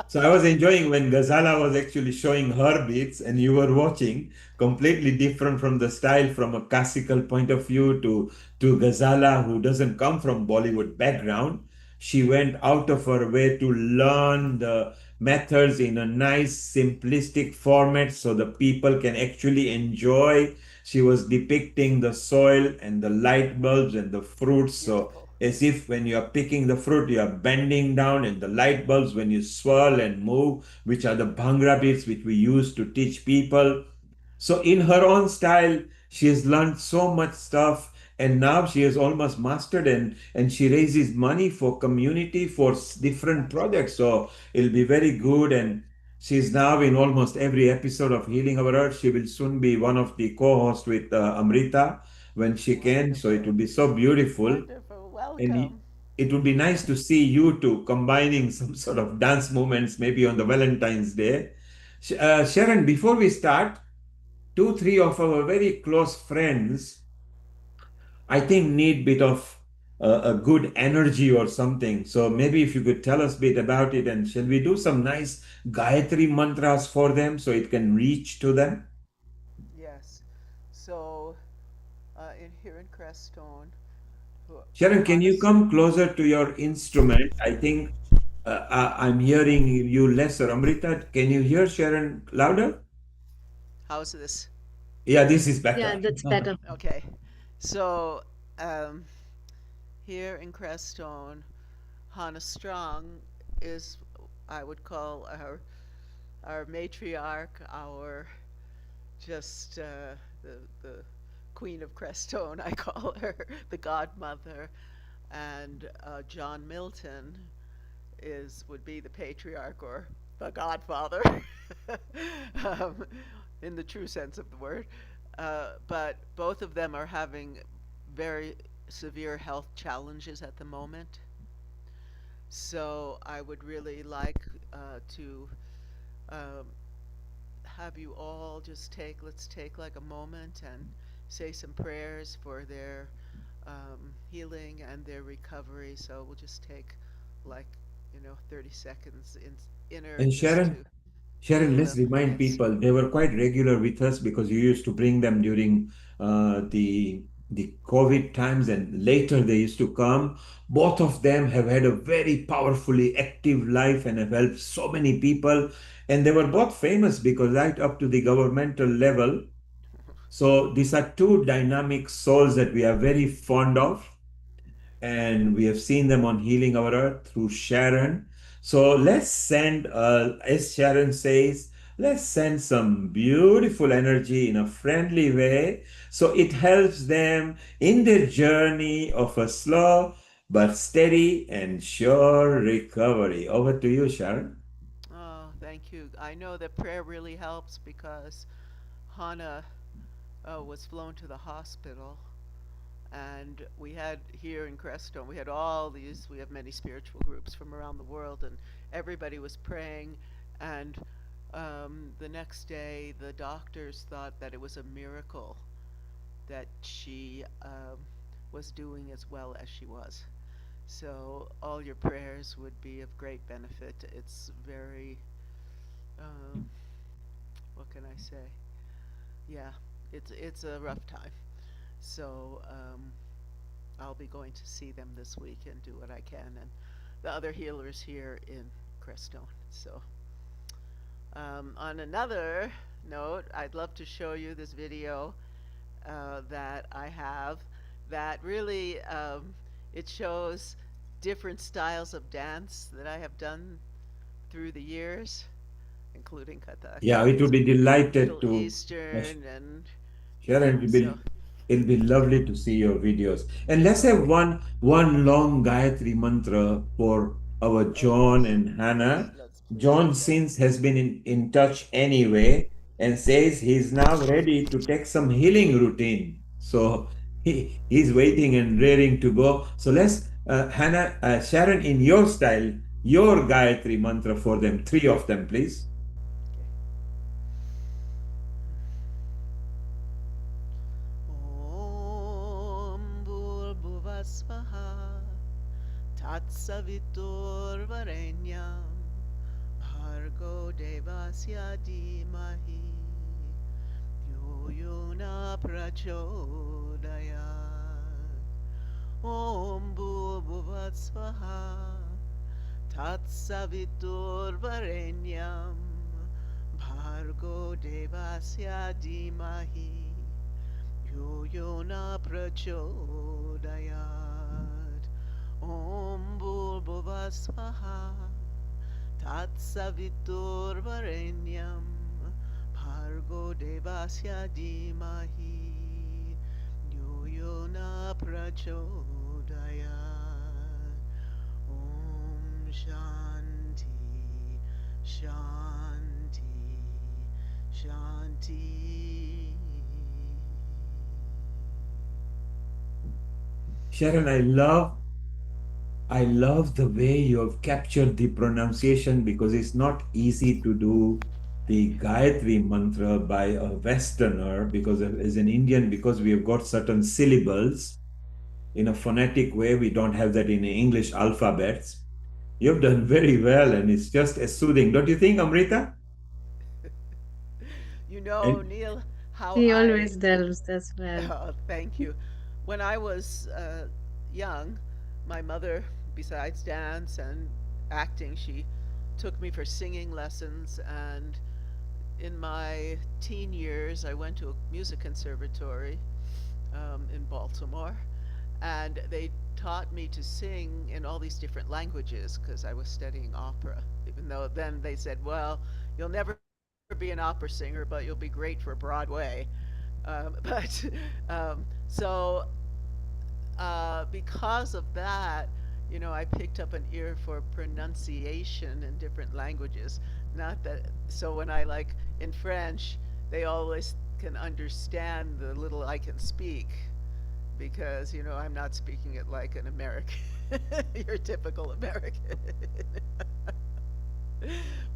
So I was enjoying when Ghazala was actually showing her beats and you were watching, completely different from the style from a classical point of view to Ghazala, who doesn't come from Bollywood background. She went out of her way to learn the methods in a nice simplistic format so the people can actually enjoy. She was depicting the soil and the light bulbs and the fruits. So as if when you are picking the fruit, you are bending down, and the light bulbs when you swirl and move, which are the Bhangra beats which we use to teach people. So in her own style, she has learned so much stuff, and now she has almost mastered, and she raises money for community for different projects. So it'll be very good, and she's now in almost every episode of Healing Our Earth. She will soon be one of the co-hosts with Amrita when she can. So it will be so beautiful. Wonderful, And welcome. it would be nice to see you two combining some sort of dance movements, maybe on the Valentine's Day. Sharon, before we start, two, three of our very close friends, I think, need bit of a good energy or something. So maybe if you could tell us a bit about it, and shall we do some nice Gayatri mantras for them so it can reach to them? Yes. So, here in Crestone, Sharon, can you come closer to your instrument? I think I'm hearing you lesser. Amrita, can you hear Sharon louder? how's this? Yeah, this is Yeah, better. that's better. Okay. So, um, here in Crestone, Hannah Strong is, I would call our matriarch, our just the queen of Crestone, I call her, the godmother, and John Milton would be the patriarch or the godfather, um, in the true sense of the word. But both of them are having very severe health challenges at the moment. So I would really like to um, have you all just let's take like a moment and say some prayers for their healing and their recovery. So we'll just take like, 30 seconds inner And just to Sharon, feel let's them. remind Yes. people they were quite regular with us because you used to bring them during the COVID times, and later they used to come. Both of them have had a very powerfully active life and have helped so many people. And they were both famous because right up to the governmental level. So these are two dynamic souls that we are very fond of, and we have seen them on Healing Our Earth through Sharon. So let's send, as Sharon says, let's send some beautiful energy in a friendly way so it helps them in their journey of a slow but steady and sure recovery. Over to you, Sharon. Oh, thank you. I know that prayer really helps because Hannah was flown to the hospital. And we had here in Crestone, we have many spiritual groups from around the world, and everybody was praying. And the next day, the doctors thought that it was a miracle that she was doing as well as she was. So all your prayers would be of great benefit. It's very, um, what can I say? Yeah, it's a rough time. So I'll be going to see them this week and do what I can, and the other healers here in Crestone. So on another note, I'd love to show you this video that I have that really it shows different styles of dance that I have done through the years, including Kathak Yeah, and it would be delighted Middle to. Eastern and Sharon, so. it'll be lovely to see your videos. And let's have one long Gayatri mantra for our John and Hannah. John, since, has been in touch anyway and says he's now ready to take some healing routine. So he's waiting and raring to go. So let's, Hannah, Sharon, in your style, your Gayatri mantra for them, three of them, please. Tatsaviturvarenyam Bhargo Devasya Dhimahi Yo Yona Prachodayat Om Bhurbhuvat Swaha Tatsaviturvarenyam Bhargo Devasya Dhimahi Yo Yona Prachodayat Om Bhurbhuva Swaha Tatsaviturvarenyam Bhargo Devasya Dhimahi Yo Yona Prachodayat Om Shanti Shanti Shanti. Sharon, I love the way you have captured the pronunciation because it's not easy to do the Gayatri mantra by a Westerner, because as an Indian, because we have got certain syllables in a phonetic way, we don't have that in English alphabets. You've done very well, and it's just as soothing. Don't you think, Amrita? You know, And Neil, how He I, always delves as well. oh, thank you. When I was young, my mother, besides dance and acting, she took me for singing lessons. And in my teen years, I went to a music conservatory in Baltimore, and they taught me to sing in all these different languages because I was studying opera. Even though then they said, well, you'll never be an opera singer, but you'll be great for Broadway. But so because of that, you know, I picked up an ear for pronunciation in different languages. Not that, so when I like in French, they always can understand the little I can speak because, you know, I'm not speaking it like an American, your typical American.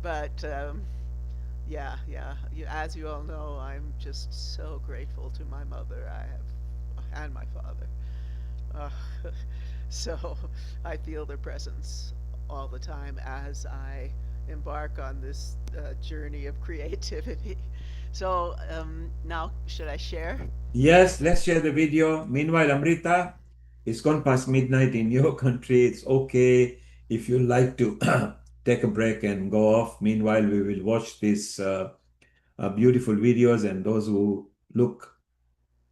But yeah, as you all know, I'm just so grateful to my mother. And my father. So I feel their presence all the time as I embark on this journey of creativity. So now, should I share? yes, let's share the video. Meanwhile, Amrita, it's gone past midnight in your country. It's okay if you like to take a break and go off. Meanwhile, we will watch these beautiful videos, and those who look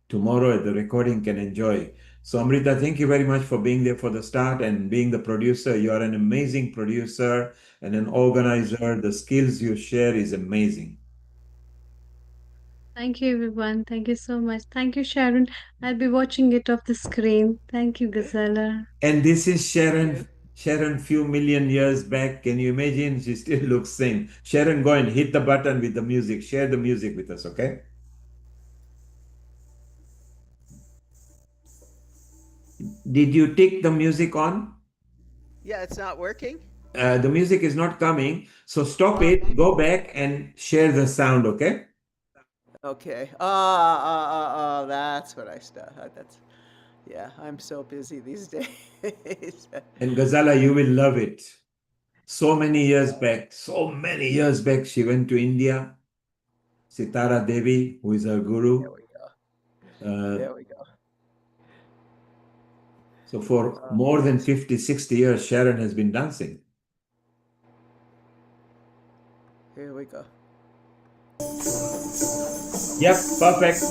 tomorrow at the recording can enjoy. So, Amrita, thank you very much for being there for the start and being the producer. You are an amazing producer and an organizer. The skills you share is amazing. Thank you, everyone. Thank you so much. Thank you, Sharon. I'll be watching it off the screen. Thank you, Gazala. And this is Sharon few million years back. Can you imagine? She still looks same. Sharon, go and hit the button with the music. Share the music with us, okay? Did you take the music on? Yeah, it's not working. The music is not coming. So stop it, go back and share the sound, okay? Okay. That's what I started. That's, yeah, I'm so busy these days. And Ghazala, you will love it. So many years back, she went to India. Sitara Devi, who is her guru. There we go. There we go. So for more than 50, 60 years, Sharon has been dancing. Here we go. Yep, perfect.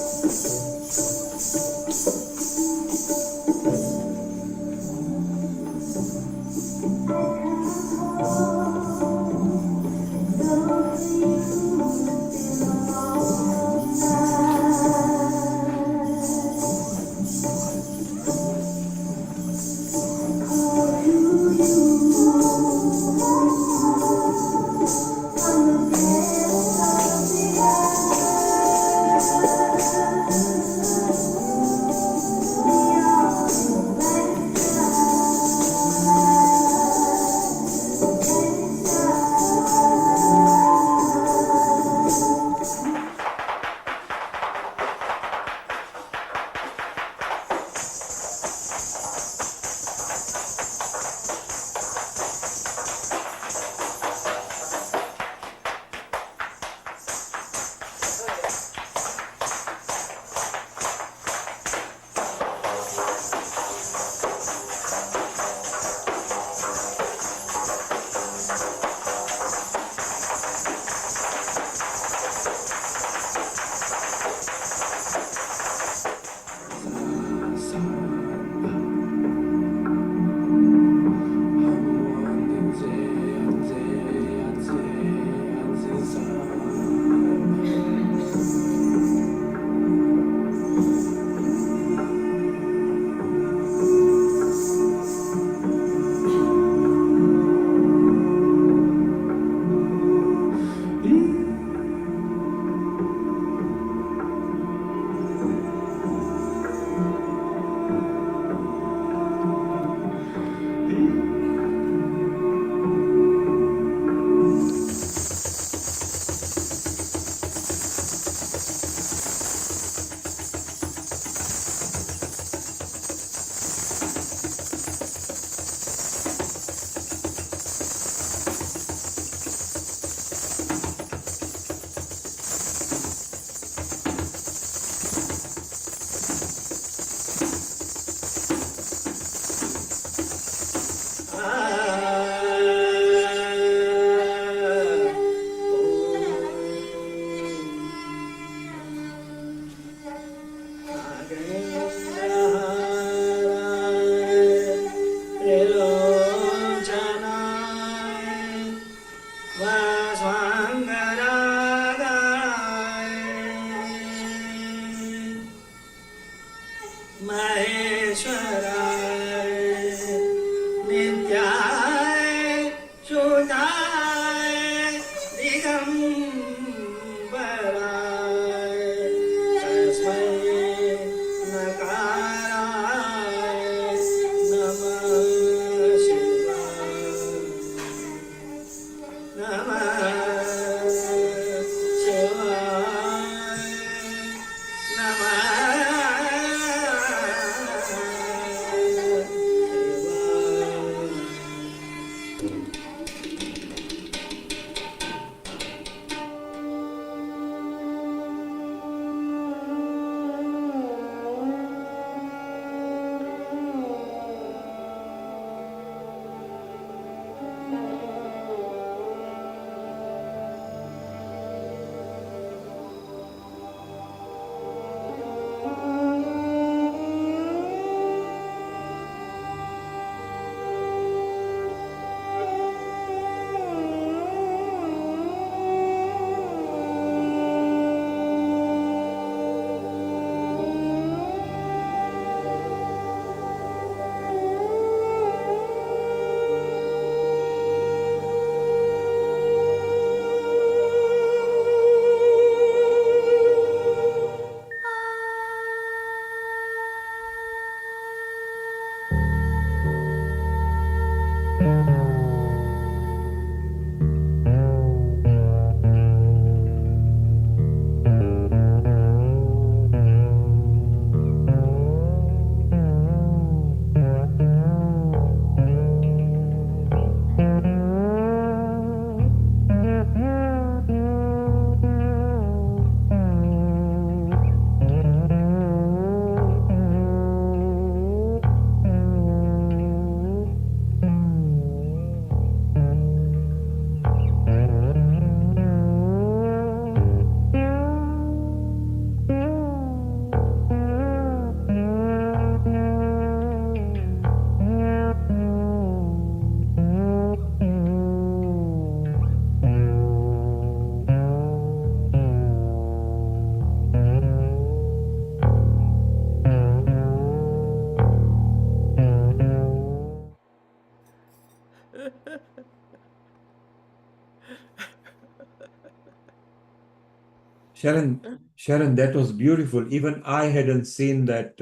Sharon, that was beautiful. Even I hadn't seen that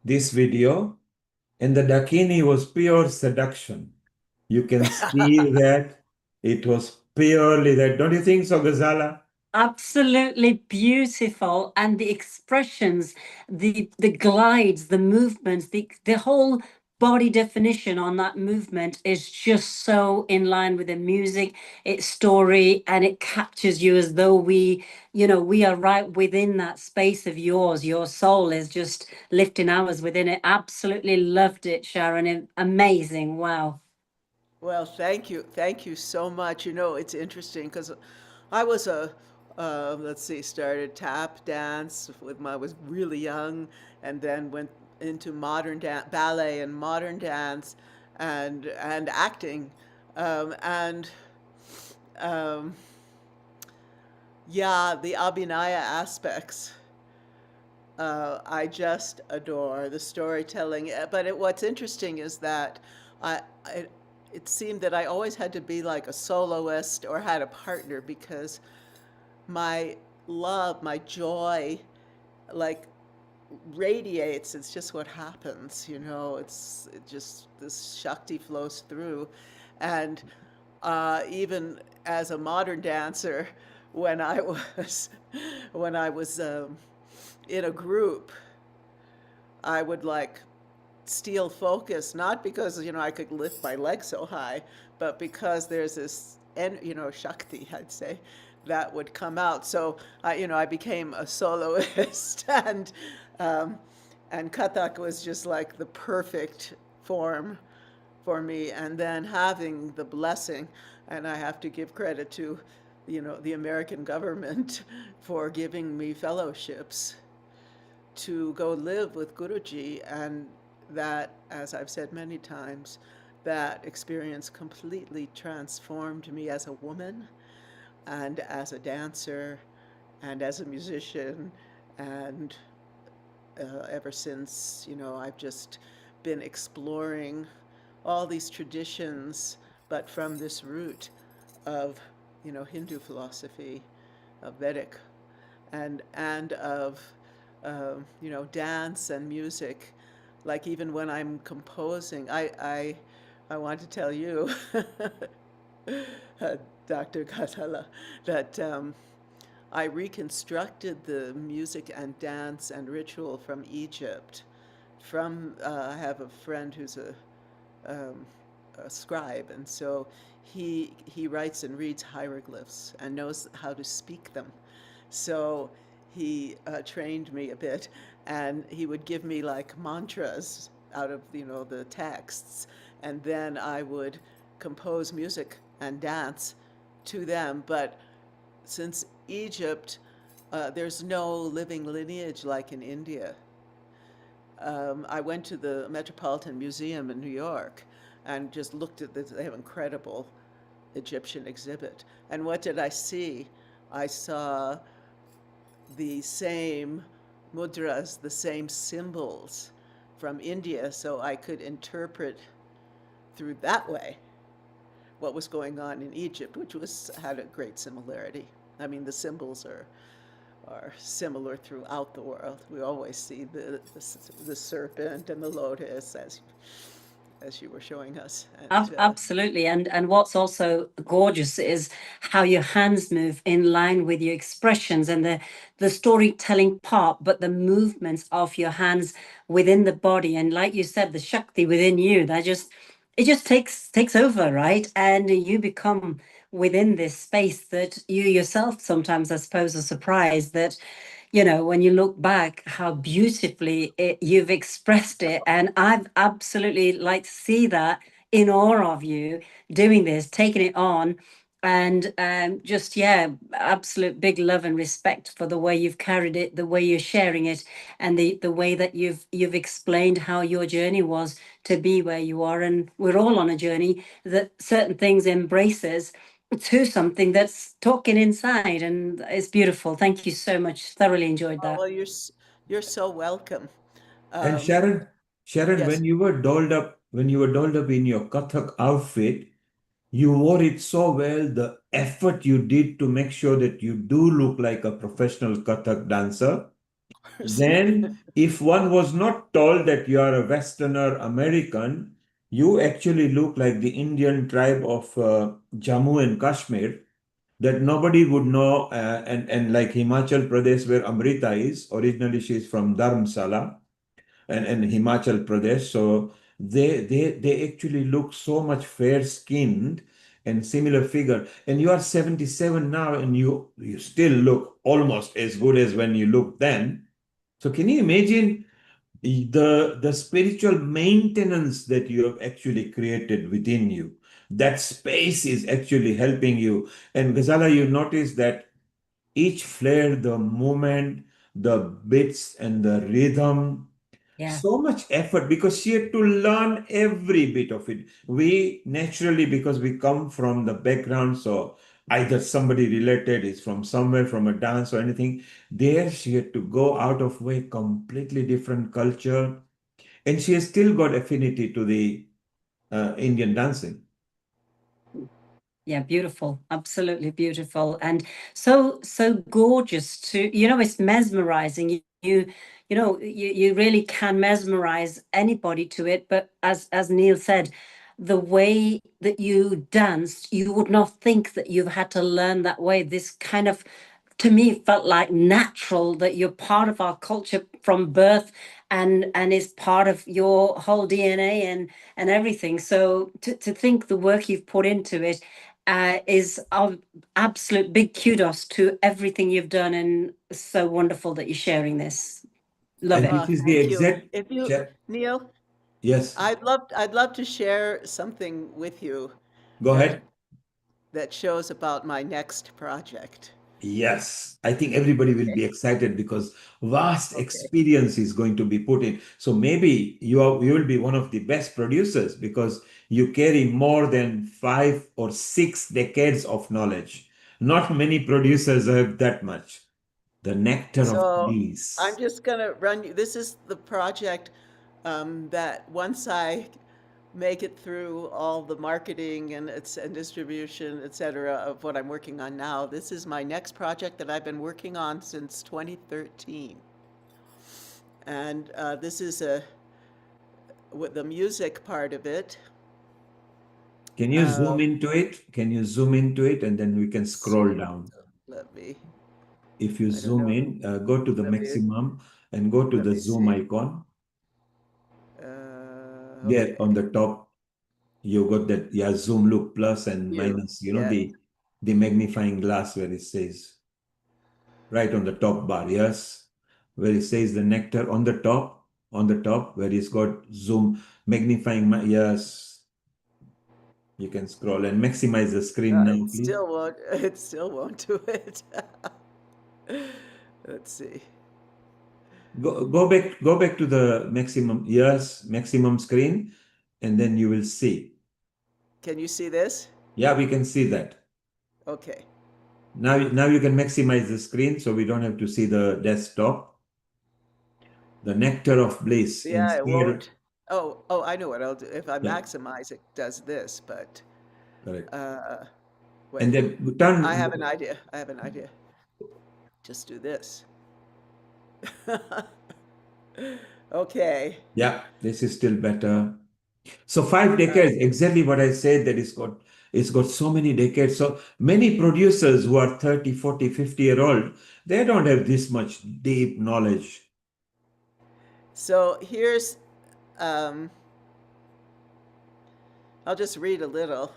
this video, and the Dakini was pure seduction. You can see that it was purely that. Don't you think so, Ghazala? Absolutely beautiful, and the expressions, the glides, the movements, the whole body definition on that movement is just so in line with the music, its story, and it captures you as though we are right within that space of yours. Your soul is just lifting ours within it. Absolutely loved it, Sharon. Amazing. Wow. Well, thank you. Thank you so much. You know, it's interesting because I was let's see, started tap dance when I was really young, and then went into modern ballet and modern dance and acting. And yeah, the Abhinaya aspects. I just adore the storytelling. But what's interesting is that it seemed that I always had to be like a soloist or had a partner because my love, my joy, like radiates. It's just what happens, you know. It just this Shakti flows through, and even as a modern dancer, when I was in a group, I would like steal focus, not because I could lift my leg so high, but because there's this Shakti, I'd say, that would come out. So I became a soloist, and Kathak was just like the perfect form for me. And then having the blessing, and I have to give credit to the American government for giving me fellowships to go live with Guruji, and that, as I've said many times, that experience completely transformed me as a woman and as a dancer and as a musician. And ever since, I've just been exploring all these traditions, but from this root of, Hindu philosophy, of Vedic, and of, dance and music. Like even when I'm composing, I want to tell you, Dr. Katala, that I reconstructed the music and dance and ritual from Egypt. I have a friend who's a scribe, and so he writes and reads hieroglyphs and knows how to speak them. So he trained me a bit, and he would give me like mantras out of the texts, and then I would compose music and dance to them. But since Egypt, there's no living lineage like in India. I went to the Metropolitan Museum in New York and just looked at they have incredible Egyptian exhibit. And what did I see? I saw the same mudras, the same symbols from India, so I could interpret through that way what was going on in Egypt, which had a great similarity. I mean, the symbols are similar throughout the world. We always see the serpent and the lotus, as you were showing us. And, absolutely. And what's also gorgeous is how your hands move in line with your expressions and the storytelling part, but the movements of your hands within the body. And like you said, the Shakti within you, it just takes over, right? And you become within this space that you yourself sometimes, I suppose, are surprised that, when you look back, how beautifully you've expressed it. And I've absolutely like to see that in awe of you doing this, taking it on. And just, absolute big love and respect for the way you've carried it, the way you're sharing it, and the way that you've explained how your journey was to be where you are. And we're all on a journey that certain things embraces to something that's talking inside, and it's beautiful. Thank you so much. Thoroughly enjoyed that. Well, you're so welcome. And Sharon, yes. when you were dolled up in your Kathak outfit, you wore it so well. The effort you did to make sure that you do look like a professional Kathak dancer. Then, if one was not told that you are a Westerner American, you actually look like the Indian tribe of Jammu and Kashmir that nobody would know. And like Himachal Pradesh, where Amrita is, originally she's from Dharamsala and Himachal Pradesh. So they actually look so much fair-skinned and similar figure. And you are 77 now, and you still look almost as good as when you looked then. So can you imagine the spiritual maintenance that you have actually created within you? That space is actually helping you. And Ghazala, you notice that each flare, the movement, the beats and the rhythm, so much effort, because she had to learn every bit of it. We naturally, because we come from the background, so either somebody related is from somewhere, from a dance or anything, there she had to go out of way, completely different culture, and she has still got affinity to the Indian dancing. Yeah, beautiful, absolutely beautiful, and so gorgeous too. It's mesmerizing. You really can mesmerize anybody to it. But as Neil said, the way that you danced, you would not think that you've had to learn that way. This kind of, to me, felt like natural, that you're part of our culture from birth and is part of your whole DNA and everything. So to think the work you've put into it is of absolute big kudos to everything you've done, and so wonderful that you're sharing this. Love it. This is the exact. If you, Neil, yes, I'd love to share something with you. Go ahead. That shows about my next project. Yes, I think everybody will be excited because vast Okay. experience is going to be put in. So maybe you will be one of the best producers because you carry more than 5 or 6 decades of knowledge. Not many producers have that much. The nectar of So bliss. I'm just gonna run you. This is the project that once I make it through all the marketing and distribution, et cetera, of what I'm working on now. This is my next project that I've been working on since 2013. And this is with the music part of it. Can you zoom into it? Can you zoom into it and then we can scroll down? Let me. If you zoom in, go to the Let me- maximum and go to let the me zoom see. icon. Okay. There on the top, you got that, yeah, zoom, look, plus and View, minus, yeah. the magnifying glass where it says, right on the top bar, yes, where it says the nectar on the top, where it's got zoom, magnifying, yes. You can scroll and maximize the screen now, please. It still won't do it. Let's see. Go back to the maximum, yes, maximum screen, and then you will see. Can you see this? Yeah, we can see that. Okay. Now you can maximize the screen so we don't have to see the desktop. The nectar of bliss. Yeah, it won't. Oh, I know what I'll do. If I maximize, it does this, but. Correct. Wait. And then turn. I have an idea. Just do this. Okay. Yeah, this is still better. So 5 decades, exactly what I said, that it's got so many decades. So many producers who are 30, 40, 50-year-old, they don't have this much deep knowledge. So here's, I'll just read a little.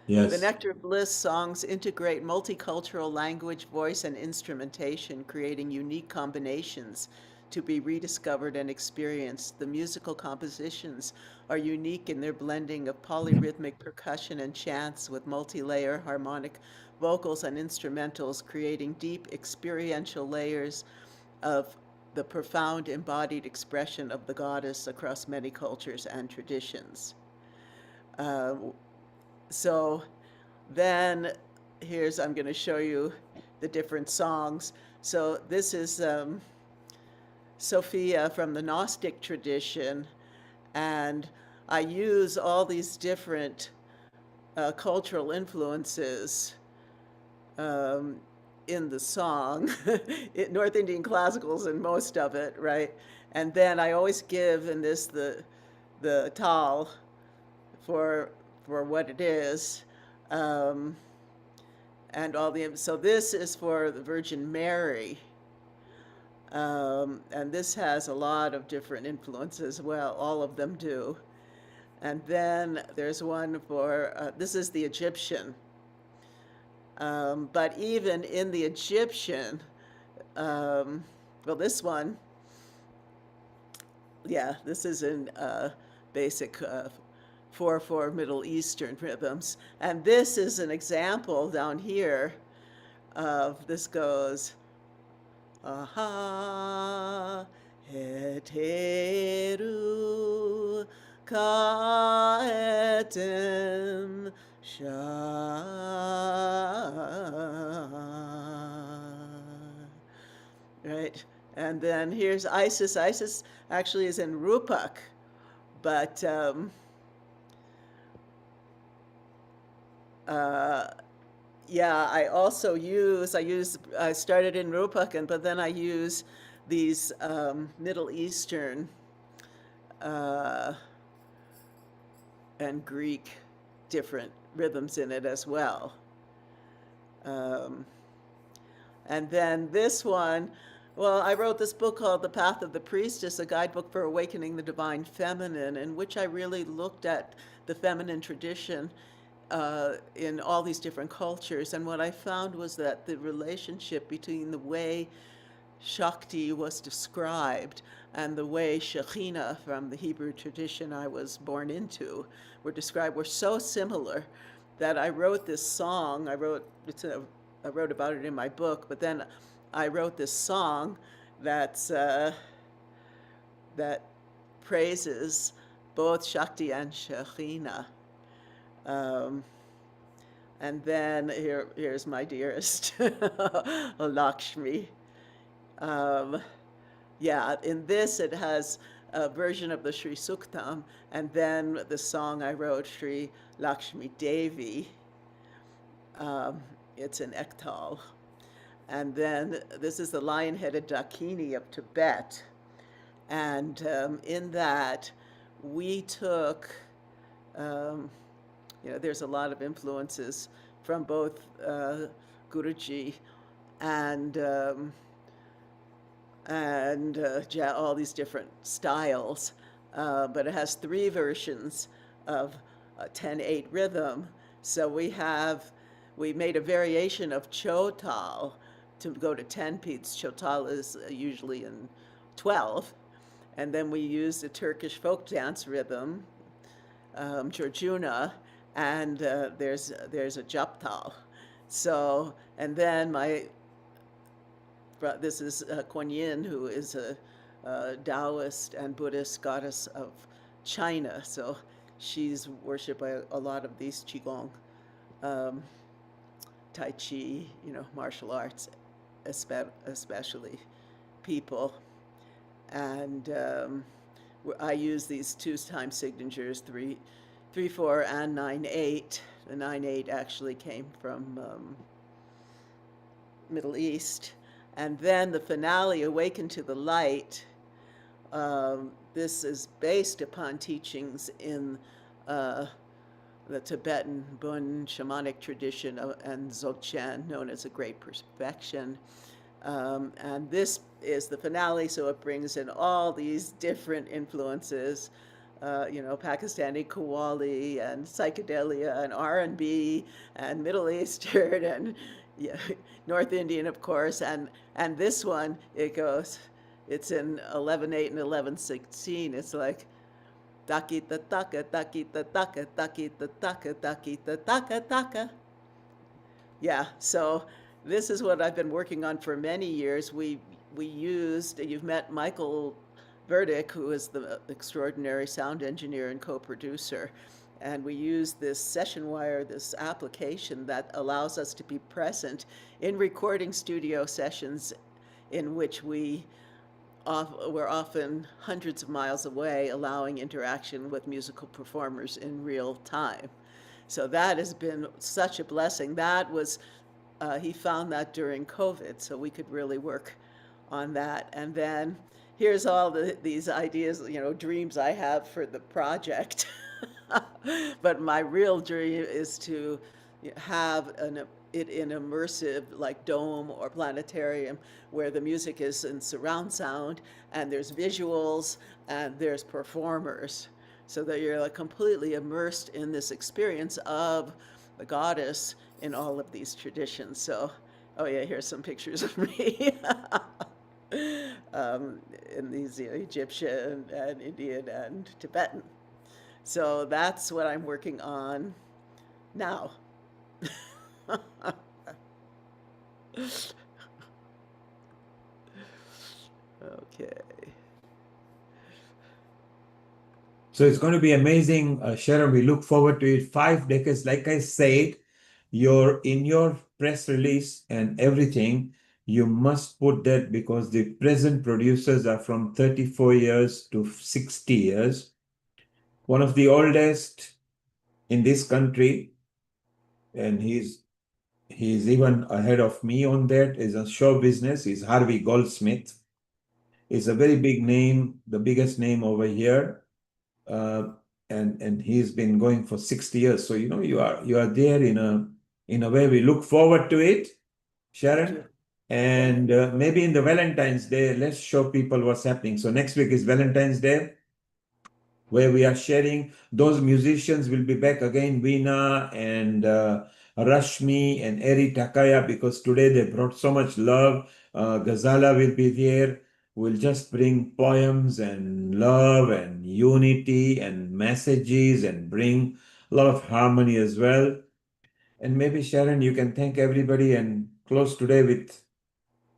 Yes. The Nectar of Bliss songs integrate multicultural language, voice, and instrumentation, creating unique combinations to be rediscovered and experienced. The musical compositions are unique in their blending of polyrhythmic percussion and chants with multi-layer harmonic vocals and instrumentals, creating deep experiential layers of the profound embodied expression of the goddess across many cultures and traditions. So then I'm going to show you the different songs. So this is Sophia from the Gnostic tradition, and I use all these different cultural influences in the song. North Indian classicals in most of it, right? And then I always give in this the tal for what it is, and so this is for the Virgin Mary, and this has a lot of different influences. Well, all of them do. And then there's one for this is the Egyptian, but even in the Egyptian, well, this one, yeah, this is in basic 4/4 Middle Eastern rhythms. And this is an example down here of, this goes, aha, heteru kaetem sha. Right? And then here's Isis. Isis actually is in Rupak, but yeah, I started in Rupak, but then I use these Middle Eastern and Greek different rhythms in it as well. And then this one, well, I wrote this book called The Path of the Priestess, a guidebook for awakening the divine feminine, in which I really looked at the feminine tradition in all these different cultures. And what I found was that the relationship between the way Shakti was described and the way Shekhinah from the Hebrew tradition I was born into were described were so similar that I wrote this song. It's a wrote about it in my book, but then I wrote this song that's that praises both Shakti and Shekhinah. And then here's my dearest, Lakshmi. Yeah, in this it has a version of the Sri Suktam, and then the song I wrote, Sri Lakshmi Devi. It's in Ektal. And then this is the lion-headed Dakini of Tibet. And in that, we took, there's a lot of influences from both Guruji and all these different styles. But it has 3 versions of a 10/8 rhythm. So we made a variation of Chotal to go to 10 beats. Chotal is usually in 12. And then we used a Turkish folk dance rhythm, Georgiuna, and there's a Japtal. So, and then this is Kuan Yin, who is a Taoist and Buddhist goddess of China. So she's worshipped by a lot of these Qigong, Tai Chi, martial arts, especially people. And I use these 2 time signatures, 3/4 and 9/8. The 9/8 actually came from Middle East. And then the finale, Awaken to the Light, this is based upon teachings in the Tibetan Bön shamanic tradition and Dzogchen, known as a Great Perfection. And this is the finale, so it brings in all these different influences, Pakistani Qawwali and psychedelia and R&B and Middle Eastern and North Indian, of course. And this one, it's in 11/8 and 11/16. It's like takita taka, takita taka, takita taka, takita taka taka. Yeah, so this is what I've been working on for many years. We used, you've met Michael Burdick, who is the extraordinary sound engineer and co-producer. And we used this session wire, this application that allows us to be present in recording studio sessions in which we're often hundreds of miles away, allowing interaction with musical performers in real time. So that has been such a blessing. That was, he found that during COVID, so we could really work on that. And then here's all these ideas, dreams I have for the project. But my real dream is to have it in immersive, like dome or planetarium, where the music is in surround sound and there's visuals and there's performers, so that you're like completely immersed in this experience of the goddess in all of these traditions. So, oh yeah, here's some pictures of me in these Egyptian and Indian and Tibetan. So that's what I'm working on now. Okay. So it's going to be amazing, Sharon. We look forward to it. 5 decades, like I said, in your press release and everything, you must put that, because the present producers are from 34 years to 60 years. One of the oldest in this country, and he's even ahead of me on that, is a show business, is Harvey Goldsmith. Is a very big name, the biggest name over here. And he's been going for 60 years. So you are there in a way. We look forward to it, Sharon. And maybe in the Valentine's Day, let's show people what's happening. So next week is Valentine's Day, where we are sharing. Those musicians will be back again, Veena and Rashmi and Eri Takaya, because today they brought so much love. Ghazala will be there. We'll just bring poems and love and unity and messages and bring a lot of harmony as well. And maybe Sharon, you can thank everybody and close today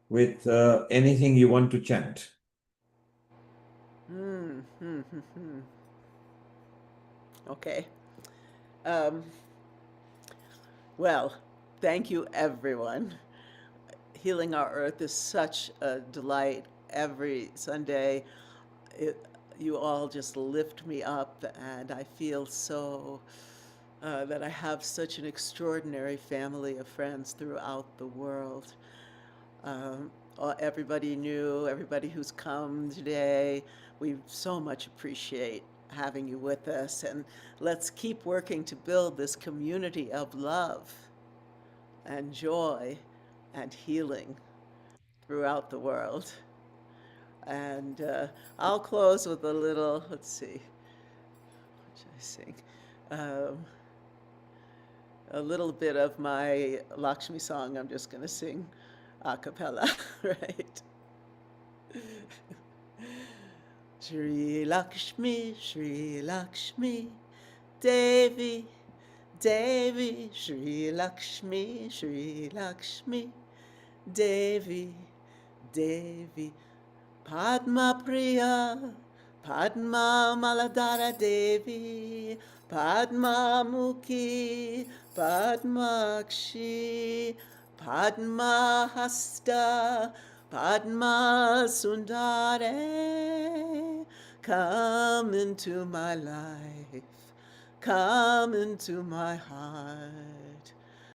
with anything you want to chant. Okay. Well, thank you, everyone. Healing Our Earth is such a delight every Sunday. You all just lift me up, and I feel so that I have such an extraordinary family of friends throughout the world. Everybody new, everybody who's come today, we so much appreciate having you with us, and let's keep working to build this community of love and joy and healing throughout the world. And I'll close with a little, let's see, what should I sing? A little bit of my Lakshmi song. I'm just going to sing a cappella, right? Shri Lakshmi, Devi, Devi, Shri Lakshmi, Devi, Devi, Padma Priya, Padma Maladara Devi, Padma Mukhi, Padmakshi, Padma Hasta, Padma Sundare. Come into my life, come into my heart.